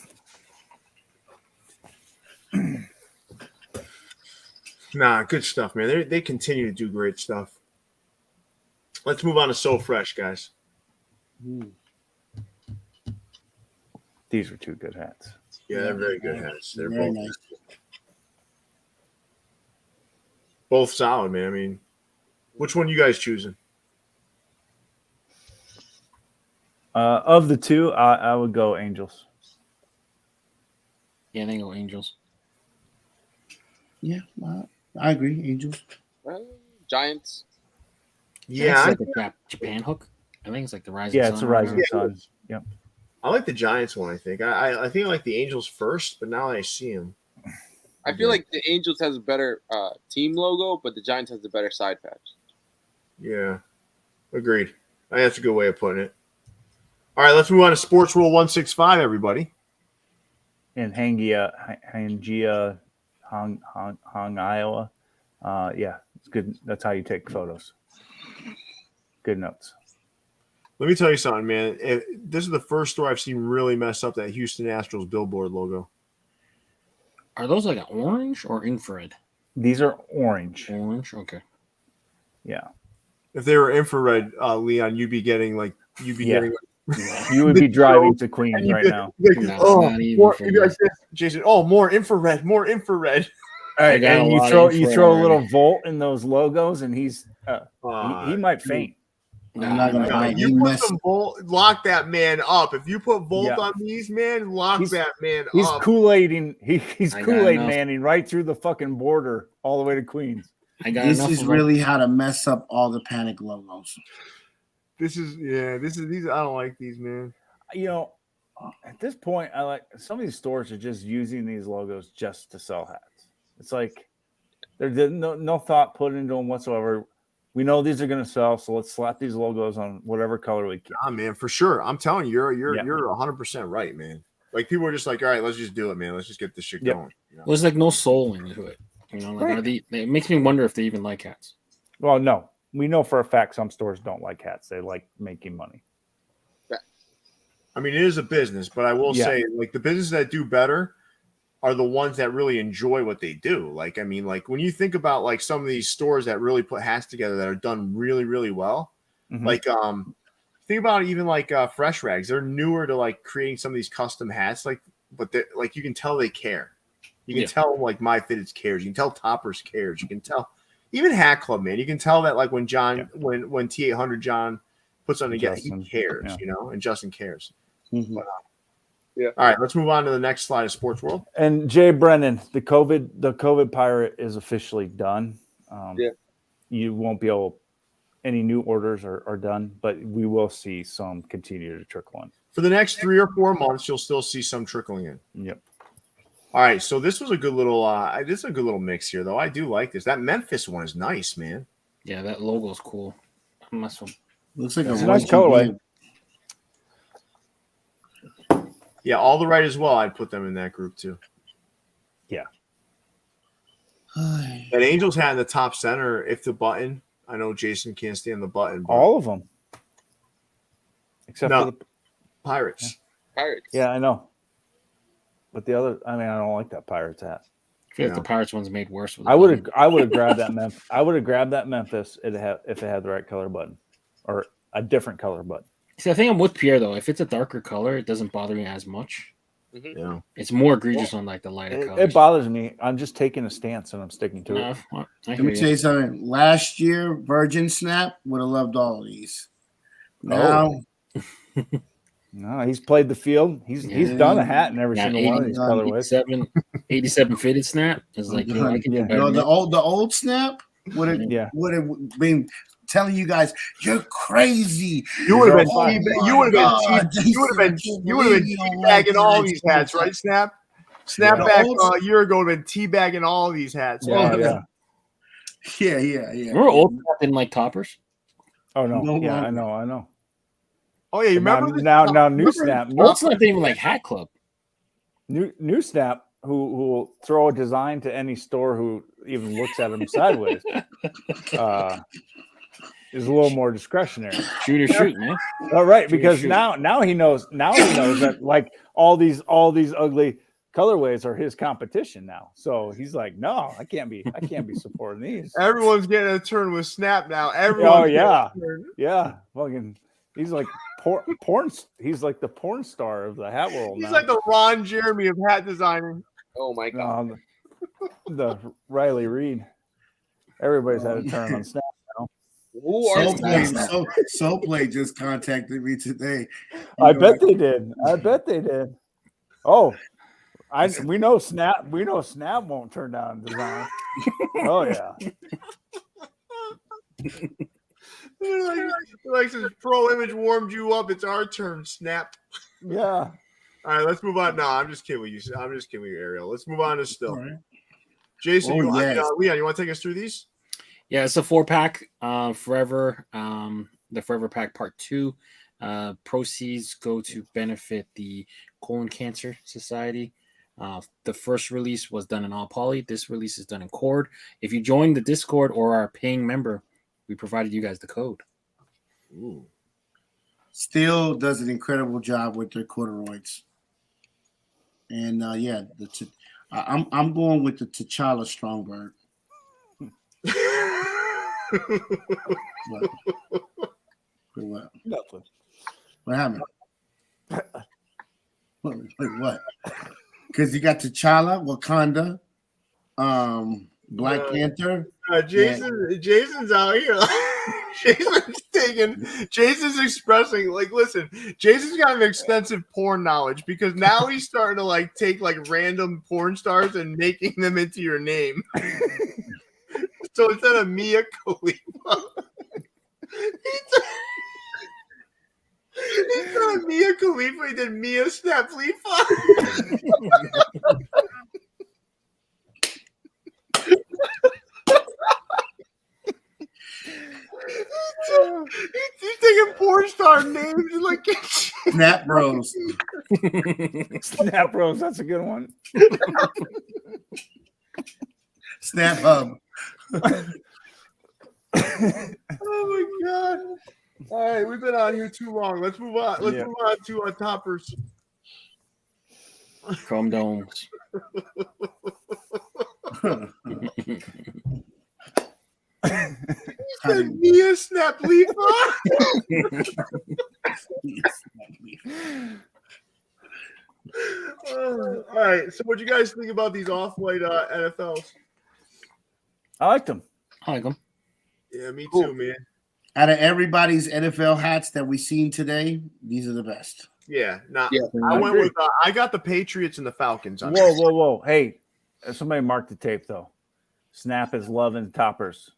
Nah, good stuff, man. They continue to do great stuff. Let's move on to So Fresh, guys. These are two good hats. Yeah, they're very good hats. They're Very both nice. both solid, man. I mean, which one you guys choosing? Of the two, I would go Angels. Yeah, they go Angels. Yeah, I agree. Angels. Giants. Yeah, It's like a Japan hook. I think it's like the Rising Yeah, Sun. it's a or rising whatever. sun. Yep. I like the Giants one. I think I think I like the Angels first, but now that I see them, I feel like the Angels has a better team logo, but the Giants has the better side patch. yeah, agreed. I think that's a good way of putting it. All right, let's move on to Sports Rule 165, everybody. In Hangia, Hong, Iowa. Yeah, it's good. That's how you take photos. Good notes. Let me tell you something, man. This is the first store I've seen really mess up that Houston Astros billboard logo. Are those like an orange or infrared? These are orange. Orange, okay. Yeah. If they were infrared, Leon, you'd be getting you would be driving to Queens right now. Not even for me. Jason. Oh, more infrared. All right, and you throw a little already. volt in those logos, and he's he might faint. I'm not gonna lie. You put some volt, lock that man up. If you put volt on these, man, that man up. He's Kool-Aiding. He's Kool-Aid manning right through the fucking border all the way to Queens. This is really how to mess up all the Panic logos. These. I don't like these, man. You know, at this point, I like some of these stores are just using these logos just to sell hats. It's like there's no thought put into them whatsoever. We know these are going to sell, so let's slap these logos on whatever color we can. Man, for sure. I'm telling you, you're 100% right, man. Like people are just like, all right, let's just do it, man. Let's just get this shit going. You know? There's like no soul into it. You know, like it makes me wonder if they even like hats. Well, no, we know for a fact some stores don't like hats. They like making money. I mean, it is a business, but I will say, like the businesses that do better are the ones that really enjoy what they do. Like, I mean, like when you think about like some of these stores that really put hats together that are done really, really well, like think about even like Fresh Rags. They're newer to like creating some of these custom hats, but they like you can tell they care. You can tell like MyFitteds cares. You can tell Topperz cares. You can tell even Hat Club, man. You can tell that like when John, when T800 John puts on together, he cares, you know, and Justin cares. But, all right, let's move on to the next slide of Sportsworld. And Jay Brennan, the COVID pirate is officially done. You won't be able. Any new orders are done, but we will see some continue to trickle in. For the next 3 or 4 months, you'll still see some trickling in. Yep. All right, so this was a good little this is a good little mix here, though. I do like this. That Memphis one is nice, man. Yeah, that logo's cool. Looks like it's a nice colorway. Yeah, all the right as well. I'd put them in that group too. Yeah. That Angels hat in the top center, if the button. I know Jason can't stand the button. But all of them. Except for the Pirates. Pirates. Yeah, I know. But the other, I mean, I don't like that Pirates hat. I feel like the Pirates one's made worse. With I would have grabbed that Memphis. I would have grabbed that Memphis if it had the right color button or a different color button. See, I think I'm with Pierre though. If it's a darker color, it doesn't bother me as much. Yeah, it's more egregious on like the lighter colors. It bothers me. I'm just taking a stance and I'm sticking to it. Let me tell you something. Last year, Virgin Snap would have loved all of these. Now, no, he's played the field. He's done a hat in every single one of these colorways. 87 fitted Snap is like the old Snap would have been telling you guys you're crazy. You would have been teabagging all these hats, right? Snapback a year ago would have been teabagging all these hats. Yeah. Remember old Snap didn't like Topperz? Oh no, I know. Oh yeah, you remember now new Snap. Old Snap didn't even like Hat Club. New Snap, who will throw a design to any store who even looks at him sideways. Is a little more discretionary. Shoot, man. All right, because now he knows that like all these ugly colorways are his competition now. So he's like, no, I can't be supporting these. Everyone's getting a turn with Snap now. Yeah. Fucking, he's like porn. He's like the porn star of the hat world. He's like the Ron Jeremy of hat designing. Oh my god. The Riley Reid. Everybody's had a turn on Snap. Soulplay just contacted me today. I bet they did. Oh, we know Snap. We know Snap won't turn down design. Oh yeah. like since Pro Image warmed you up, it's our turn. Snap. Yeah. All right, let's move on. No, I'm just kidding with you. I'm just kidding with you, Ariel. Let's move on to still. Right. Jason, Leon, you want to take us through these? Yeah, it's a 4-pack. Forever. The Forever Pack Part 2. Proceeds go to benefit the Colon Cancer Society. The first release was done in all poly. This release is done in cord. If you join the Discord or are a paying member, we provided you guys the code. Ooh. Steel does an incredible job with their corduroys. And I'm going with the T'Challa Strongbird. What? Nothing. What happened? What? Because you got T'Challa, Wakanda, Black Panther. Jason's out here. Jason's expressing, like, listen, Jason's got an extensive porn knowledge because now he's starting to like take like random porn stars and making them into your name. So instead of Mia Khalifa, instead of Mia Khalifa, he did Mia Snaplefa. He's taking porn star names and like Snap Bros. Snap Bros. That's a good one. Snap Hub. Oh my god! All right, we've been on here too long. Let's move on. Let's move on to Topperz. Chrome domes. Mia Snaplefa. All right. So, what do you guys think about these off-white NFLs? I liked them. I like them. Yeah, me too, man. Out of everybody's NFL hats that we've seen today, these are the best. Yeah, Yeah, I went with. I got the Patriots and the Falcons. On Whoa! Hey, somebody mark the tape though. Snap is loving Topperz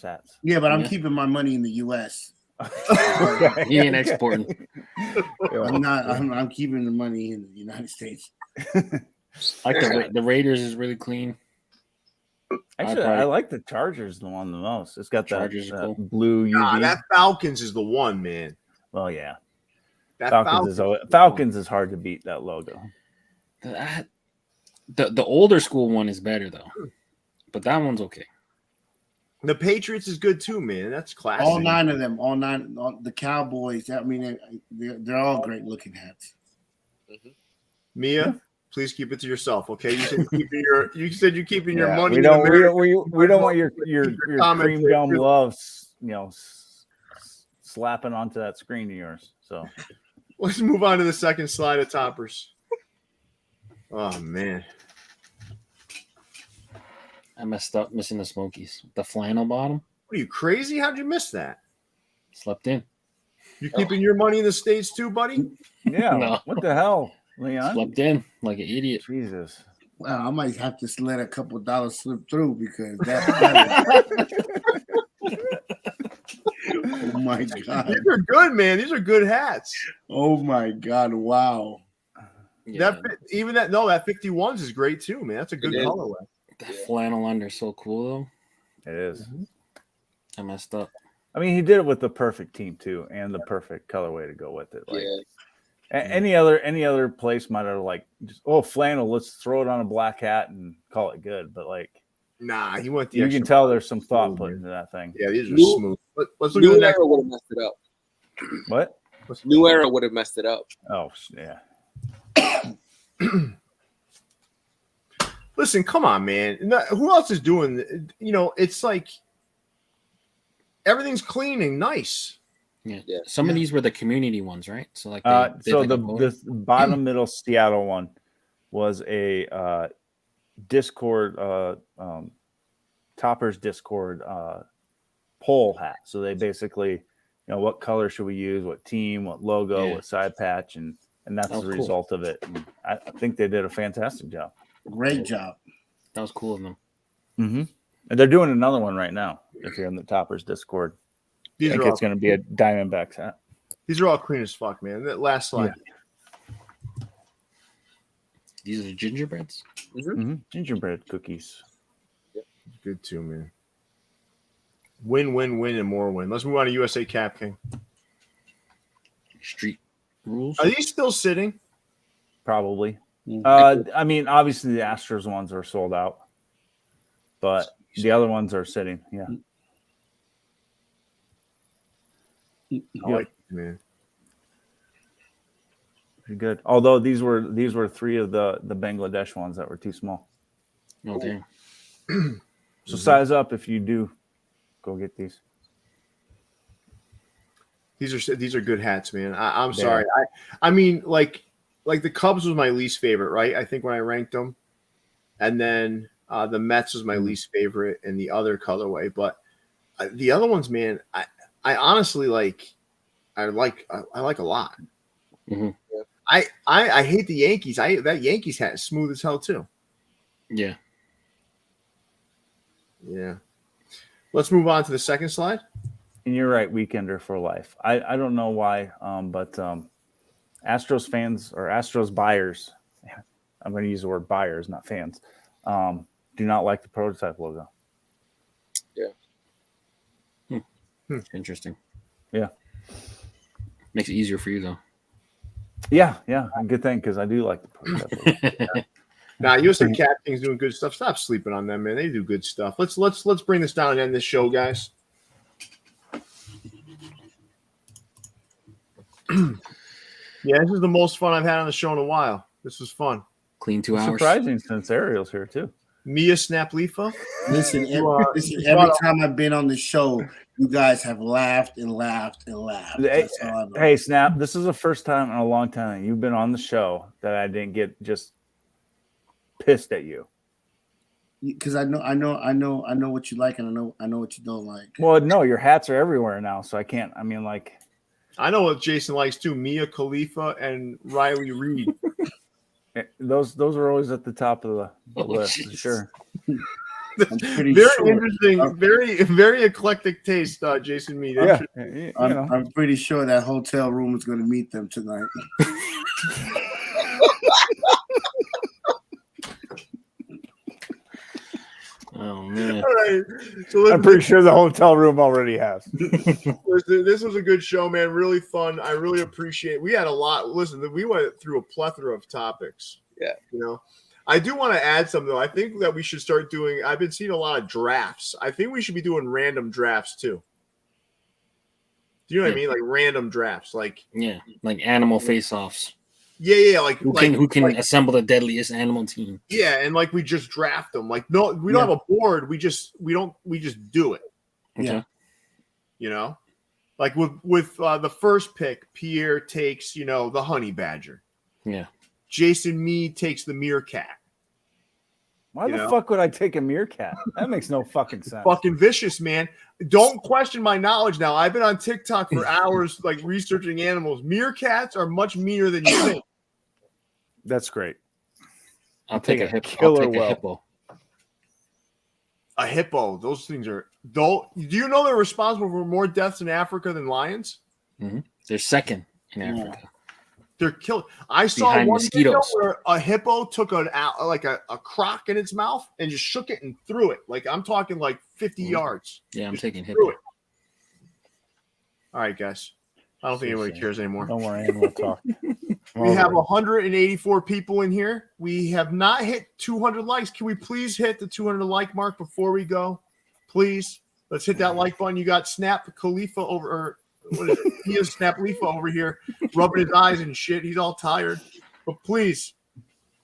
hats. Yeah, but I'm keeping my money in the U.S. He ain't exporting. I'm not. I'm keeping the money in the United States. Like the Raiders is really clean. Actually, I like the Chargers the one the most. It's got that cool. blue UV. Nah, that Falcons is the one, man. Well, yeah. That Falcons is hard to beat, that logo. The older school one is better though, but that one's okay. The Patriots is good too, man. That's classic. All nine of them, the Cowboys. I mean, they're all great looking hats. Mm-hmm. Mia, please keep it to yourself, okay? You said you're keeping your money. We don't want your cream gum loves, slapping onto that screen of yours. So let's move on to the second slide of Topperz. Oh man, I messed up missing the Smokies. The flannel bottom. What are you crazy? How'd you miss that? Slept in. You keeping your money in the States too, buddy? Yeah. No. What the hell, Leon? Slept in like an idiot. Jesus. Well, I might have to let a couple of dollars slip through because that. Oh my god! These are good, man. These are good hats. Oh my god! Wow. Yeah. That 51s is great too, man. That's a good colorway. That flannel under is so cool though. It is. I messed up. I mean, he did it with the perfect team too, and the perfect colorway to go with it. Like, any other place might have like just flannel. Let's throw it on a black hat and call it good. But like, nah, he went the. You can tell there's some thought put into that thing. Yeah, these are smooth. Let's look at the next. Era would have messed it up. What? New Era would have messed it up. Oh yeah. Listen, come on, man. Who else is doing? It's like everything's clean and nice. Yeah. Some of these were the community ones, right? So like, the bottom middle Seattle one was a Discord, Topperz Discord poll hat. So they basically, what color should we use? What team? What logo? What side patch? And that's the result of it. And I think they did a fantastic job. Great job. That was cool of them. Mm-hmm. And they're doing another one right now. If you're in the Topperz Discord, I think it's going to be a Diamondbacks hat. These are all clean as fuck, man. That last slide. Yeah. These are the gingerbreads. Mm-hmm. Gingerbread cookies. Yep. Good too, man. Win, and more win. Let's move on to USA Cap King. Street rules. Are these still sitting? Probably. I mean, obviously the Astros ones are sold out, but the other ones are sitting. Yeah. I like it, man. Pretty good. Although these were three of the Bangladesh ones that were too small. Oh damn. So size up if you do go get these. These are good hats, man. I'm sorry. I mean, like the Cubs was my least favorite, right? I think when I ranked them, and then the Mets was my least favorite in the other colorway. But the other ones, man, I honestly like. I like a lot. Mm-hmm. I hate the Yankees. That Yankees hat is smooth as hell too. Yeah. Yeah. Let's move on to the second slide. And you're right, weekender for life. I don't know why, but Astros fans or Astros buyers, I'm going to use the word buyers, not fans, do not like the prototype logo. Yeah. Interesting. Yeah. Makes it easier for you though. Yeah, a good thing because I do like the prototype logo. Now, USA Captain's doing good stuff. Stop sleeping on them, man. They do good stuff. Let's bring this down and end this show, guys. Yeah, this is the most fun I've had on the show in a while. This was fun. Clean 2 hours. Surprising since Ariel's here too. Mia Snaplifa. Listen, every time I've been on the show, you guys have laughed and laughed and laughed. Hey, Snap, this is the first time in a long time you've been on the show that I didn't get just pissed at you. Because I know what you like, and I know what you don't like. Well, no, your hats are everywhere now, so I can't. I mean, like, I know what Jason likes too: Mia Khalifa and Riley Reid. Those are always at the top of the list for sure. Very interesting, very eclectic taste, Jason Mead. Yeah, I'm pretty sure that hotel room is going to meet them tonight. Oh man! All right, so I'm pretty sure the hotel room already has. This was a good show, man. Really fun. I really appreciate it. We had a lot. Listen, we went through a plethora of topics. Yeah, I do want to add something though. I think that we should start doing. I've been seeing a lot of drafts. I think we should be doing random drafts too. Do you know what I mean? Like random drafts, like animal face-offs. Yeah. Like who can assemble the deadliest animal team? Yeah, and like we just draft them. Like no, we don't have a board. We just do it. Okay. Like with the first pick, Pierre takes the honey badger. Yeah. Jason Mead takes the meerkat. Why the fuck would I take a meerkat? That makes no fucking sense. Fucking vicious, man. Don't question my knowledge now. I've been on TikTok for hours, like researching animals. Meerkats are much meaner than you think. That's great. I'll take a killer hippo. A hippo. Those things are. Do you know they're responsible for more deaths in Africa than lions? Mm-hmm. They're second in Africa. They're killed. I saw one video where a hippo took a crock in its mouth and just shook it and threw it. Like I'm talking like 50 yards. Yeah, I'm taking hippo. All right, guys. I don't think anybody cares anymore. No more animal talk. We have 184 people in here. We have not hit 200 likes. Can we please hit the 200 like mark before we go? Please. Let's hit that like button. You got Snap Khalifa over. What is it? He is Snap Khalifa over here rubbing his eyes and shit. He's all tired. But please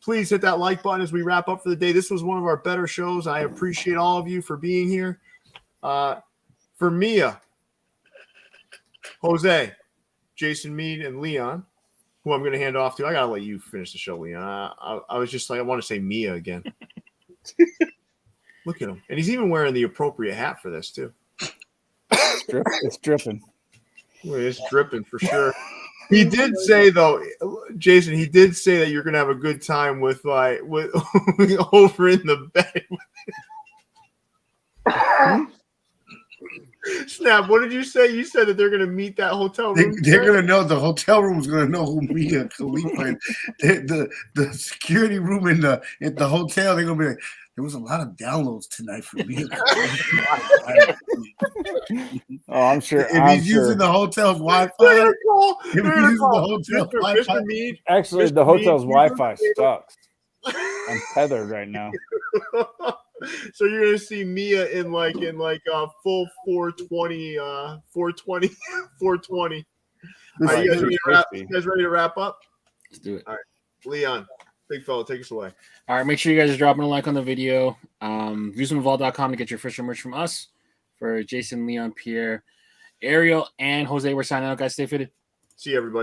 hit that like button as we wrap up for the day. This was one of our better shows. I appreciate all of you for being here. For Mia, Jose, Jason Mead, and Leon, who I'm going to hand off to. I got to let you finish the show, Leon. I was just like, I want to say Mia again. Look at him. And he's even wearing the appropriate hat for this, too. It's dripping. It's dripping for sure. He did say, though, Jason, he did say that you're going to have a good time with over in the bed. Snap, what did you say? You said that they're going to meet that hotel room. They're going to know. The hotel room is going to know who Mia Khalifa and the security room at the hotel. They're going to be like, there was a lot of downloads tonight for Mia Khalifa. Oh, I'm sure. If he's using the hotel's Wi-Fi, actually, the hotel's Wi-Fi sucks. I'm tethered right now. So you're gonna see Mia in full 420. 420. Are you guys ready to wrap up? Let's do it. All right, Leon, big fella, take us away. All right, make sure you guys are dropping a like on the video. Viewsomvault.com to get your official merch from us. For Jason, Leon, Pierre, Ariel, and Jose, we're signing out, guys. Stay fitted. See you, everybody.